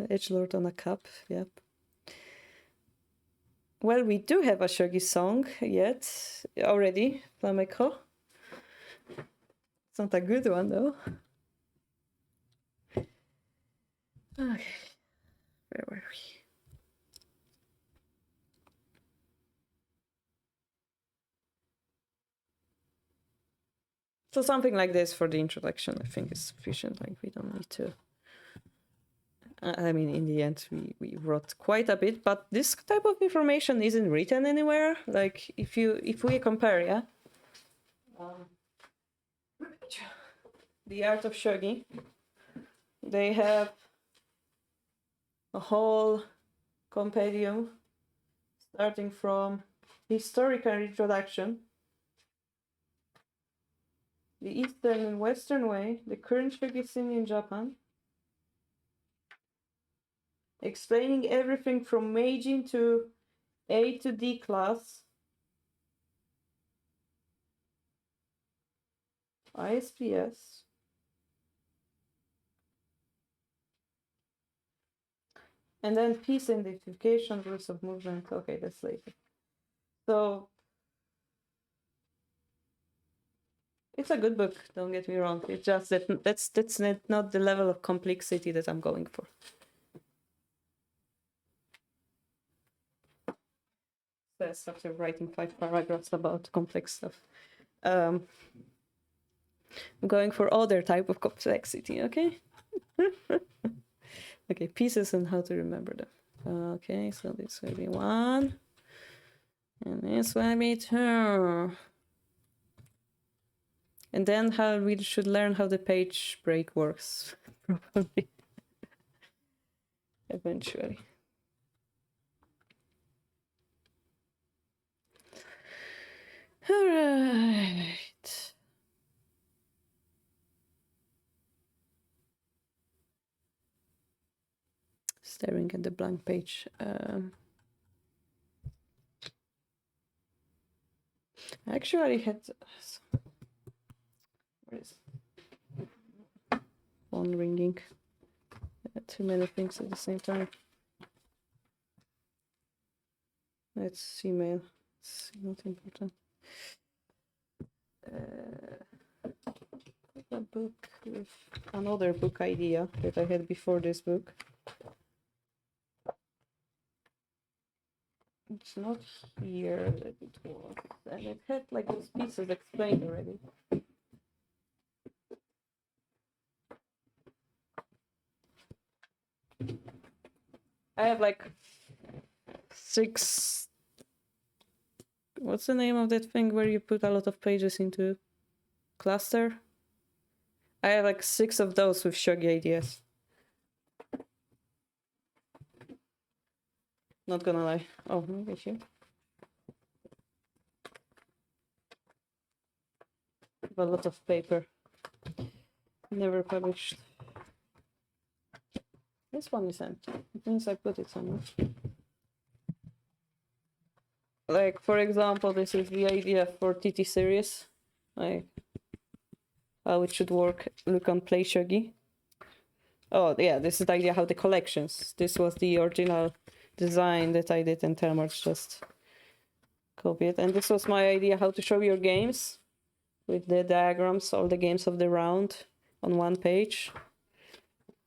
Speaker 1: Edgelord on a cup. Yep. Well, we do have a Shogi song yet already. Flamenco. It's not a good one though. Okay. Where were we? So something like this for the introduction, I think is sufficient. Like we don't need to. I mean, in the end, we wrote quite a bit, but this type of information isn't written anywhere. Like if we compare, yeah, the art of shogi, they have a whole compendium starting from historical introduction, the Eastern and Western way, the current shogi scene in Japan, explaining everything from Meijin to A to D class, ISPS, and then piece identification, rules of movement. Okay, that's later. So it's a good book, don't get me wrong. It's just that that's not the level of complexity that I'm going for. Says after writing 5 paragraphs about complex stuff. I'm going for other type of complexity, okay? Okay, pieces and how to remember them. Okay, so this will be 1. And this will be 2. And then how we should learn how the page break works, probably. Eventually. All right. Staring at the blank page. I actually had where is it? Phone ringing. Too many things at the same time. It's email. It's not important. A book with another book idea that I had before this book. It's not here that it was, and it had like those pieces explained already. I have like 6. What's the name of that thing where you put a lot of pages into cluster? I have like 6 of those with shogi ideas. Not gonna lie. Oh, maybe here. A lot of paper. Never published. This one is empty. It means I put it somewhere. Like, for example, this is the idea for TT series. Like, how it should work. Look on Play Shogi. Oh, yeah, this is the idea how the collections. This was the original design that I did, and Telmarch just copied it. And this was my idea how to show your games with the diagrams, all the games of the round on one page.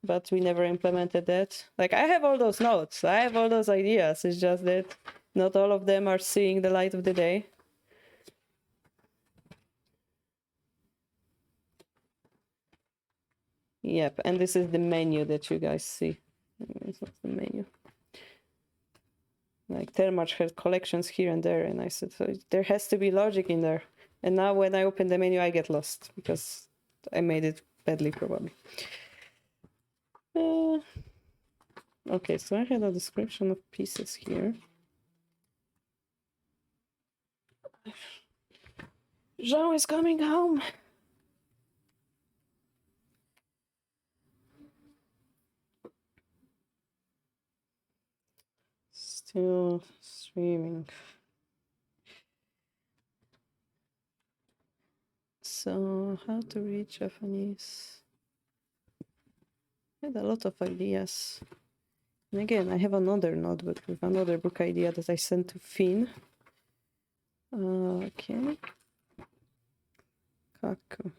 Speaker 1: But we never implemented that. Like, I have all those notes. I have all those ideas. It's just that not all of them are seeing the light of the day. Yep, and this is the menu that you guys see. It's not the menu. Like, Telmarch had collections here and there, and I said, so there has to be logic in there. And now when I open the menu, I get lost because I made it badly, probably. Okay, so I had a description of pieces here. Jean is coming home. Still streaming. So, how to read Japanese? I had a lot of ideas. And again, I have another notebook with another book idea that I sent to Finn. Okay. Kaku.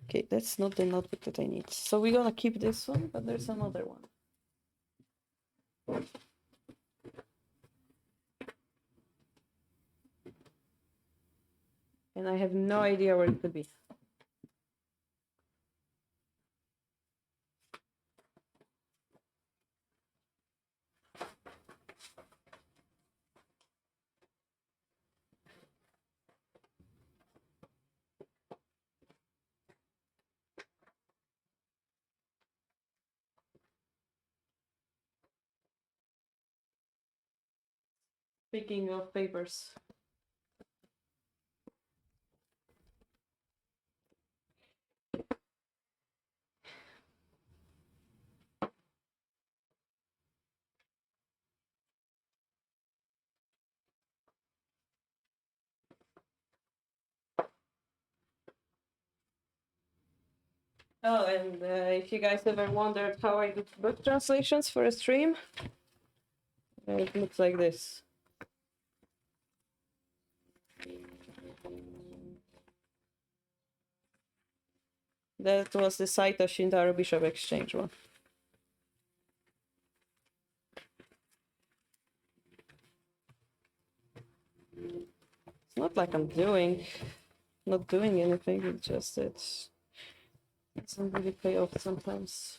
Speaker 1: Okay, that's not the notebook that I need. So we're gonna keep this one, but there's another one. And I have no idea where it could be. Speaking of papers. Oh, and if you guys ever wondered how I do book translations for a stream, it looks like this. That was the Saito Shintaro Bishop Exchange one. It's not like I'm not doing anything, it's just it doesn't really pay off sometimes.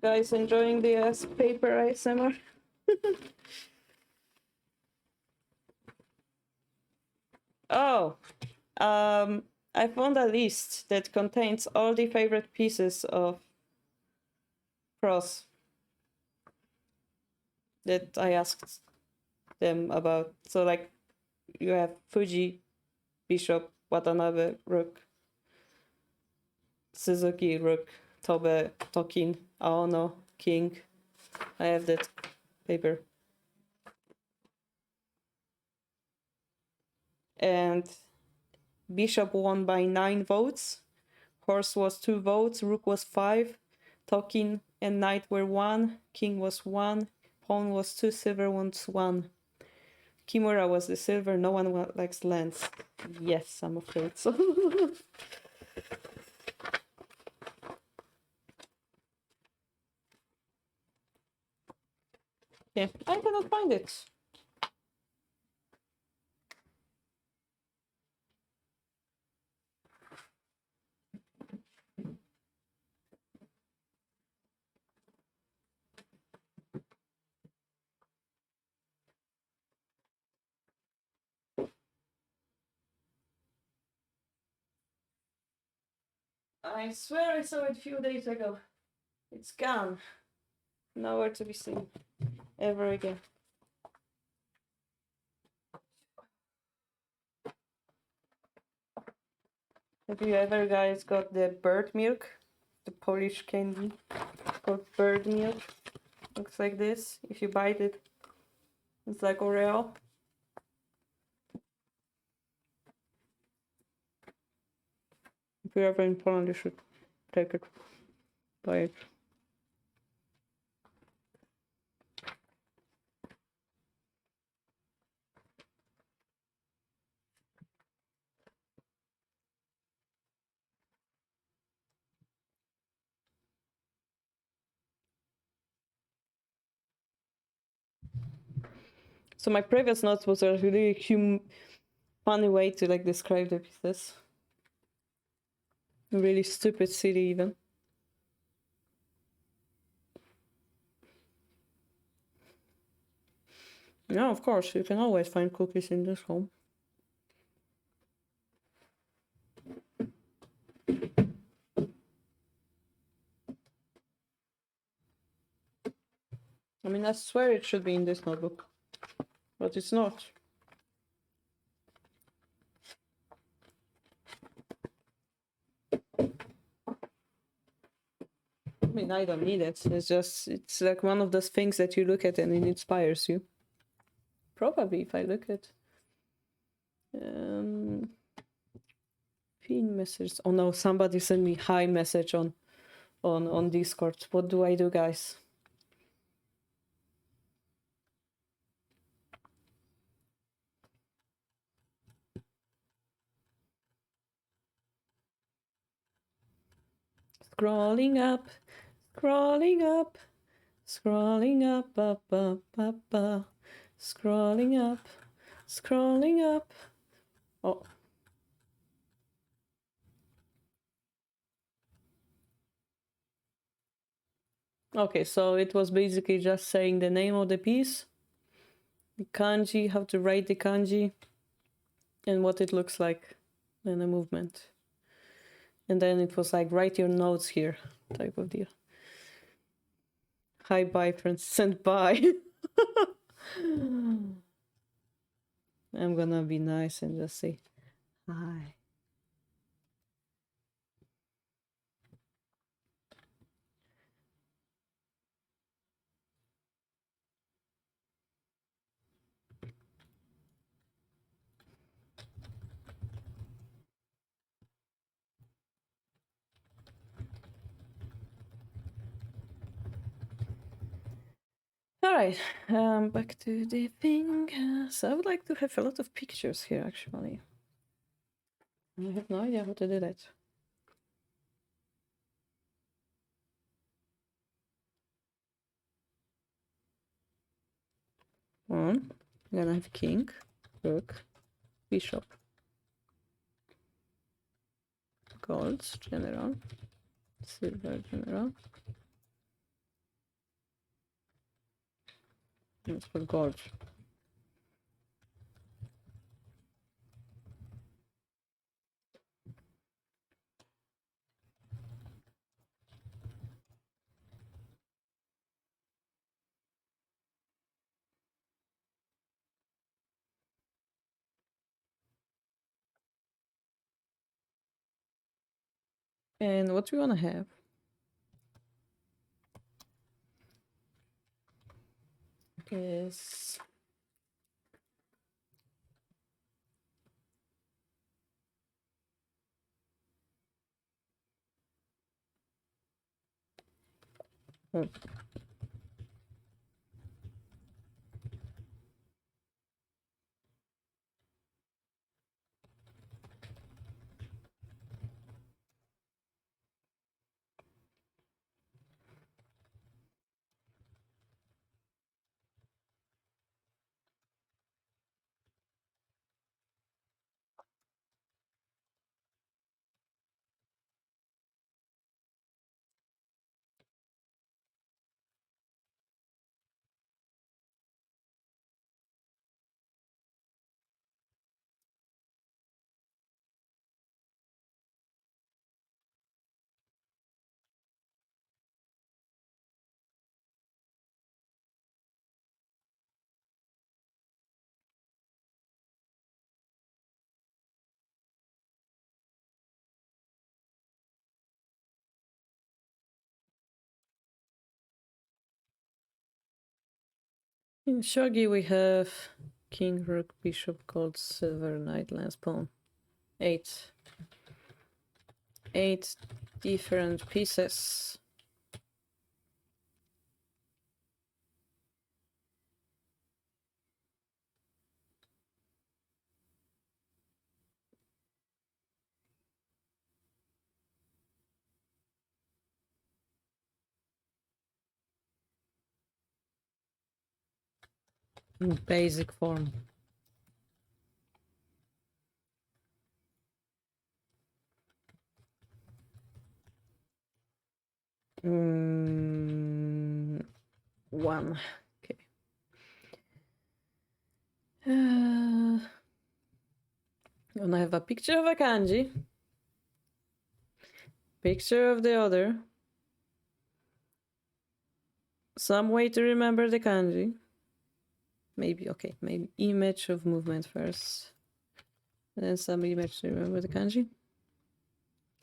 Speaker 1: Guys enjoying the paper ASMR? Oh, I found a list that contains all the favorite pieces of Cross that I asked them about. So like you have Fuji, Bishop, Watanabe, Rook, Suzuki, Rook, Tobe, Tokin, Aono, King. I have that paper. And Bishop won by 9 votes. Horse was 2 votes. Rook was 5. Tokin and Knight were 1. King was 1. Pawn was 2. Silver was 1. Kimura was the silver. No one likes lands. Yes, I'm afraid so. Yeah, I cannot find it. I swear I saw it a few days ago. It's gone. Nowhere to be seen. Ever again. Have you ever guys got the bird milk? The Polish candy called bird milk. Looks like this. If you bite it, it's like Oreo. If you're ever in Poland, you should take it. Buy it. So my previous notes was a really funny way to like describe the pieces. Really stupid city even. Yeah, of course, you can always find cookies in this home. I mean, I swear it should be in this notebook, but it's not. I mean, I don't need it. It's like one of those things that you look at and it inspires you. Probably if I look at pin message. Oh no, somebody sent me hi message on Discord. What do I do, guys? Scrolling up, scrolling up, scrolling up, up. Scrolling up, scrolling up. Oh. Okay, so it was basically just saying the name of the piece, the kanji, how to write the kanji, and what it looks like in a movement. And then it was like, write your notes here, type of deal. Hi, bye, friends. Send bye. I'm gonna be nice and just say hi. All right, back to the thing. So I would like to have a lot of pictures here, actually. I have no idea how to do that. One, I'm gonna have king, rook, bishop, gold, general, silver, general. Let's put gold. And what we wanna have is in shogi we have king, rook, bishop, gold, silver, knight, lance, pawn. Eight different pieces. In basic form. One. Okay. And I have a picture of a kanji. Picture of the other. Some way to remember the kanji. Maybe, okay, maybe image of movement first. And then some image to remember the kanji.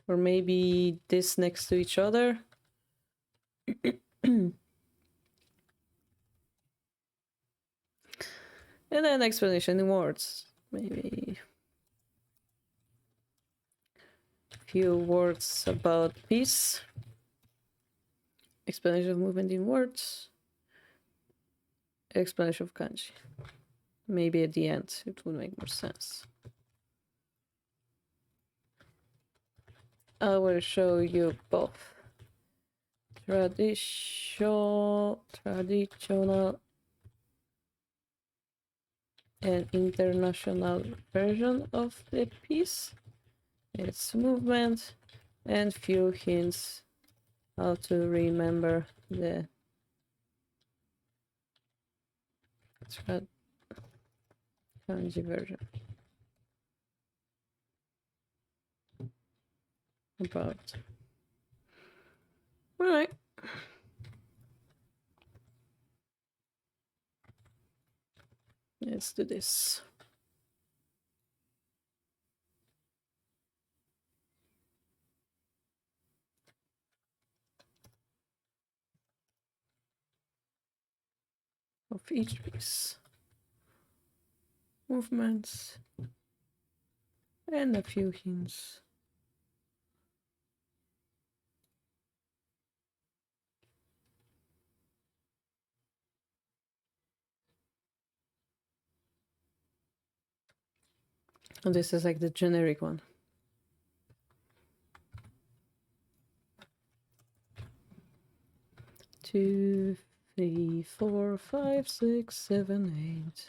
Speaker 1: Or maybe this next to each other. And then explanation in words. Maybe a few words about peace. Explanation of movement in words. Explanation of kanji. Maybe at the end it would make more sense. I will show you both traditional and international version of the piece, its movement, and few hints how to remember the kanji version. About. All right. Let's do this. Of each piece. Movements. And a few hints. And this is like the generic one. Two, 3, 4, 5, 6, 7, 8.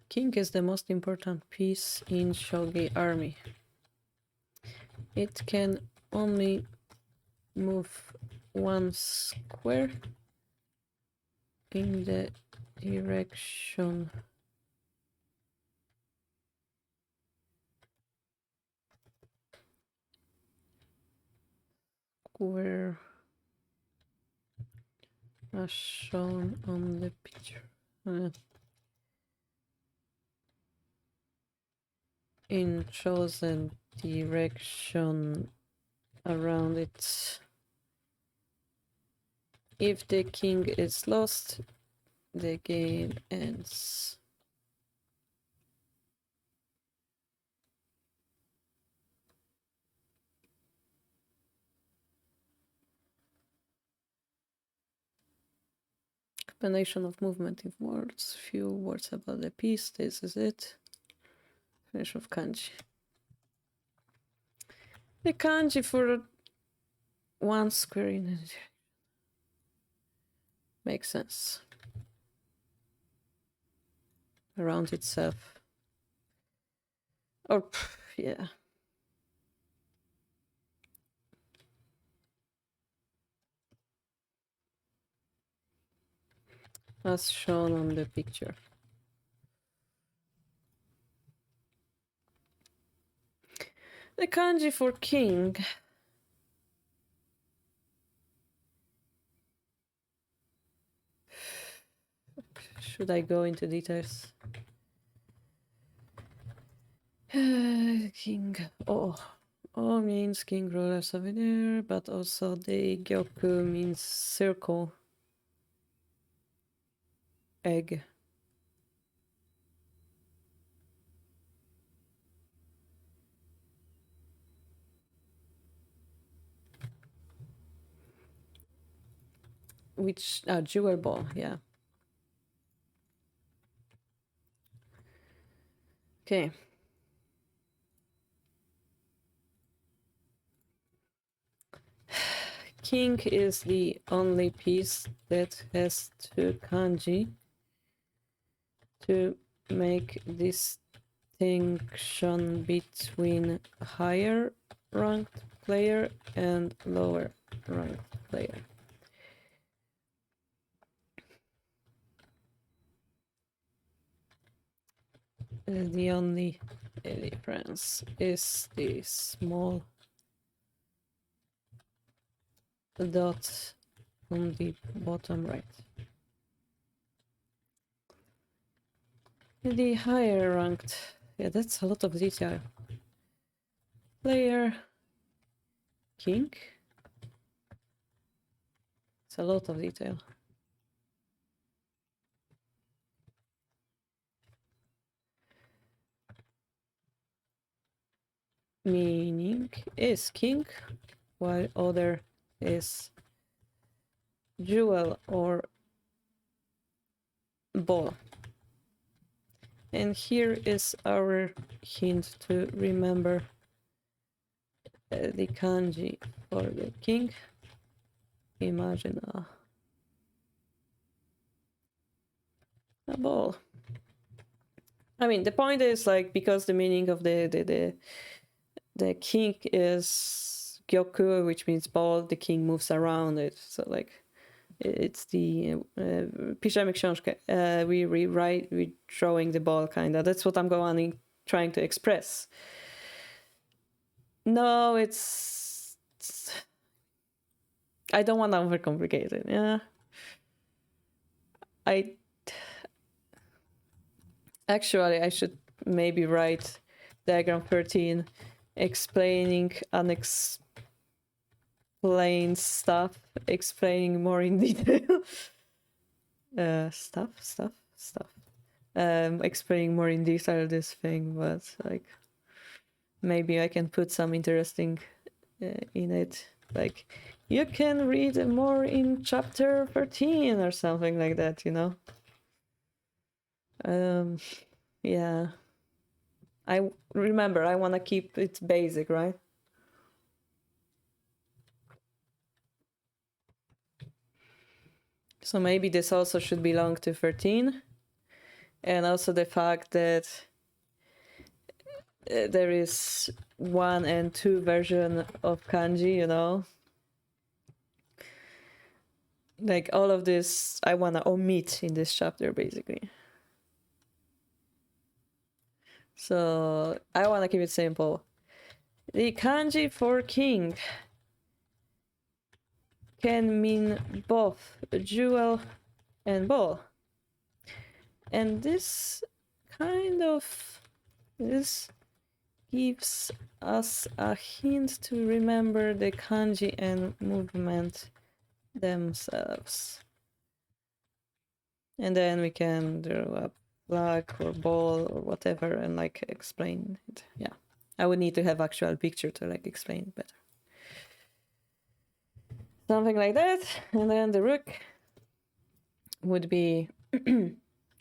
Speaker 1: King is the most important piece in Shogi army. It can only move one square in the direction square as shown on the picture. In chosen direction around it. If the king is lost, the game ends. Combination of movement in words, few words about the piece, this is it. Finish of kanji. The kanji for one square in it makes sense. Around itself. Or, yeah. As shown on the picture. The kanji for king. Should I go into details? King. Oh means king rulers over there, but also the gyoku means circle. egg. Which jewel ball, yeah. Okay. King is the only piece that has two kanji to make distinction between higher ranked player and lower ranked player. The only difference is the small dot on the bottom right. The higher ranked, yeah, that's a lot of detail. Player, king. It's a lot of detail. Meaning is king, while other is jewel or ball. And here is our hint to remember the kanji for the king. Imagine a ball. I mean, the point is like because the meaning of the king is gyoku, which means ball. The king moves around it, so like it's the piszemy książkę. We drawing the ball kinda. That's what I'm trying to express. No, I don't want to overcomplicate it. Yeah, Actually, I should maybe write diagram 13 explaining unexplained stuff, explaining more in detail. Explaining more in detail this thing, but like maybe I can put some interesting in it. Like you can read more in chapter 13 or something like that, you know? Yeah. I remember I want to keep it basic, right? So maybe this also should belong to 13. And also the fact that there is 1 and 2 version of kanji, you know? Like all of this I want to omit in this chapter, basically. So I want to keep it simple. The kanji for king can mean both jewel and ball. And this gives us a hint to remember the kanji and movement themselves. And then we can draw a flag or ball or whatever and like explain it. Yeah, I would need to have actual picture to like explain it better. Something like that. And then the rook would be,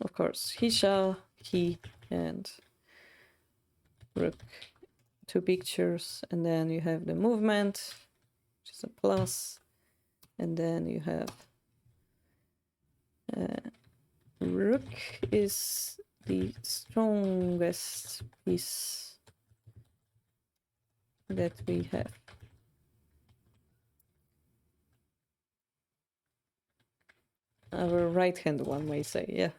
Speaker 1: of course, he, and rook. 2 pictures, and then you have the movement, which is a plus, and then you have rook is the strongest piece that we have. Our right hand, one may say, yeah.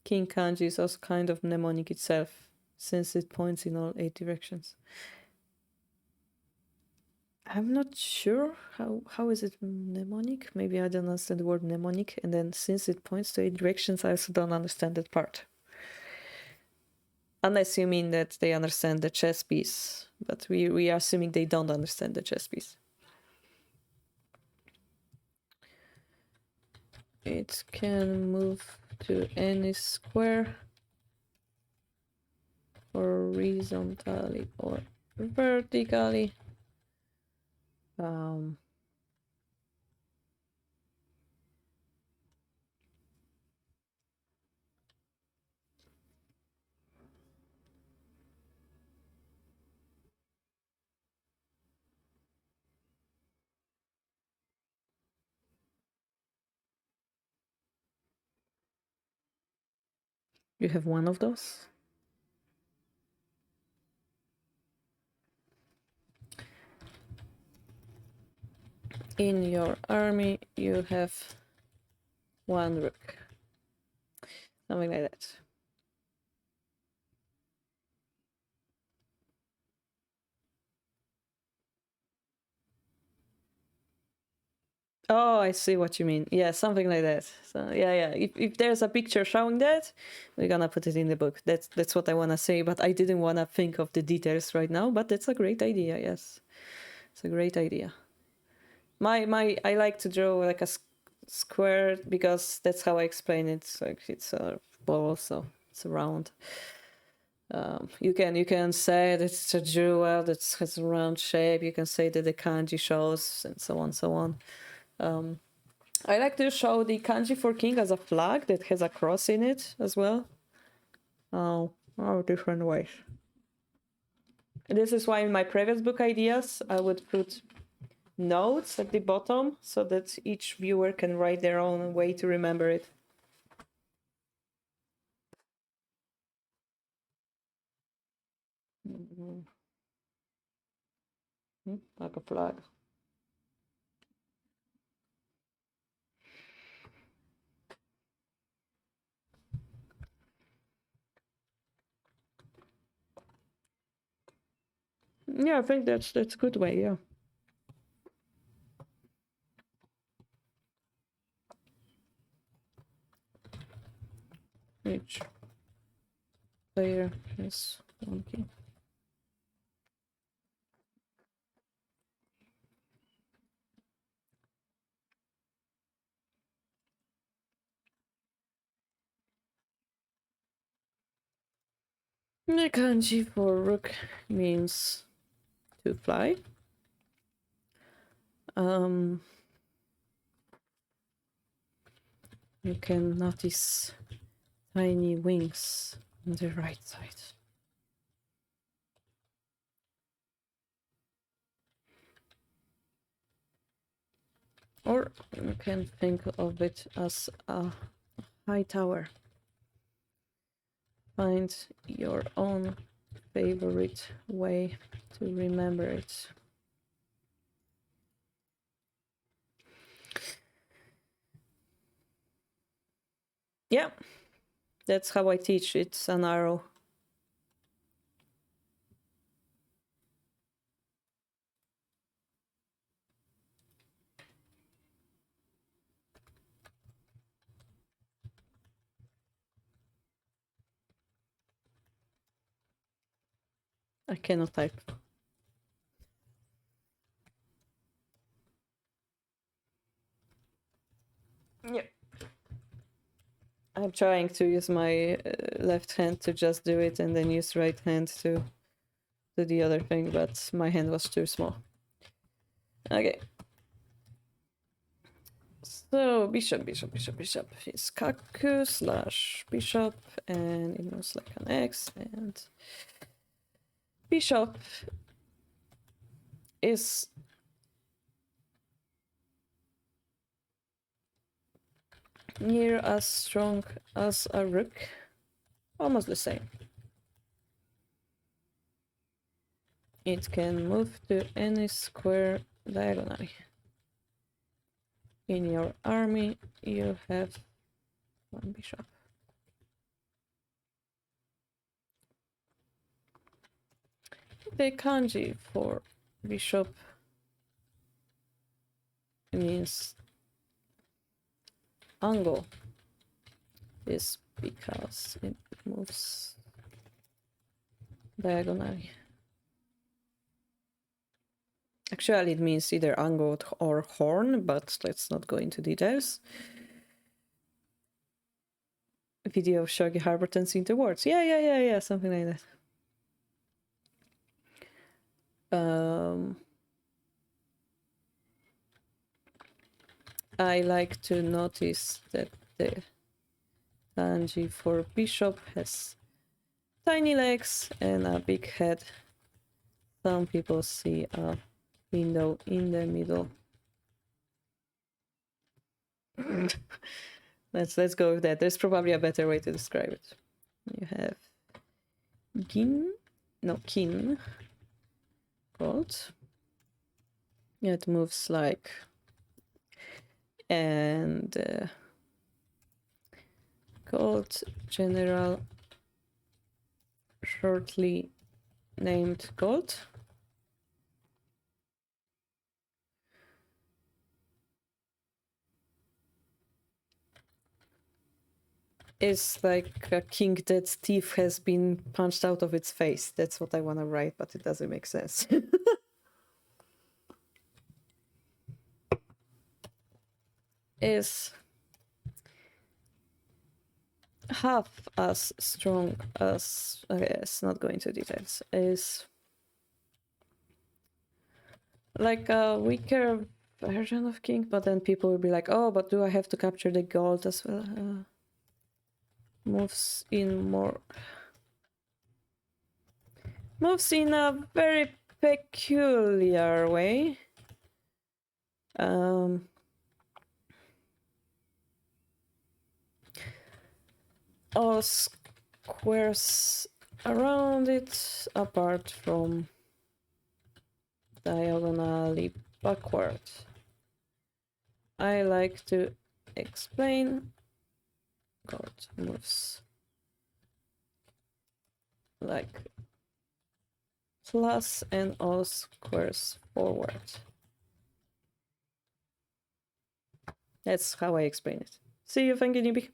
Speaker 1: King kanji is also kind of mnemonic itself, since it points in all 8 directions. I'm not sure how is it mnemonic. Maybe I don't understand the word mnemonic, and then since it points to 8 directions, I also don't understand that part. Unless you mean that they understand the chess piece, but we are assuming they don't understand the chess piece. it can move to any square horizontally or vertically. You have one of those. In your army, you have one rook. Something like that. Oh, I see what you mean. Yeah, something like that. So yeah. If there's a picture showing that, we're gonna put it in the book. That's what I wanna say, but I didn't wanna think of the details right now. But that's a great idea. Yes, it's a great idea. I like to draw like a square because that's how I explain it. So it's a ball, so it's round. You can say that it's a jewel that has a round shape. You can say that the kanji shows and so on. I like to show the kanji for king as a flag that has a cross in it as well. Oh, different ways. This is why in my previous book ideas, I would put notes at the bottom so that each viewer can write their own way to remember it. Like a flag. Yeah, I think that's a good way, yeah. Each player has one key. The kanji for rook means to fly. You can notice tiny wings on the right side. Or you can think of it as a high tower. Find your own favorite way to remember it. Yeah, that's how I teach. It's an arrow. I cannot type. Yeah. I'm trying to use my left hand to just do it and then use right hand to do the other thing, but my hand was too small. Okay. So bishop is kaku slash bishop, and it moves like an X, and bishop is near as strong as a rook, almost the same. It can move to any square diagonally. In your army, you have one bishop. The kanji for bishop means angle. Is because it moves diagonally. Actually, it means either angled or horn, but let's not go into details. video of Shogi Harbour turns into words. Yeah, something like that. I like to notice that the kanji for bishop has tiny legs and a big head. Some people see a window in the middle. let's go with that. There's probably a better way to describe it. You have kin, gold. It moves like, and gold general shortly named gold. Is like a king that teeth has been punched out of its face. That's what I want to write, but it doesn't make sense. Is half as strong as, okay, it's not going to details, is like a weaker version of king, but then people will be like, oh, but do I have to capture the gold as well? Moves in a very peculiar way. All squares around it apart from diagonally backward. I like to explain. God moves like plus and all squares forward. That's how I explain it. See you, thank you, newbie.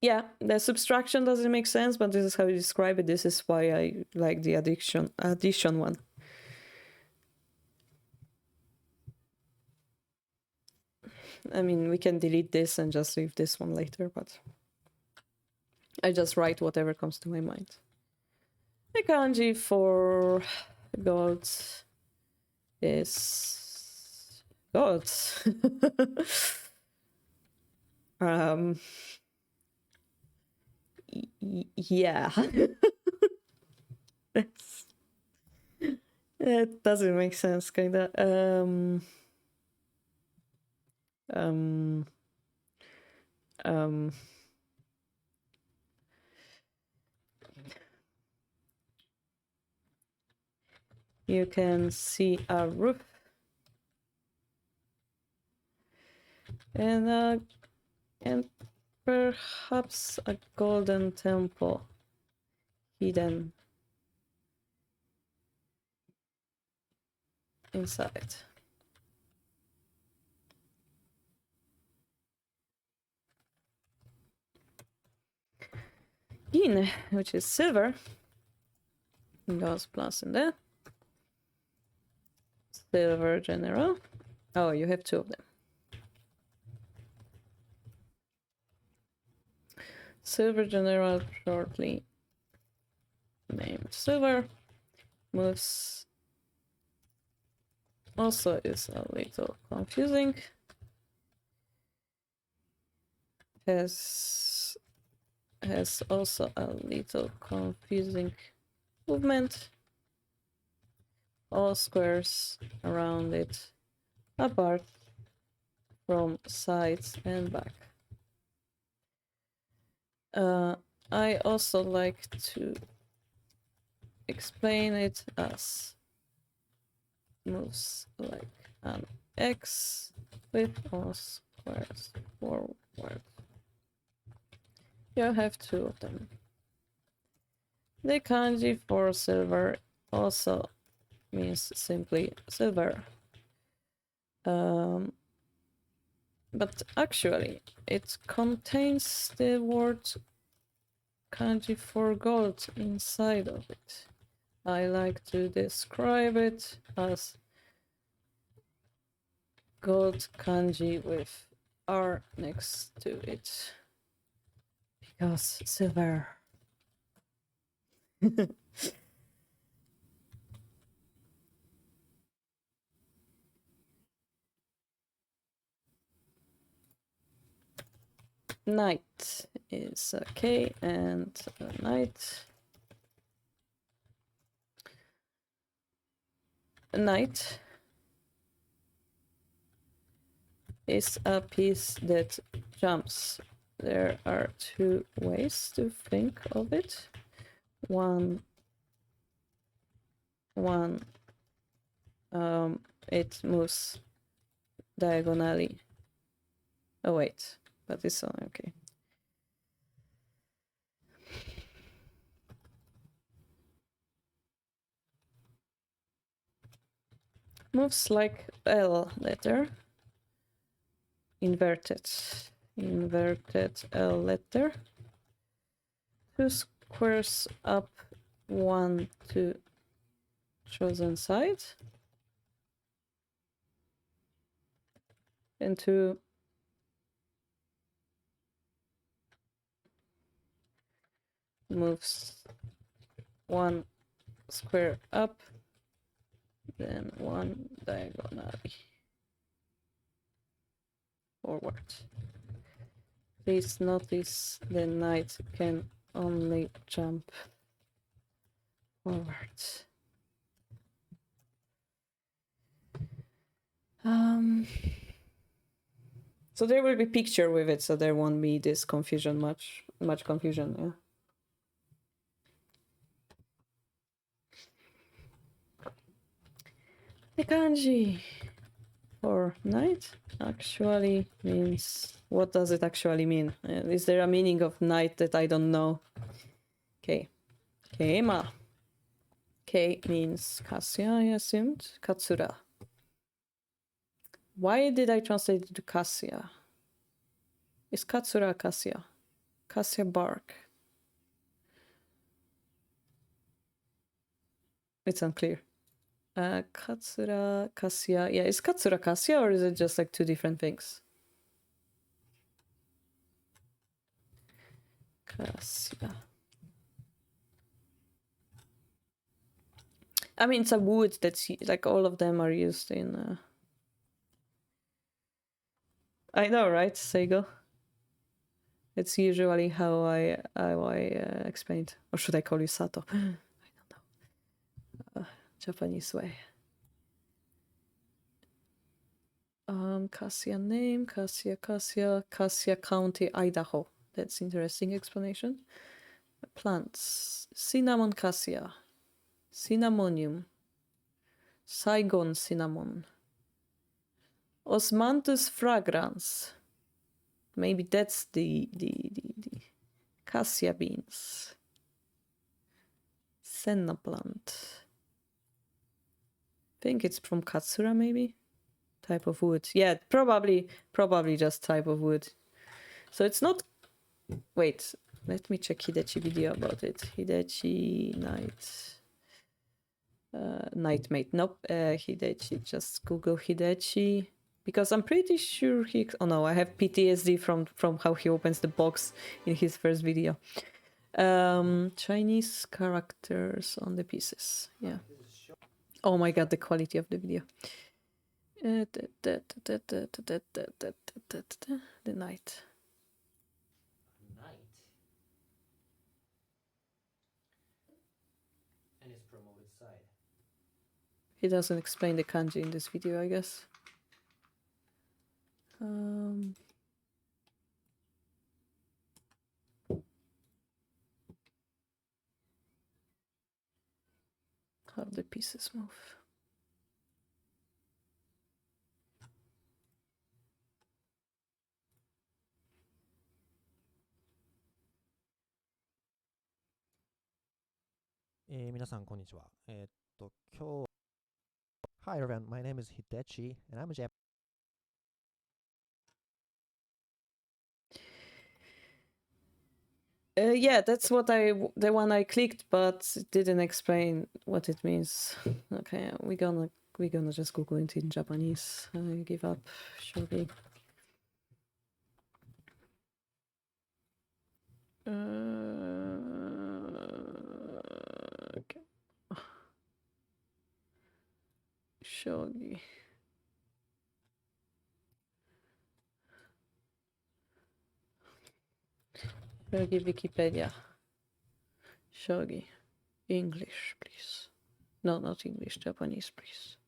Speaker 1: Yeah, the subtraction doesn't make sense, but this is how you describe it. This is why I like the addition one. I mean, we can delete this and just leave this one later, but I just write whatever comes to my mind. The kanji for gold is gold. Yeah. That doesn't make sense, kinda. You can see a roof and perhaps a golden temple hidden inside. Yin, which is silver, goes plus in there. Silver general. Oh, you have two of them. Silver general, shortly named silver, moves. Also is a little confusing. Has also a little confusing movement. All squares around it apart from sides and back. I also like to explain it as moves like an X with all squares forward. You have two of them. The kanji for silver also means simply silver. But actually, it contains the word kanji for gold inside of it. I like to describe it as gold kanji with R next to it. Because silver. Knight is okay, and knight. A knight is a piece that jumps. There are two ways to think of it. One, it moves diagonally. Oh wait, but it's okay. Moves like L letter. Inverted L letter. Two squares up, one to chosen side. And two moves one square up, then one diagonally forward. Please notice the knight can only jump forward. So there will be picture with it, so there won't be this confusion, much confusion, yeah. The kanji for knight actually means... What does it actually mean? Is there a meaning of knight that I don't know? Okay. Keima. K means Kasia, I assumed. Katsura. Why did I translate it to Kasia? Is Katsura Kasia? Kasia bark. It's unclear. Katsura Kasia. Yeah, is Katsura Kasia, or is it just like two different things? Kasia. I mean, it's a wood that's like all of them are used in. I know, right, Seigo? It's usually how I explained. Or should I call you Sato? I don't know. Japanese way. Kasia name, Kasia County, Idaho. That's interesting explanation. Plants. Cinnamon cassia. Cinnamonium. Saigon cinnamon. Osmanthus fragrans. Maybe that's the cassia beans. Senna plant. I think it's from Katsura, maybe. Type of wood. Yeah, probably just type of wood. So it's not... Wait, let me check Hidechi video about it. Hidechi Night. Nightmate. Nope. Hidechi. Just Google Hidechi. Because I'm pretty sure he... Oh no, I have PTSD from how he opens the box in his first video. Chinese characters on the pieces. Yeah. Oh my god, the quality of the video. The night.
Speaker 4: And his promoted side.
Speaker 1: He doesn't explain the kanji in this video, I guess. How the pieces move.
Speaker 4: Hi everyone, my name is Hidechi, and I'm a Japanese.
Speaker 1: Yeah, that's what the one I clicked, but it didn't explain what it means. Okay, we're gonna just Google it in Japanese. I give up, Shogi. Okay. Shogi. Shogi Wikipedia. Shogi. English, please. No, not English, Japanese, please.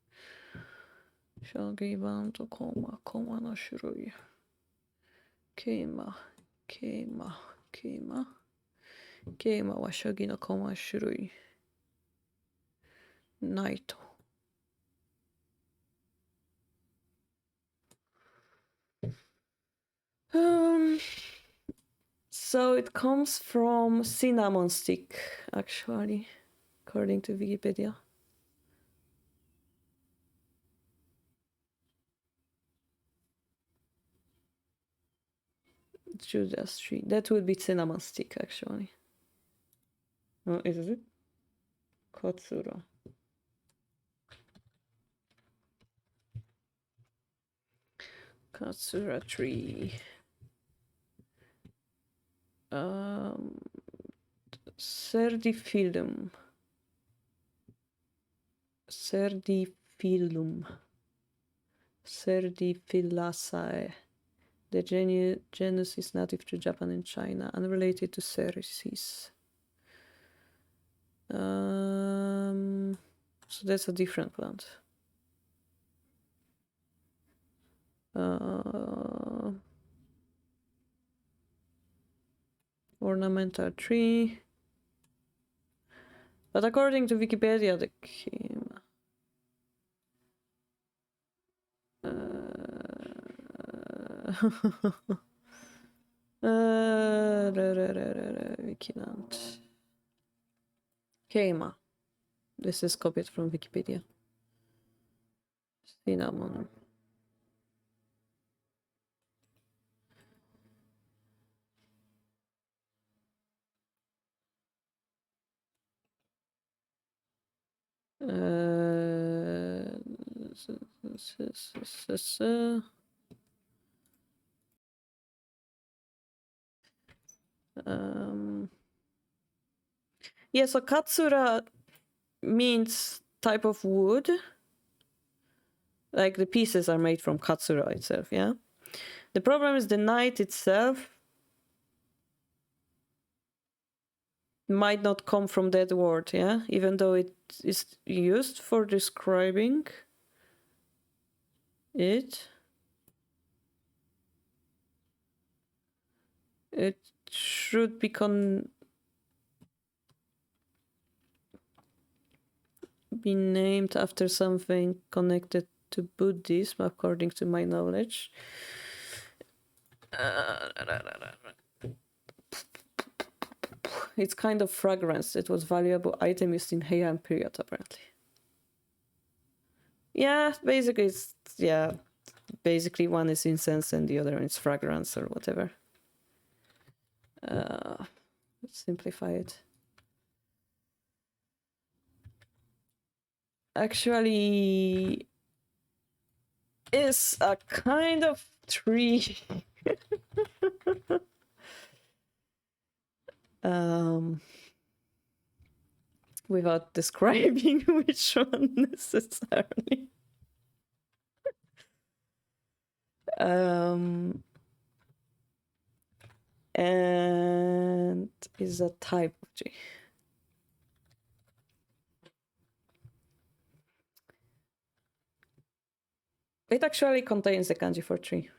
Speaker 1: Shogi版とコマの種類。ケイマは将棋の駒種類。ないと。So it comes from cinnamon stick, actually, according to Wikipedia. Judas tree. That would be cinnamon stick, actually. Oh, is it? Katsura. Katsura tree. Cerdiphyllum. Cerdiphyllaceae. The genus is native to Japan and China, unrelated to Cereces. So that's a different plant. Ornamental tree. But according to Wikipedia, the Wikiland. Keima. This is copied from Wikipedia. Cinnamon. Yeah, so katsura means type of wood. Like the pieces are made from katsura itself, yeah? The problem is the knight itself might not come from that word, yeah? Even though it is used for describing it. It should be named after something connected to Buddhism, according to my knowledge. It's kind of fragrance. It was valuable item used in Heian period, apparently. Yeah, basically it's, yeah. Basically one is incense and the other is fragrance or whatever. Let's simplify it. Actually is a kind of tree. Without describing which one necessarily. And is a type of tree. It actually contains the kanji for tree.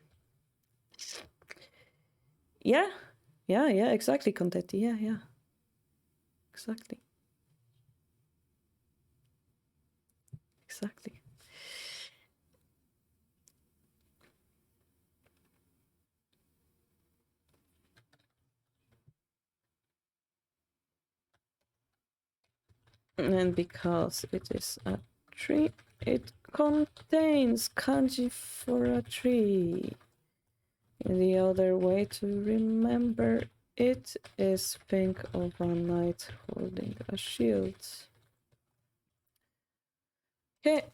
Speaker 1: Yeah, exactly, contenti, yeah. Exactly. And because it is a tree, it contains kanji for a tree. And the other way to remember it is think of a knight holding a shield. Okay.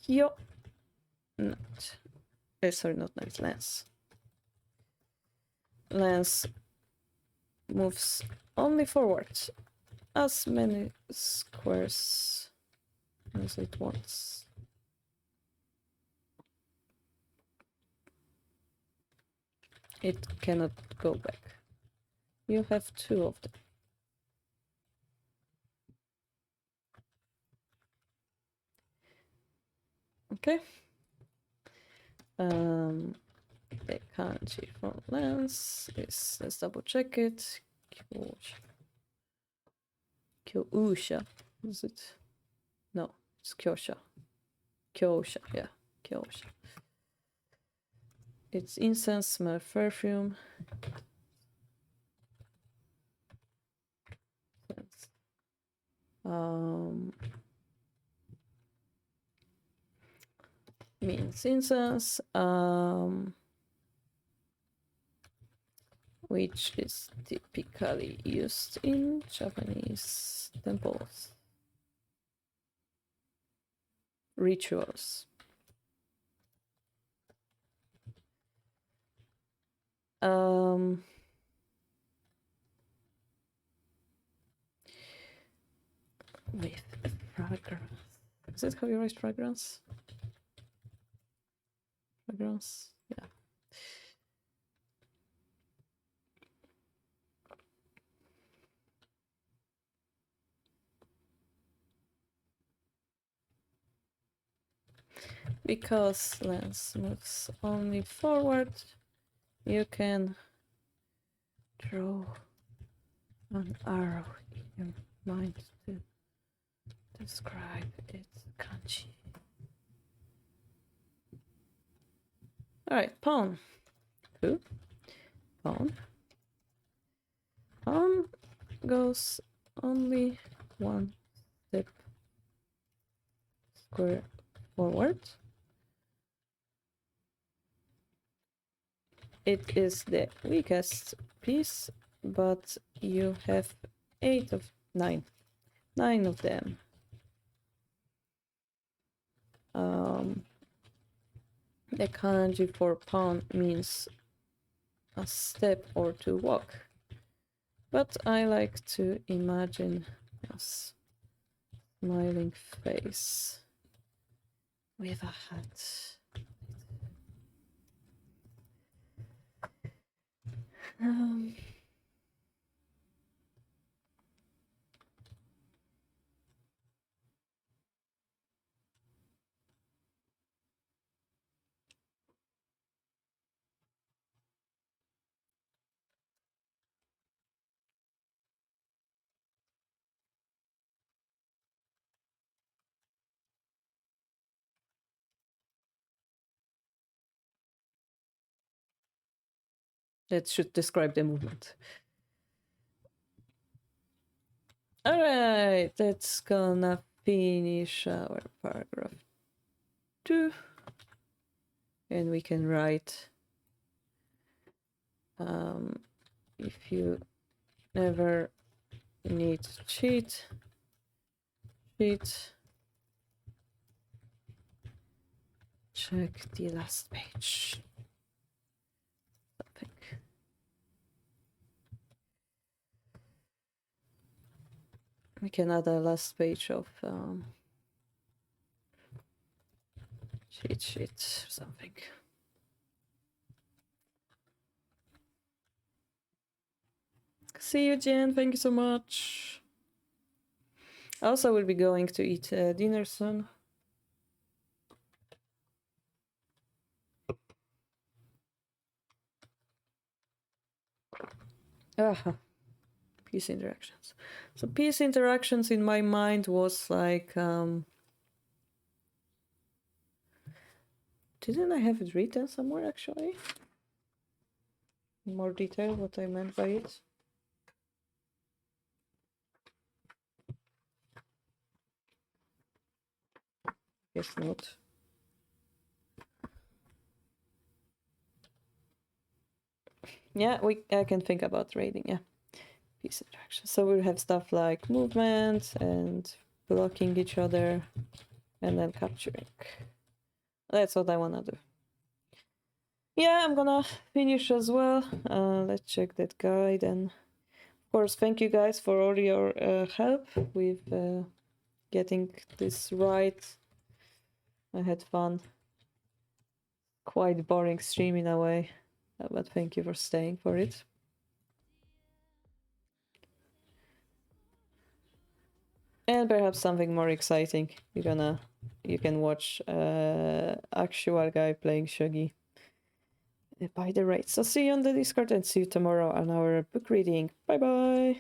Speaker 1: Yo. Sorry, not knight, lance. lens moves only forward as many squares as it wants. It cannot go back. You have 2 of them. Okay. The kanji for lens is, let's double check it. Kyousha. Is it? No, it's Kyosha. Kyosha, yeah. Kyosha. It's incense, smell perfume. Means incense, which is typically used in Japanese temples. Rituals. With fragrance. Is that how you write fragrance? Fragrance, yeah. Because lens moves only forward, you can draw an arrow in your mind to describe its kanji. Alright, pawn. Who? Pawn. Pawn goes only 1 step square forward. It is the weakest piece, but you have 8 of 9. 9 of them. The kanji for pawn means a step or 2 walk. But I like to imagine a smiling face with a hat. That should describe the movement. Alright, that's gonna finish our paragraph 2. And we can write, if you never need to cheat, check the last page. Something. We can add a last page of cheat sheet or something. See you, Jen. Thank you so much. Also, we'll be going to eat dinner soon. Peace interactions. So peace interactions in my mind was like, didn't I have it written somewhere actually? In more detail, what I meant by it. Guess not. Yeah, I can think about raiding, yeah. Peace interaction. So we'll have stuff like movement and blocking each other and then capturing. That's what I wanna do. yeah, I'm gonna finish as well. Let's check that guide. And of course, thank you guys for all your help with getting this right. I had fun. Quite boring stream in a way, but thank you for staying for it. And perhaps something more exciting. You can watch actual guy playing Shogi by the rates. So see you on the Discord and see you tomorrow on our book reading. Bye bye.